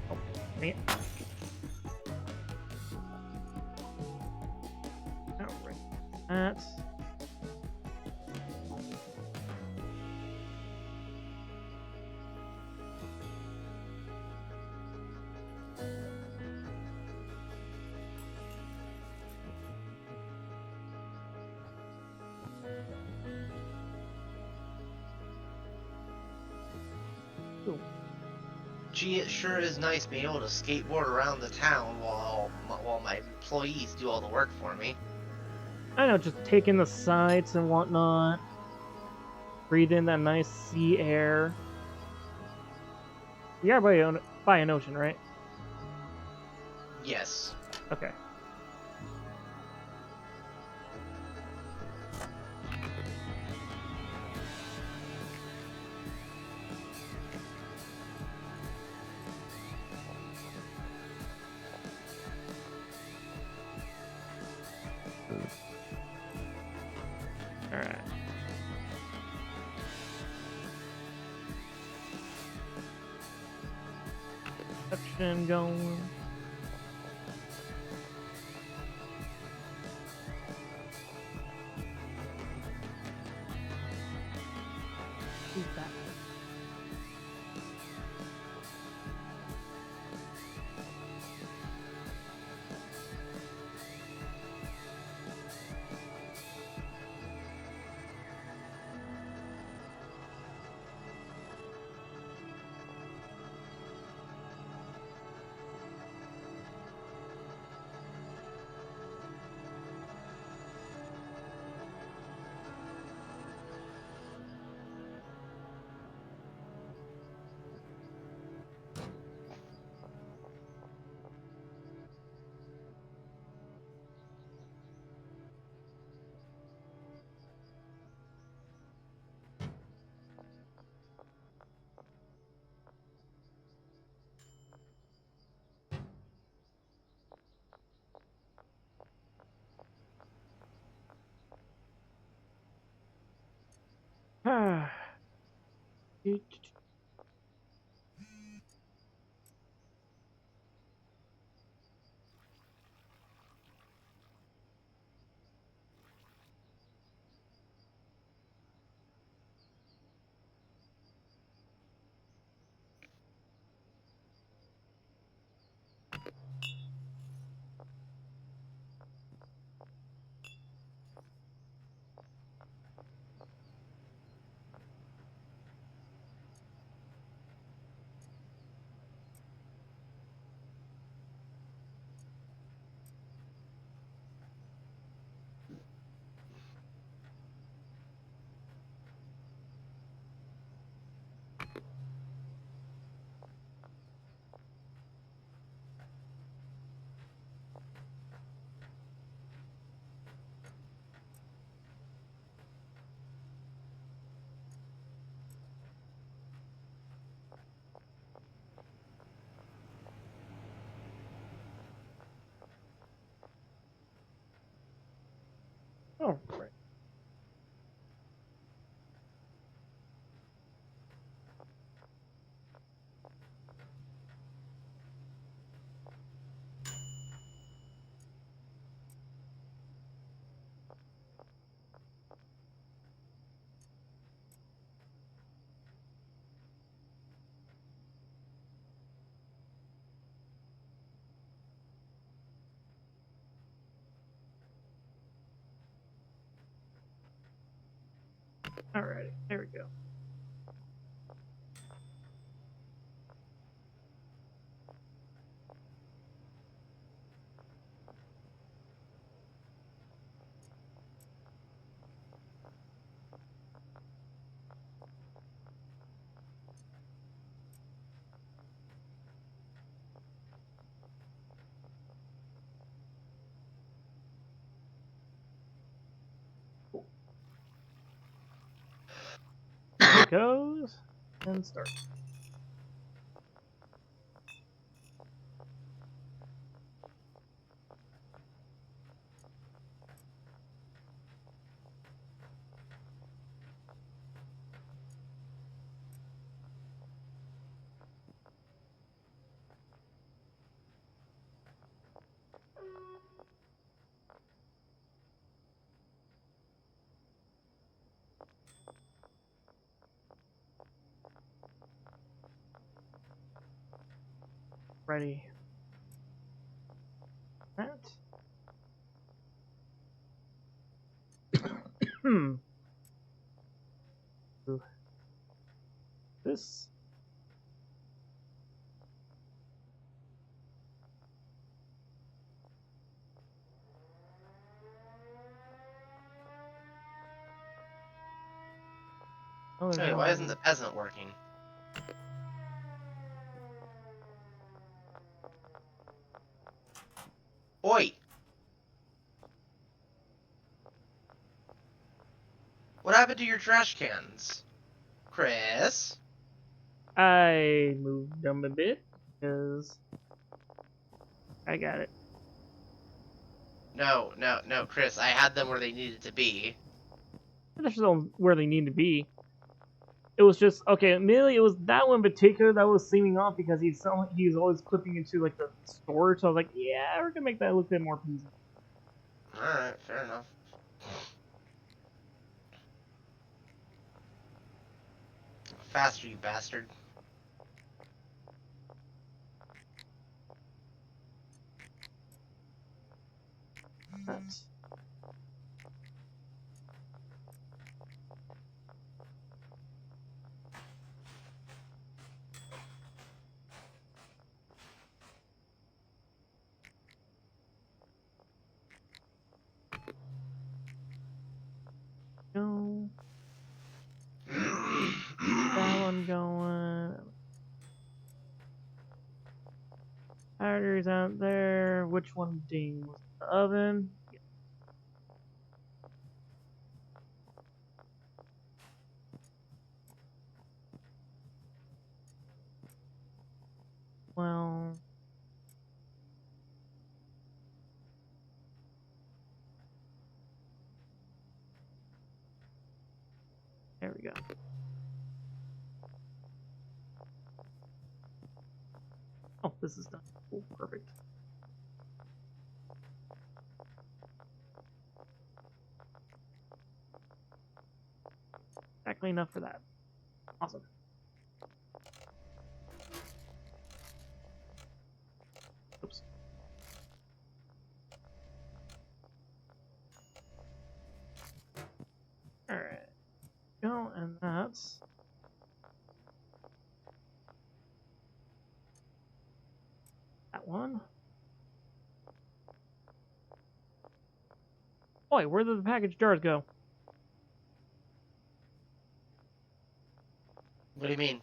Oh, dang it. Alright. That's... Cool. Gee, it sure is nice being able to skateboard around the town while my employees do all the work for me. I know, just taking the sights and whatnot. Breathe in that nice sea air. You are by an ocean, right? Yes. Okay. Alright. Perception going. Who's that? Oh, right. Alrighty, there we go. Here it goes, and start. Ready. That. Hmm. Ooh. This. Oh, there's Hey, no why way. isn't the peasant working? Oi! What happened to your trash cans? Chris? I moved them a bit because I got it. No, no, no, Chris, I had them where they needed to be. They're still where they need to be. It was just okay. Mainly, it was that one in particular that was seeming off because he's always clipping into like the storage. So I was like, yeah, we're gonna make that look a bit more pleasing. Alright, fair enough. Faster, you bastard. But, no, that one going. Batteries out there. Which one ding was the oven? Yeah. Well, there we go. Oh, this is done. Cool, perfect. Exactly enough for that. Awesome. Oops. Alright. Go, and that's... that one. Boy, where did the package jars go? What do you mean?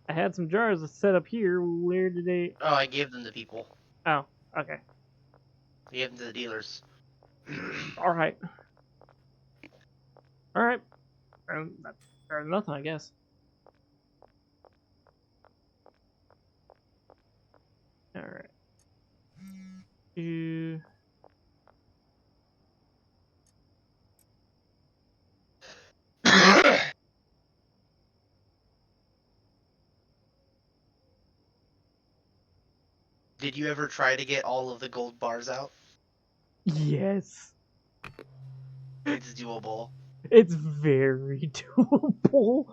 I had some jars set up here. Where did they... Oh, I gave them to people. Oh, okay. I gave them to the dealers. Alright. Alright. That's better than nothing, I guess. Alright. Do... Did you ever try to get all of the gold bars out? Yes. It's doable. It's very doable.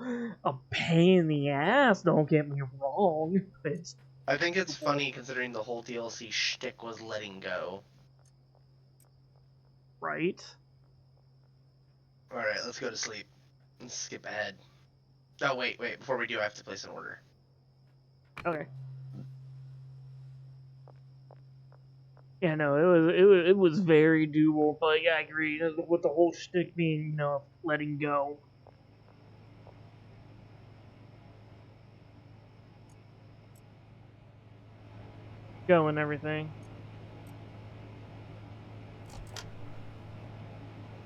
A pain in the ass, don't get me wrong. It's I think it's funny considering the whole DLC shtick was letting go. right. Alright, let's go to sleep. Let's skip ahead. Oh, wait. Before we do, I have to place an order. Okay. Yeah, no, it was very doable, but yeah, I agree with the whole shtick being, letting go. Go and everything.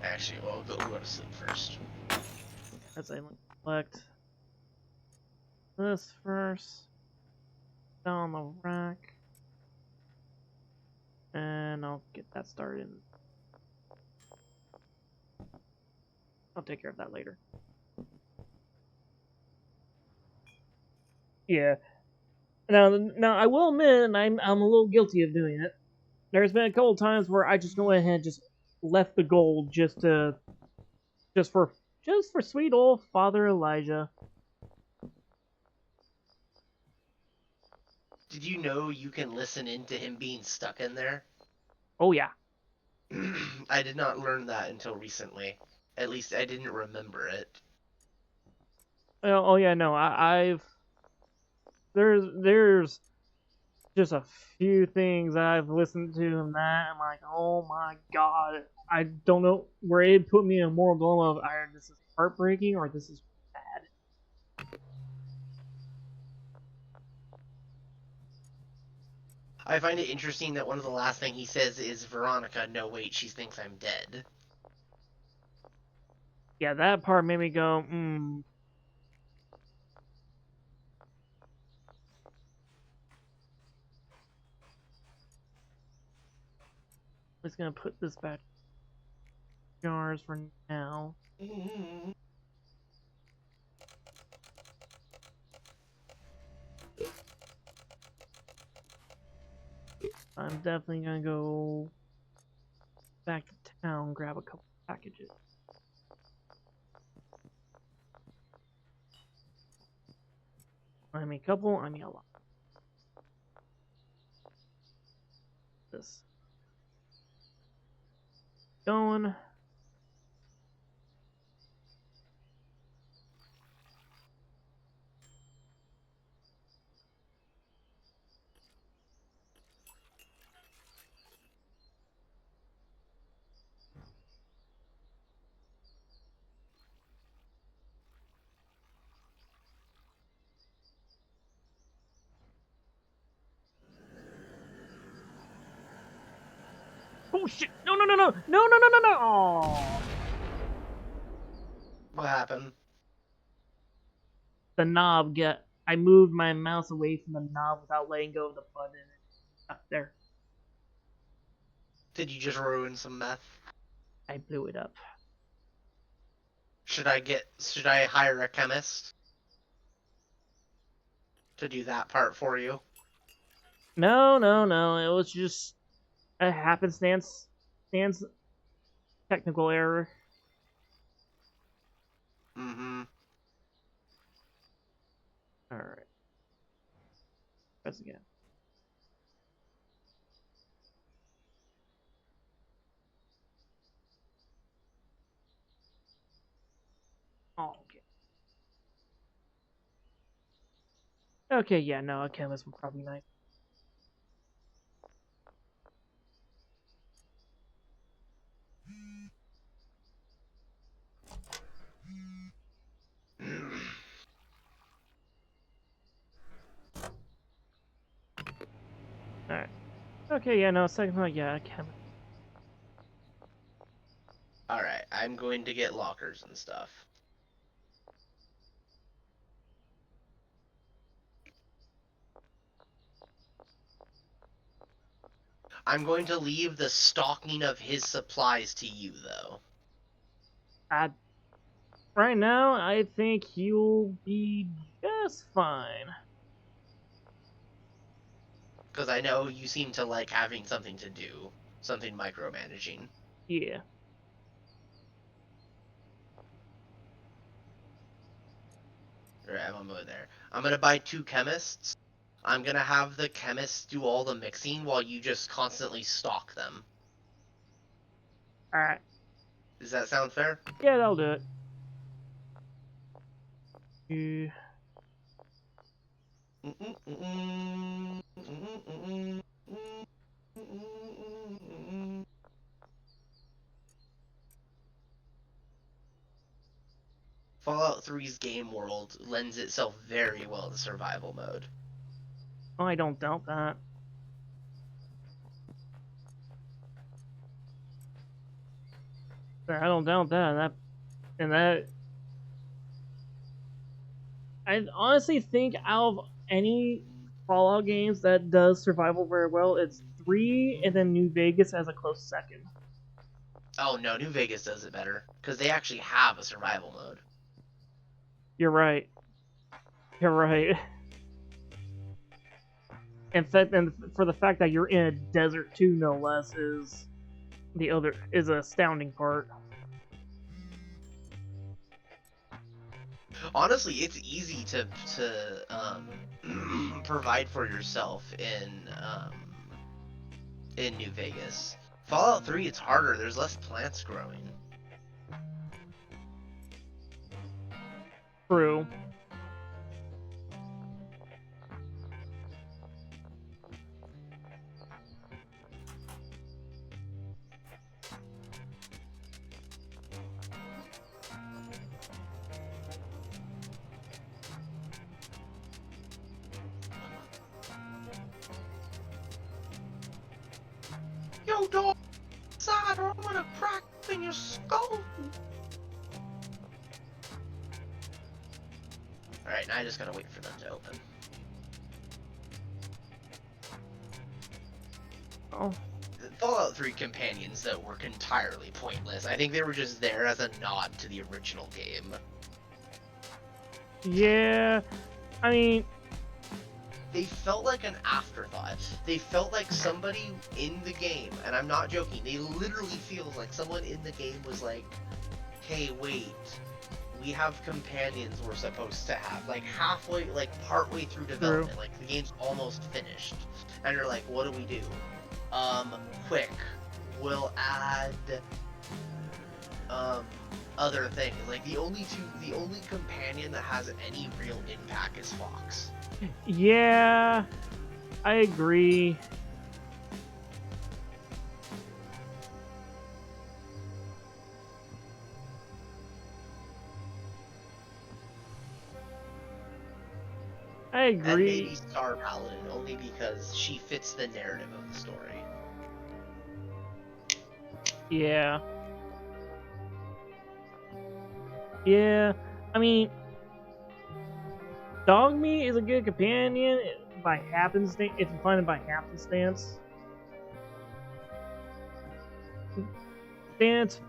Actually, we'll go to sleep first. As I select this first, down the rack, and I'll get that started. I'll take care of that later. Yeah. Now I will admit I'm a little guilty of doing it. There's been a couple times where I just go ahead and just left the gold just for sweet old Father Elijah. Did you know you can listen into him being stuck in there? Oh yeah. I did not learn that until recently. At least I didn't remember it. Well, oh yeah, no, I've there's just a few things that I've listened to and that I'm like, oh my god, I don't know where it put me in a moral dilemma of either this is heartbreaking or this is bad. I find it interesting that one of the last thing he says is, Veronica, no wait, she thinks I'm dead. Yeah, that part made me go, I'm just gonna put this back in jars for now. I'm definitely gonna go back to town, grab a couple packages. I mean, a couple, I mean a lot. This going. Oh shit! No! No! No! No! No! No! No! No! No! Oh, What happened? the knob get. I moved my mouse away from the knob without letting go of the button. There, Did you just ruin some meth? I blew it up. Should I hire a chemist to do that part for you? No, no, no. It was just a stands technical error. Mm-hmm. All right. Press again. Oh, okay. Okay, yeah, no, a chemist would probably be nice. All right. Okay, yeah, no, second one, yeah, a chemist. Alright, I'm going to get lockers and stuff. I'm going to leave the stocking of his supplies to you, though. I Right now, I think he'll be just fine. Because I know you seem to like having something to do. Something micromanaging. Yeah. Alright, I'm gonna go there. I'm gonna buy 2 chemists. I'm gonna have the chemists do all the mixing while you just constantly stock them. Alright. Does that sound fair? Yeah, that'll do it. Yeah. Fallout 3's game world lends itself very well to survival mode. Oh, I don't doubt that. I don't doubt that. I honestly think out of any Fallout games that does survival very well, it's 3 and then New Vegas as a close second. Oh no, New Vegas does it better. Because they actually have a survival mode. You're right. You're right. In fact, and for the fact that you're in a desert too, no less, is an astounding part. Honestly, it's easy to provide for yourself in New Vegas. Fallout 3, it's harder. There's less plants growing. True. Yo, dog, side, or I'm gonna crack in your skull. Alright, now I just gotta wait for them to open. Oh. Fallout 3 companions, though, were entirely pointless. I think they were just there as a nod to the original game. Yeah. I mean, They felt like an afterthought. They felt like somebody in the game, and I'm not joking, they literally feel like someone in the game was like, hey, wait, we have companions we're supposed to have. Like, halfway, like, partway through development. True. Like, the game's almost finished. And you're like, what do we do? Quick. We'll add, other things. Like, the only companion that has any real impact is Fox. yeah, I agree. I And maybe agree. Star Paladin, only because she fits the narrative of the story. Yeah. Yeah. I mean, Dog Meat is a good companion by happenstance if you find it by happenstance.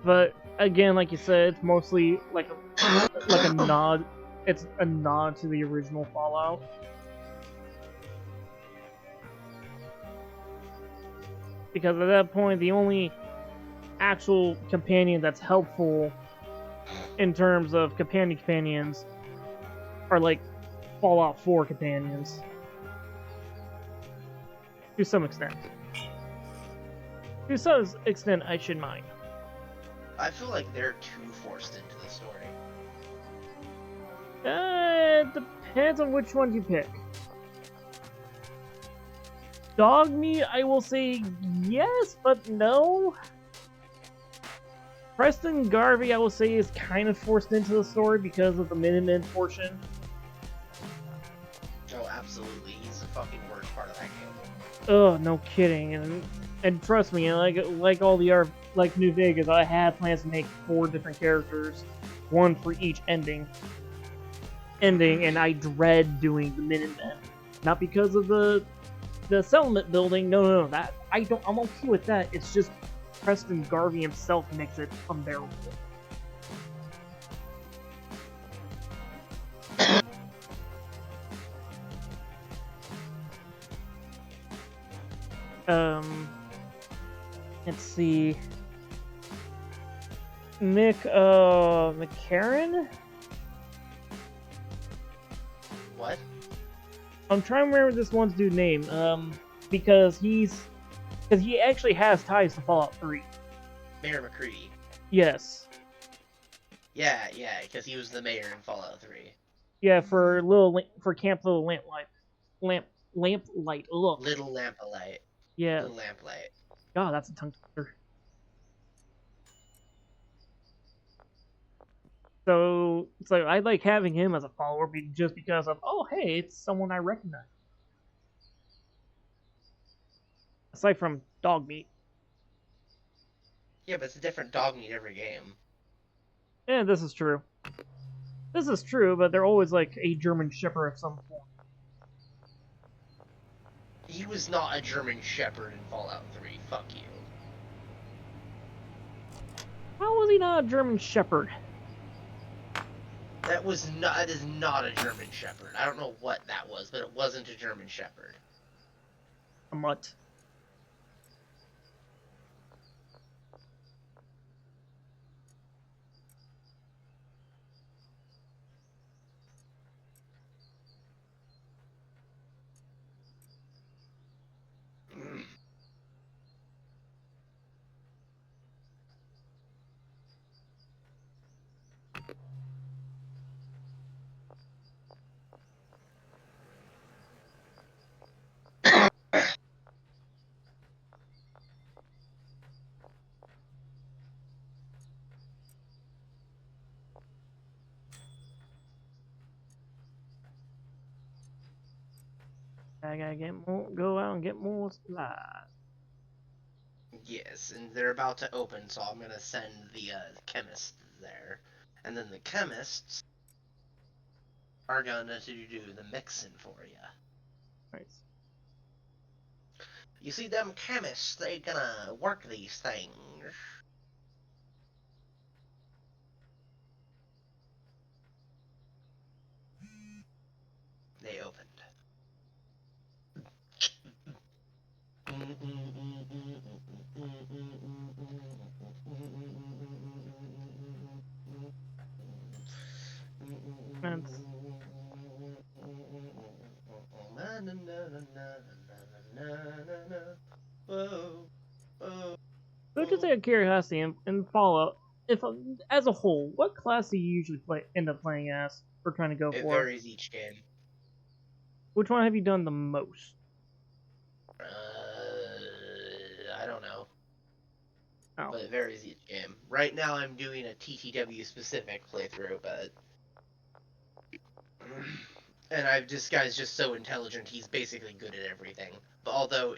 But again, like you said, it's mostly like a nod. It's a nod to the original Fallout. because at that point the only actual companion that's helpful in terms of companions are like Fallout 4 companions to some extent. To some extent, I should mind. I feel like they're too forced into the story. It depends on which one you pick. Dog meat, I will say yes, but no. Preston Garvey, I will say, is kind of forced into the story because of the Minutemen portion. Oh, absolutely. He's the fucking worst part of that game. Oh, no kidding. And trust me, like all the like New Vegas, I have plans to make 4 different characters, one for each ending, and I dread doing the Minutemen. Not because of the settlement building. No, that I'm okay with that. It's just Preston Garvey himself makes it unbearable. Let's see. McCarran? What? I'm trying to remember this one's dude's name. Because he actually has ties to Fallout 3. Mayor McCready. Yes. Yeah, because he was the mayor in Fallout 3. Yeah, for Camp Little Lamplight. Ugh. Little Lamplight. Yeah. Little Lamplight. God, that's a tongue twister. So I like having him as a follower just because of, oh hey, it's someone I recognize. Aside from dog meat. Yeah, but it's a different dog meat every game. Yeah, this is true. This is true, but they're always like a German Shepherd of some form. He was not a German Shepherd in Fallout 3. Fuck you. How was he not a German Shepherd? That is not a German Shepherd. I don't know what that was, but it wasn't a German Shepherd. A mutt. I gotta go out and get more supplies. Yes, and they're about to open, so I'm gonna send the chemists there. And then the chemists are gonna do the mixing for you. Nice. You see, them chemists, they gonna work these things. They opened. That's... So just out of curiosity, in Fallout, if as a whole, what class do you usually end up playing as, or trying to go It for? varies each game. Which one have you done the most? I don't know. Oh. But it varies each game. Right now I'm doing a TTW specific playthrough, but... And this guy's just so intelligent, he's basically good at everything. But although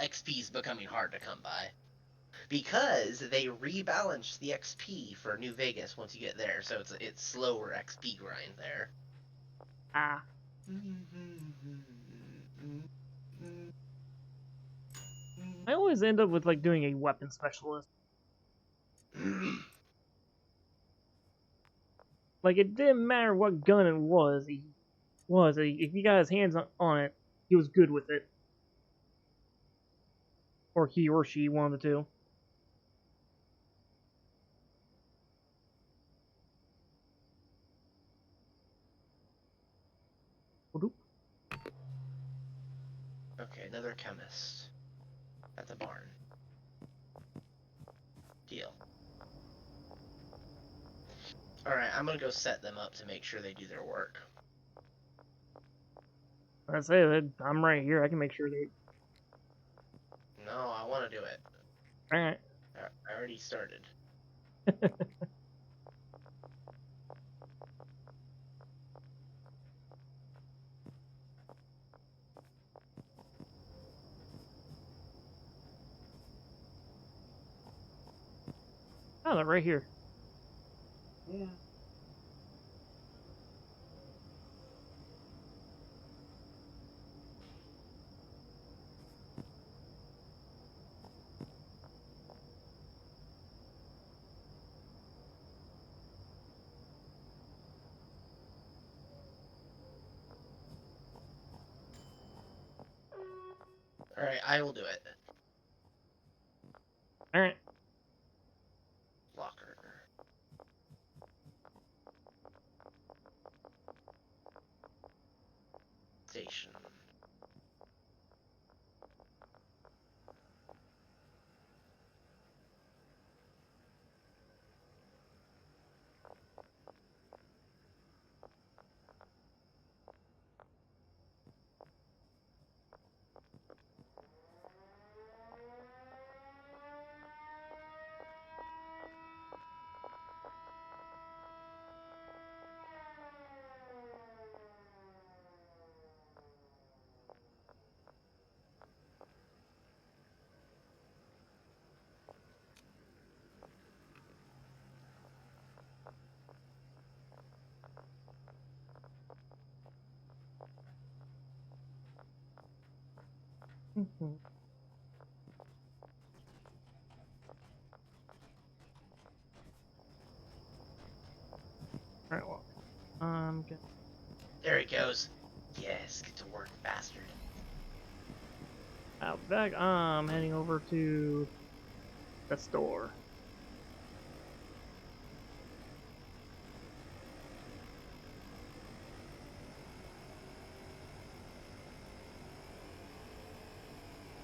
XP is becoming hard to come by. Because they rebalanced the XP for New Vegas once you get there, so it's slower XP grind there. Ah. I always end up with like doing a weapon specialist. Like it didn't matter what gun it was. If he got his hands on it, he was good with it. Or he or she, one of the two. Okay, another chemist at the barn. Deal. Alright, I'm gonna go set them up to make sure they do their work. I say that I'm right here. I can make sure they. No, I want to do it. Alright. I already started. Oh, they're right here. Yeah. Alright, I will do it. Alright. Locker. Station. Alright, well. Good. There he goes. Yes, get to work, bastard. Out back. I'm heading over to the store.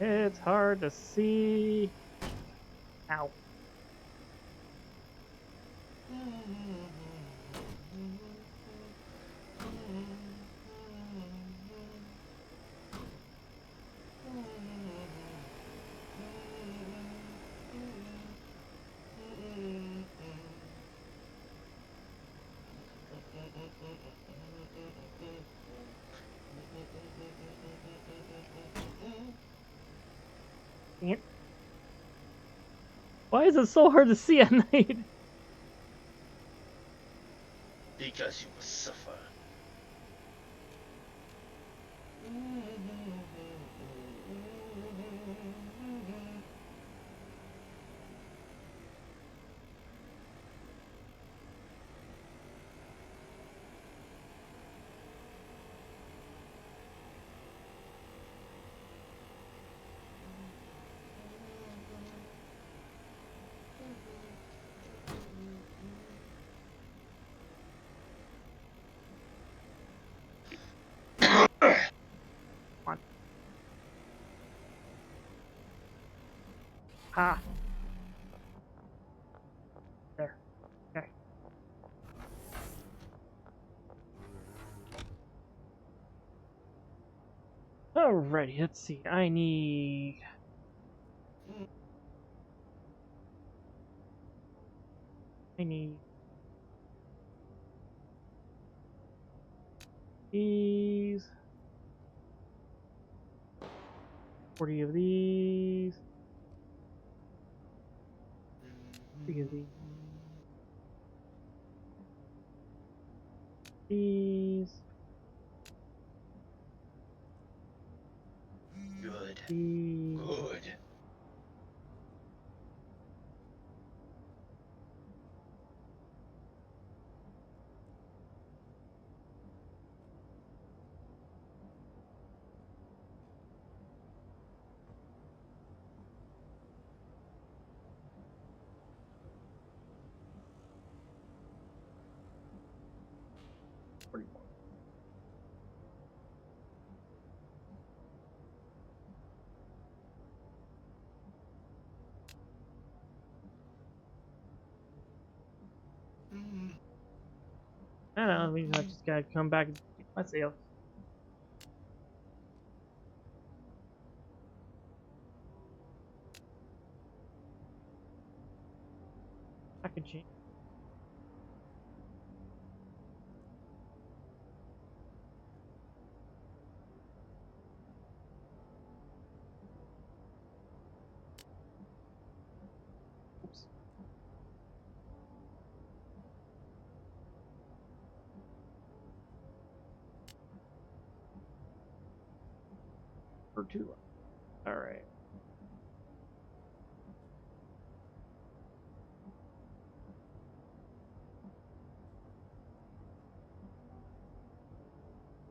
It's hard to see. Ow. Dang it. Why is it so hard to see at night? Because you will suffer. Come on. Ha. There. Okay. Alrighty, let's see. I need these. 40 of these. 3 of these. These. Good. These. Good. I don't know, I mean, I just gotta come back and check my sales. I can change. Oops. For 2. Alright.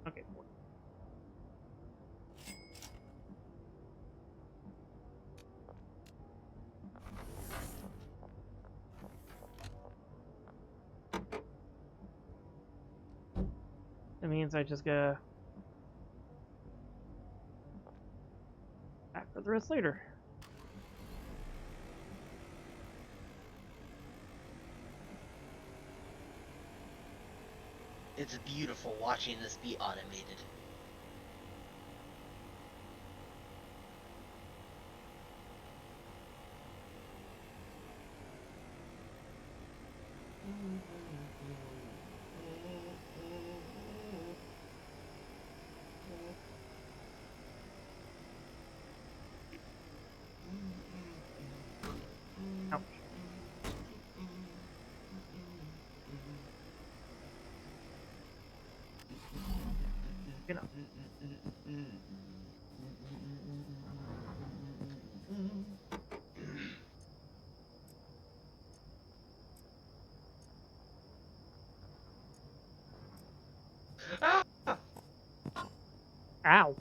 Okay, 4. That means I just gotta back for the rest later. It's beautiful watching this be automated. Ouch. You know. Ah! Ow!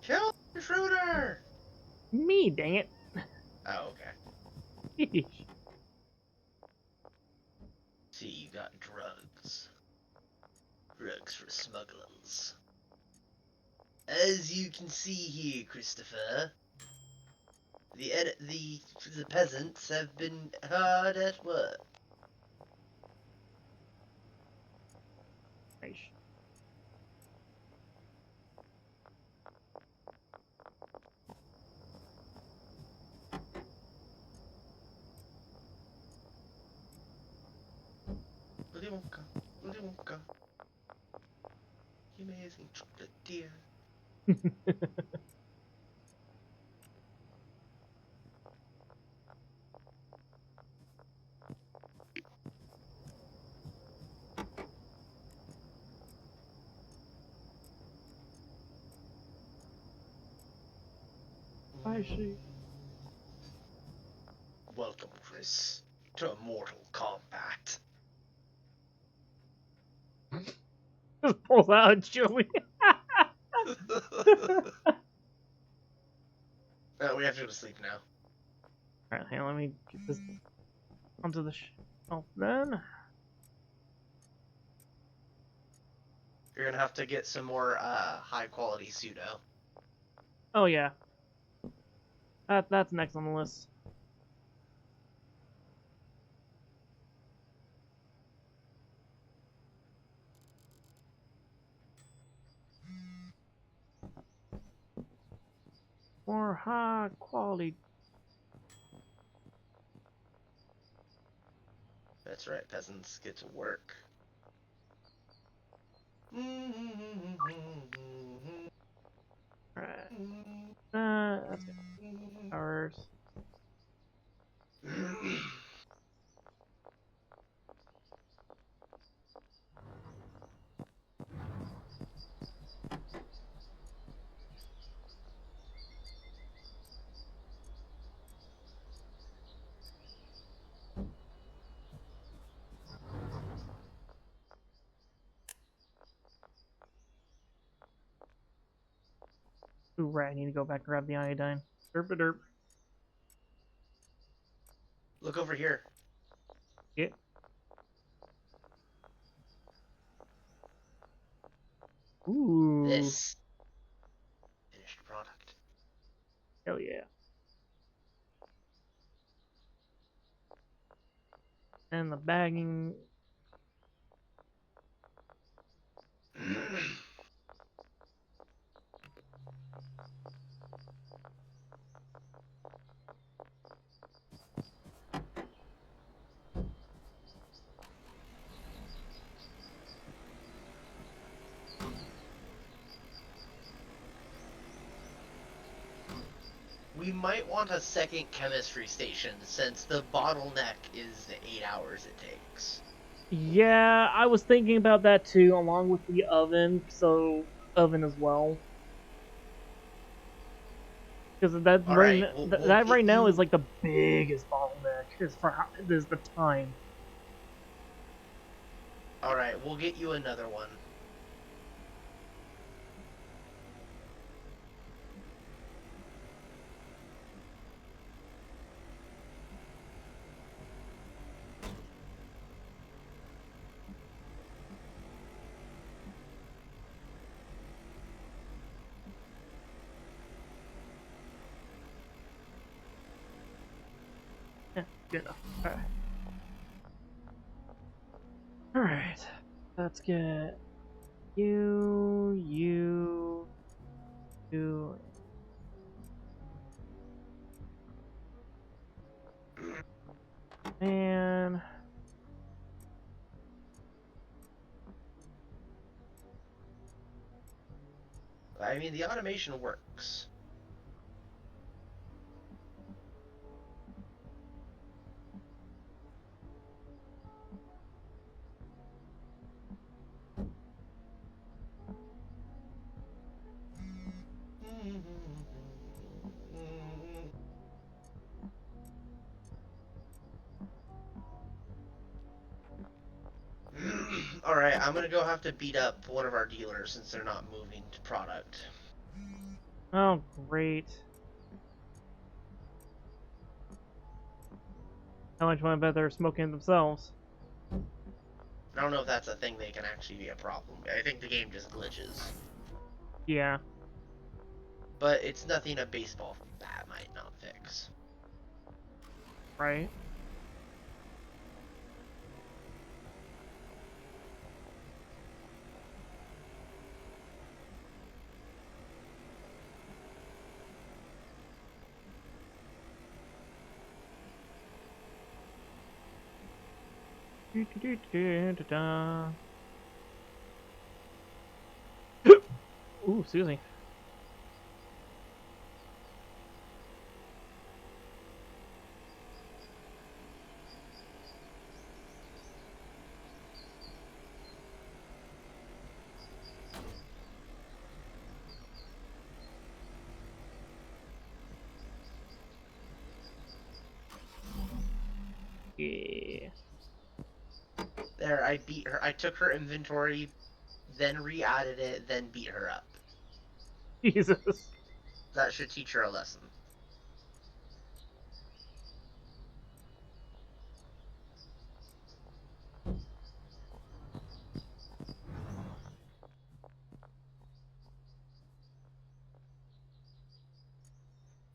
Kill the intruder! Me, dang it! Oh, okay. Yeesh. See, you got drugs. Drugs for smugglers. As you can see here, Christopher, the peasants have been hard at work. Nice. Willy Wonka, Willy Wonka, you amazing chocolate dear. I see. Welcome, Chris, to Mortal Kombat. Just pulls out a chili. We have to go to sleep now. Alright, hang on, let me get this onto the shelf then. You're gonna have to get some more high quality pseudo. Oh yeah. That's next on the list. More high quality. That's right, peasants get to work. Alright. That's good. Hours. Ooh, right, I need to go back and grab the iodine. Derp a derp. Look over here. Yeah. Ooh. This finished product. Hell yeah. And the bagging. We might want a second chemistry station since the bottleneck is the 8 hours it takes. Yeah, I was thinking about that too, along with the oven. So oven as well, because that All right right, we'll that get right now is you. like the biggest bottleneck is the time. All right, we'll get you another one. Yeah, good enough. All right. Let's get you, you, and I mean, the automation works. All right, I'm gonna go have to beat up one of our dealers since they're not moving to product. oh great. How much want to bet they're smoking themselves? I don't know if that's a thing that can actually be a problem. I think the game just glitches. Yeah. But it's nothing a baseball bat might not fix. Right. Ooh, excuse me. Yeah. There, I beat her. I took her inventory, then re-added it, then beat her up. Jesus. That should teach her a lesson.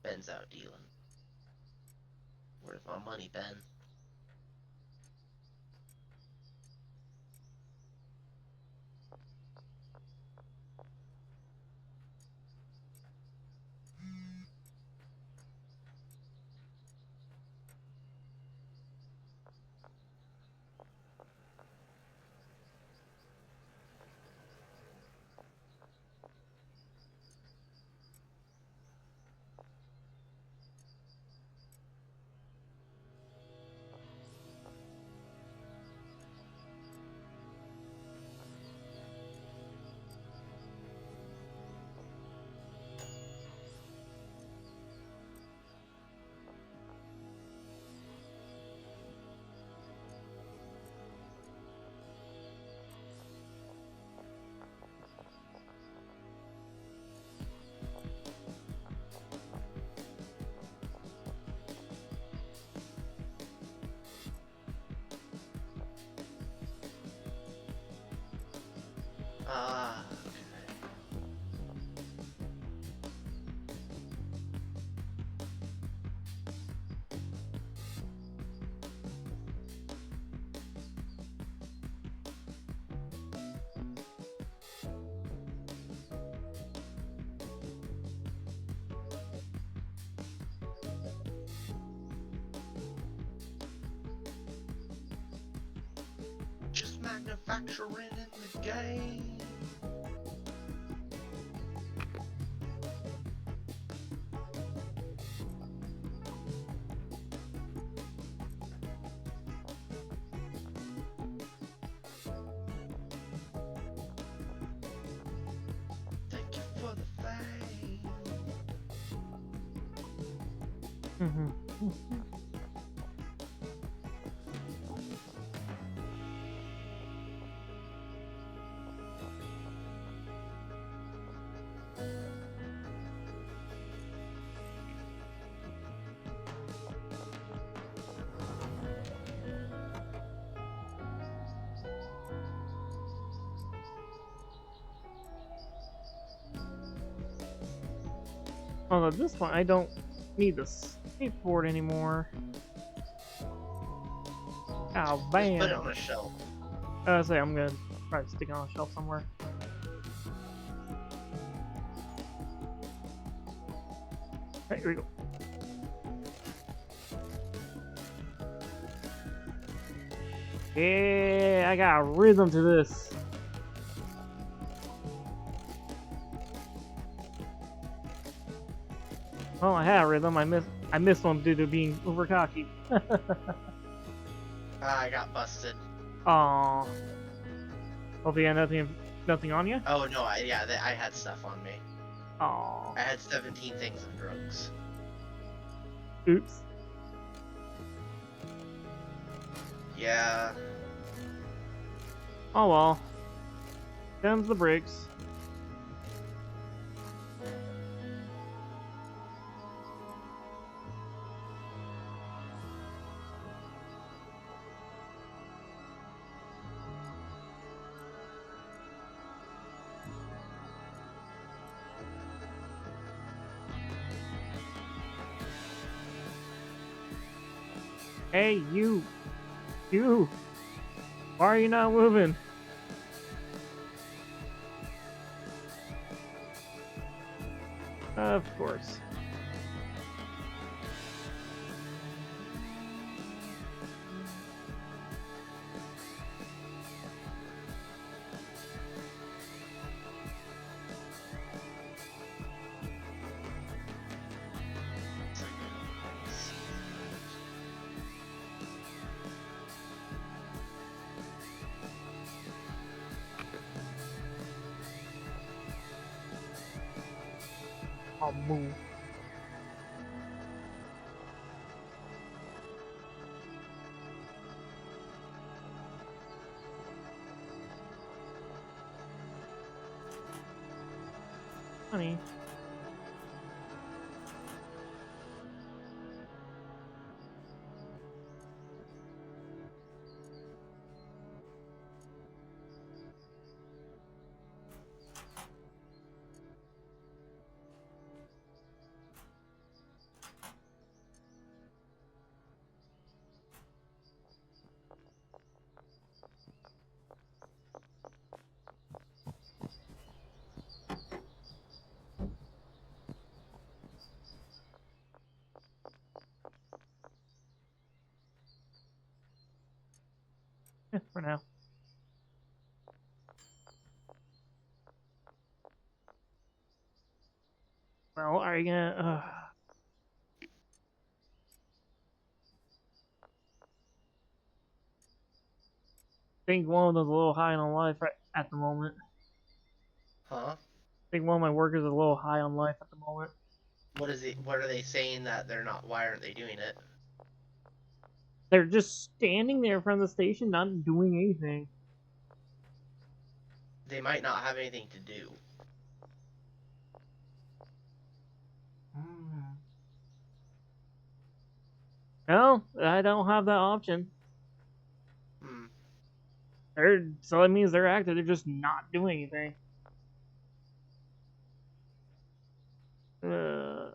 Ben's out dealing. Where's my money, Ben? Ah, manufacturing in the game. Thank you for the fame. Although at this point, I don't need the skateboard anymore. Oh, Just bam! put it on a shelf. I say I'm gonna try to stick it on a shelf somewhere. Right, here we go. Yeah, I got a rhythm to this. Well, I had a rhythm. I missed one due to being over cocky. I got busted. Aww. Hope you had nothing on you. Oh no, I had stuff on me. Aww. I had 17 things of drugs. Oops. Yeah. Oh well. Them's the breaks. Hey, you! You! Why are you not moving? Of course. I'll move. Honey. For now. Well, are you gonna? I think one of them's a little high on life right at the moment. Huh? I think one of my workers is a little high on life at the moment. What is it? What are they saying that they're not? Why aren't they doing it? They're just standing there in front of the station, not doing anything. They might not have anything to do. No, I don't have that option. Hmm. So that means they're active. They're just not doing anything. Uh,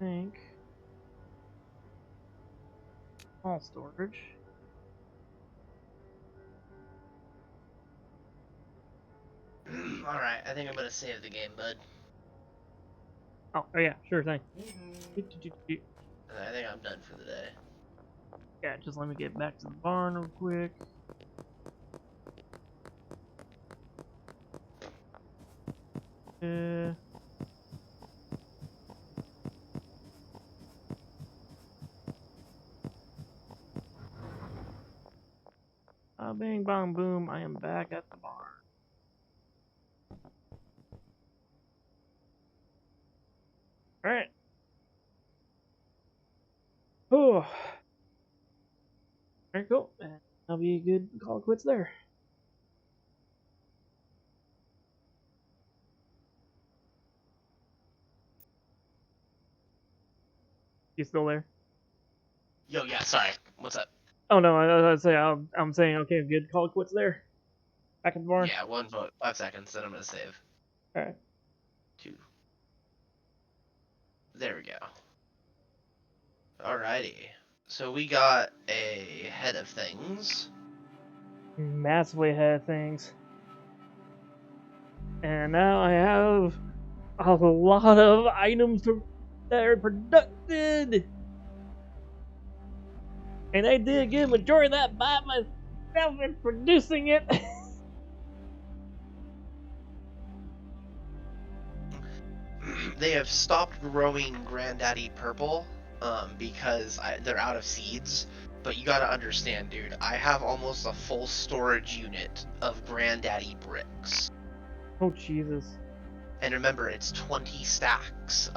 think. All storage. Alright, I think I'm gonna save the game, bud. Oh yeah, sure thing. I think I'm done for the day. Yeah, just let me get back to the barn real quick. Uh, bang, bong, boom. I am back at the barn. Alright. Oh. Alright, cool. And that'll be a good call it quits there. You still there? Yo, yeah, sorry. What's up? Oh no, I say I'm saying okay, good call it quits there. Back at the barn. Yeah, 1 vote, 5 seconds, then I'm gonna save. Alright. 2. There we go. Alrighty. So we got a head of things. Massively ahead of things. And now I have a lot of items that are produced. And I did a good majority of that by myself in producing it. They have stopped growing Granddaddy Purple because they're out of seeds. But you gotta understand, dude, I have almost a full storage unit of Granddaddy bricks. Oh Jesus. And remember, it's 20 stacks.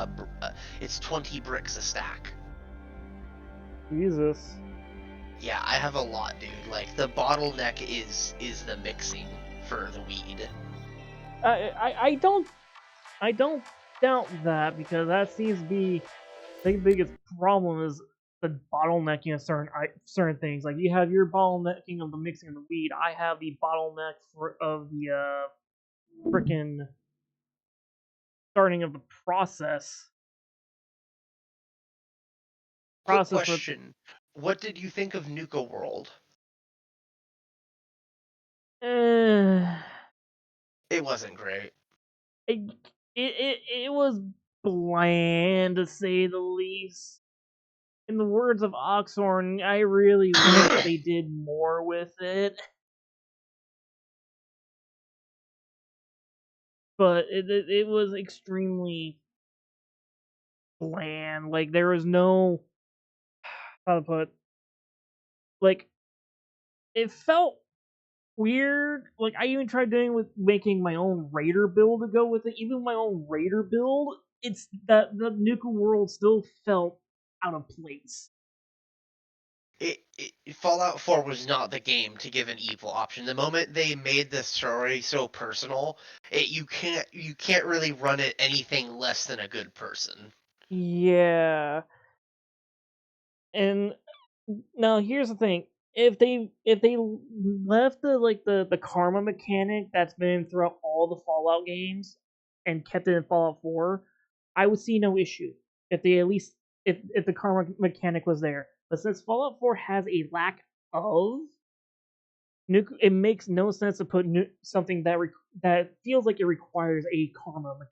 It's 20 bricks a stack. Jesus. Yeah, I have a lot, dude. Like, the bottleneck is the mixing for the weed. I don't doubt that because that seems to be the biggest problem is the bottlenecking of certain things. Like you have your bottlenecking of the mixing of the weed. I have the bottleneck of the freaking starting of the process. Quick Process for question. What did you think of Nuka World? uh, It wasn't great. it, it was bland to say the least. In the words of Oxhorn, I really wish they did more with it. But it was extremely bland. Like there was no how to put like it felt weird. Like I even tried doing with making my own raider build to go with it. Even my own raider build, it's that the Nuka world still felt out of place. Fallout 4 was not the game to give an evil option. The moment they made the story so personal, you can't really run it anything less than a good person. Yeah. And now here's the thing. If they left the karma mechanic that's been throughout all the Fallout games and kept it in Fallout 4, I would see no issue. If they at least if the karma mechanic was there. But since Fallout 4 has a lack of it makes no sense to put something that feels like it requires a karma mechanic.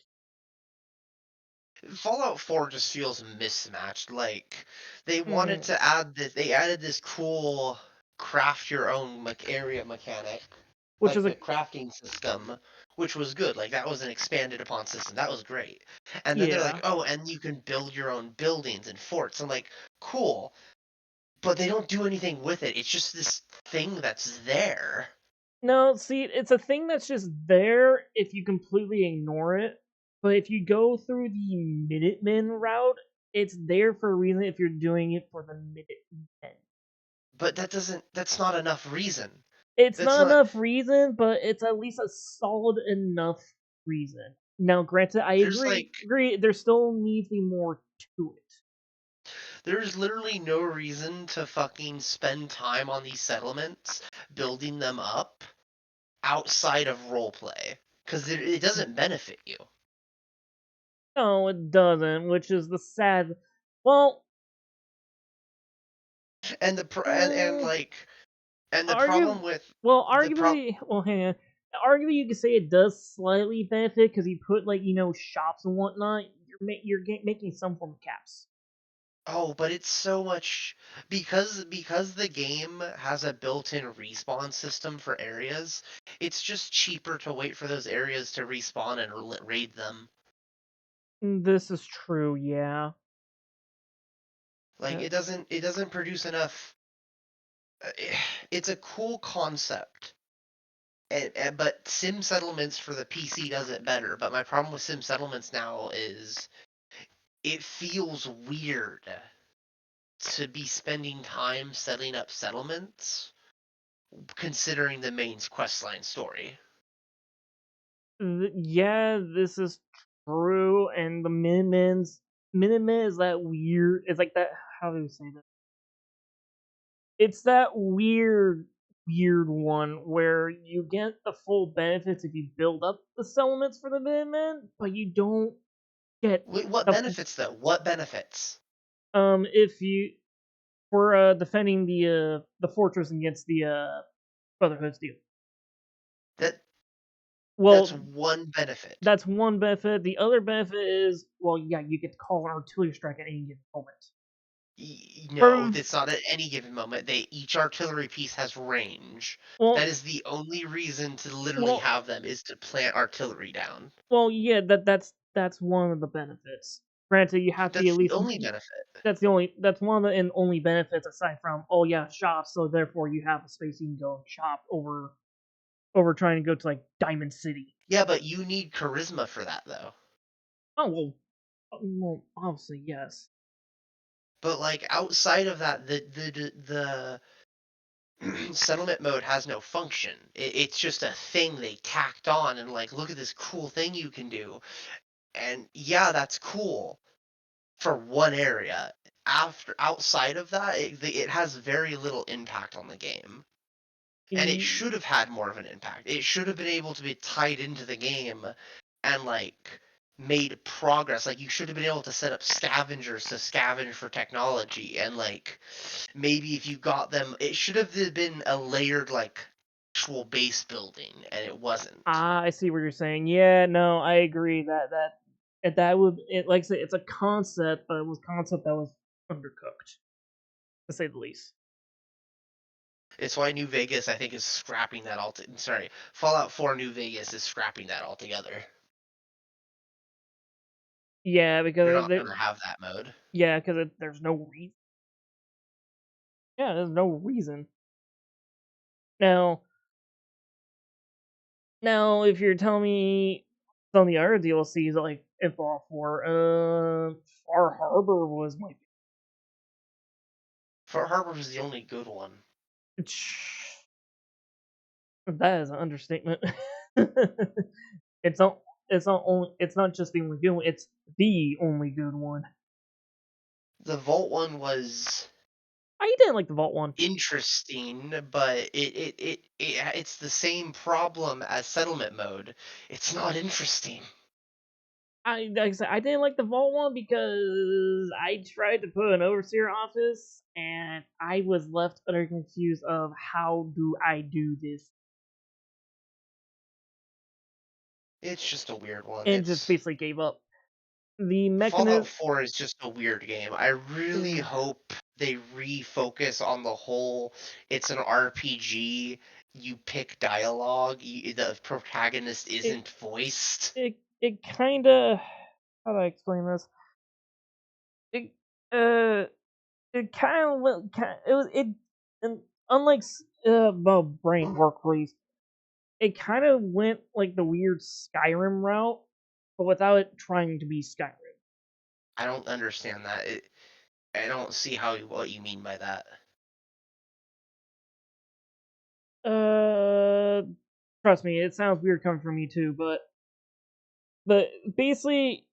Fallout 4 just feels mismatched. Like they wanted Hmm. to add this, they added this cool craft your own area mechanic, Which like is a the crafting system, which was good. Like that was an expanded upon system. That was great. And then they're like, yeah. oh, and you can build your own buildings and forts. I'm like, cool, but they don't do anything with it. It's just this thing that's there. No, see, it's a thing that's just there if you completely ignore it. But if you go through the Minutemen route, it's there for a reason if you're doing it for the Minutemen. But that's not enough reason. It's That's not not. enough reason, but it's at least a solid enough reason. Now, granted, I There's like agree, there still needs to be more to it. There's literally no reason to fucking spend time on these settlements, building them up outside of roleplay, because it doesn't benefit you. No, it doesn't, which is the sad. Well, And the pro- uh, and the argue. problem with Well, the pro arguably, well, hang on. Arguably, you could say it does slightly benefit because you put like shops and whatnot. Making some form of caps. Oh, but it's so much because the game has a built-in respawn system for areas. It's just cheaper to wait for those areas to respawn and raid them. This is true, yeah. Like Uh, it doesn't produce enough. It's a cool concept. But Sim Settlements for the PC does it better. But my problem with Sim Settlements now is it feels weird to be spending time setting up settlements considering the main questline story. yeah, this is true, and the Minimin is that weird. It's like that. How do you say that? It's that weird one where you get the full benefits if you build up the settlements for the Minimin, but you don't get Wait, what the benefits though? What benefits? if you for defending the fortress against the Brotherhood Steel. That that's Well, one benefit. that's one benefit. The other benefit is, well, yeah, you get to call an artillery strike at any given moment. No, For it's not at any given moment. Each artillery piece has range. That well, is the only reason to literally well, have them is to plant artillery down. yeah, that's one of the benefits. Granted, you have to be That's at the least only benefit. that's one of the and only benefits aside from, oh yeah, shops. So therefore, you have a space you can go and shop over trying to go to like Diamond City. Yeah, but you need charisma for that though. Oh well, obviously yes. But like outside of that, the settlement mode has no function. It's just a thing they tacked on and like, look at this cool thing you can do. And yeah, that's cool for one area. After outside of that, it has very little impact on the game, and it E- should have had more of an impact. It should have been able to be tied into the game and like made progress. Like you should have been able to set up scavengers to scavenge for technology, and like maybe if you got them, it should have been a layered like actual base building, and it wasn't. I see what you're saying. Yeah, no, I agree that would it like I say it's a concept, but it was a concept that was undercooked to say the least. It's why New Vegas, I think, is scrapping that all. Sorry, Fallout 4 New Vegas is scrapping that altogether. Yeah, They're because not gonna have that mode. there's no reason. Yeah, there's no reason. Now, if you're telling me some of the other DLCs like in Fallout 4, Far Harbor was my Fort Harbor is the only good one. that is an understatement. it's not it's not just the only good one, it's the only good one. The Vault one was I didn't like the Vault one. interesting, but it's the same problem as settlement mode. It's not interesting. Like I said, I didn't like the Vault one because I tried to put an overseer office and I was left utter confused of how do I do this, It's just a weird one. and just It's basically gave up. The Fallout mechanism, 4 is just a weird game. I really hope they refocus on the whole it's an RPG, you pick dialogue, the protagonist it isn't voiced. it kind of, how do I explain this? It uh it kind of went it was it and unlike well, brain work please, it kind of went like the weird Skyrim route, but without it trying to be Skyrim. I don't understand that. I don't see how what you mean by that. Uh, Trust me, it sounds weird coming from me too, but basically,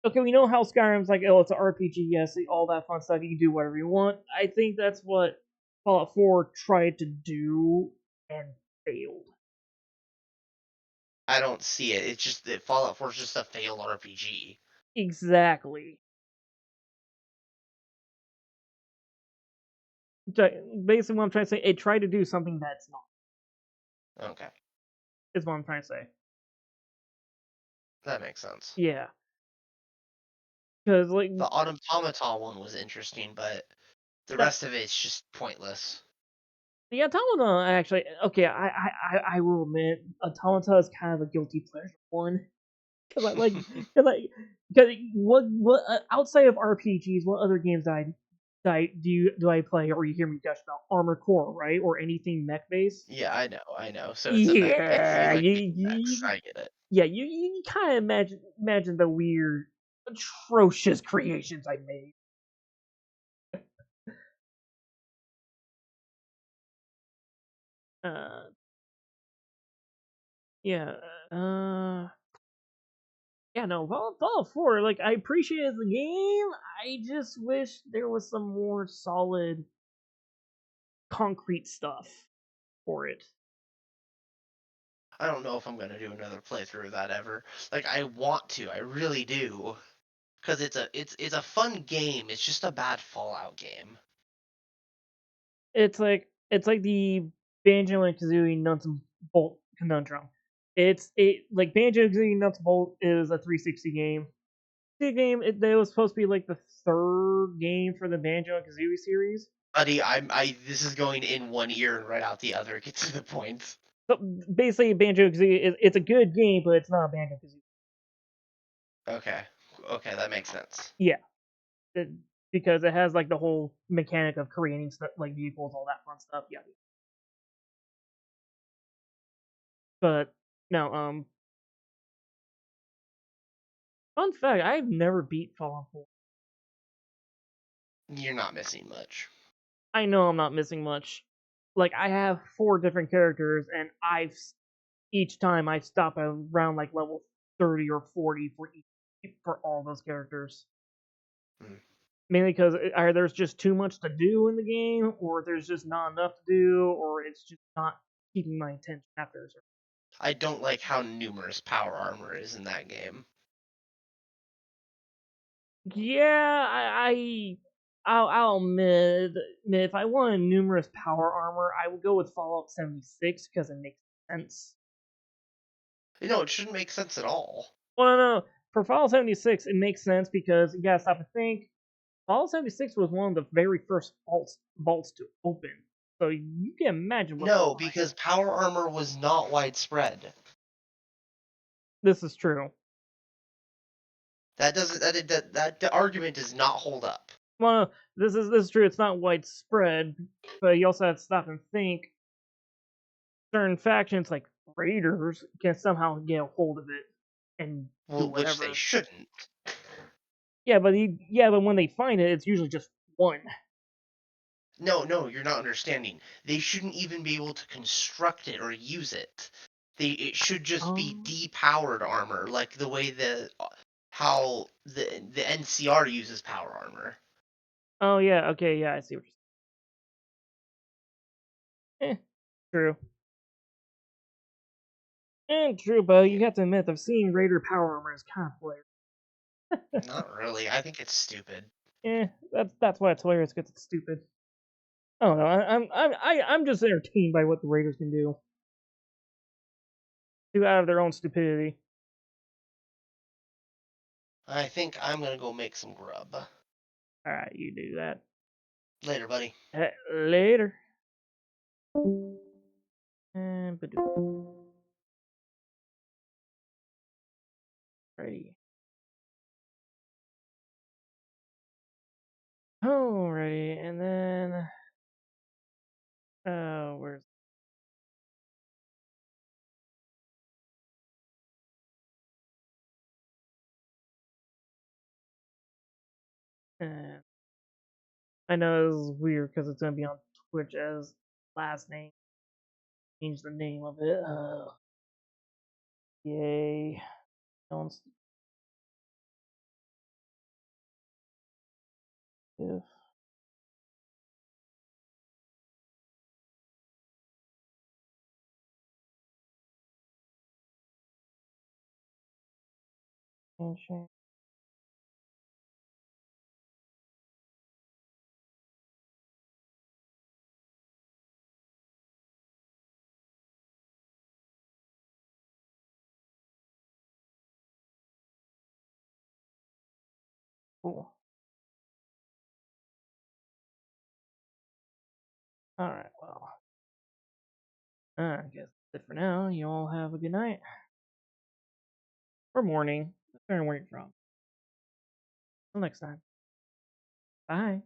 okay, we know how Skyrim's like, oh, it's an RPG, yes, all that fun stuff, you can do whatever you want. I think that's what Fallout 4 tried to do and failed. I don't see it. It's just that Fallout 4 is just a failed RPG. Exactly. Basically, what I'm trying to say, it tried to do something that's not. Okay, Is what I'm trying to say. that makes sense. Yeah, because like The automaton one was interesting, but the that, rest of it's just pointless. the Automata actually. Okay, I will admit, Automata is kind of a guilty pleasure one. Because I like, because what outside of RPGs, what other games do I play or you hear me gush about? Armored Core, right, or anything mech based? Yeah, I know. So it's a mech. Yeah, You like making mechs. I get it. yeah, you kind of imagine the weird, atrocious creations I made. Uh, yeah, uh, yeah, no, Fallout 4, like, I appreciated the game. I just wish there was some more solid, concrete stuff for it. I don't know if I'm gonna do another playthrough of that ever. Like I want to, I really do, because it's a fun game. It's just a bad Fallout game. It's like the Banjo and Kazooie Nuts and Bolt conundrum. It like Banjo Kazooie Nuts and Bolt is a 360 game. The game that was supposed to be like the third game for the Banjo and Kazooie series. Buddy, I this is going in one ear and right out the other. Get to the point. So basically, Banjo Kazooie it's a good game, but it's not Banjo Kazooie. Okay, okay, that makes sense. Yeah, it, because it has like the whole mechanic of creating stuff like vehicles, all that fun stuff. Yeah, but no. Fun fact: I've never beat Fallout 4. You're not missing much. I know I'm not missing much. Like I have four different characters, and each time I stop around like level 30 or 40 for all those characters. Hmm. Mainly because either there's just too much to do in the game, or there's just not enough to do, or it's just not keeping my attention after. I don't like how numerous power armor is in that game. Yeah, I'll admit if I wanted numerous power armor, I would go with Fallout 76 because it makes sense. You know, it shouldn't make sense at all. Well, no, for Fallout 76, it makes sense because you gotta stop and think. Fallout 76 was one of the very first vaults to open, so you can imagine what's No, going on. because power armor was not widespread. This is true. That doesn't that the argument does not hold up. Well, this is true. It's not widespread, but you also have to stop and think. Certain factions like raiders can somehow get a hold of it and do Well, which they whatever. shouldn't. But when they find it, it's usually just one. No, you're not understanding. They shouldn't even be able to construct it or use it. It should just be Um. depowered armor, like the way how the NCR uses power armor. Oh yeah. Okay. Yeah. I see what you're saying. True. And true, but Yeah, you have to admit, the seeing Raider power armor is kind of hilarious. not really. I think it's stupid. That's why it's hilarious because it's stupid. I don't know. I'm just entertained by what the Raiders can do out of their own stupidity. I think I'm gonna go make some grub. All right, you do that. Later, buddy. Later. And Alrighty. Alrighty, and then where's uh, I know this is weird because it's gonna be on Twitch as last name. Change the name of it. Yay! Don't if change Cool. Alright, well. I guess that's it for now. You all have a good night. Or morning, depending on where you're from. Till next time. Bye.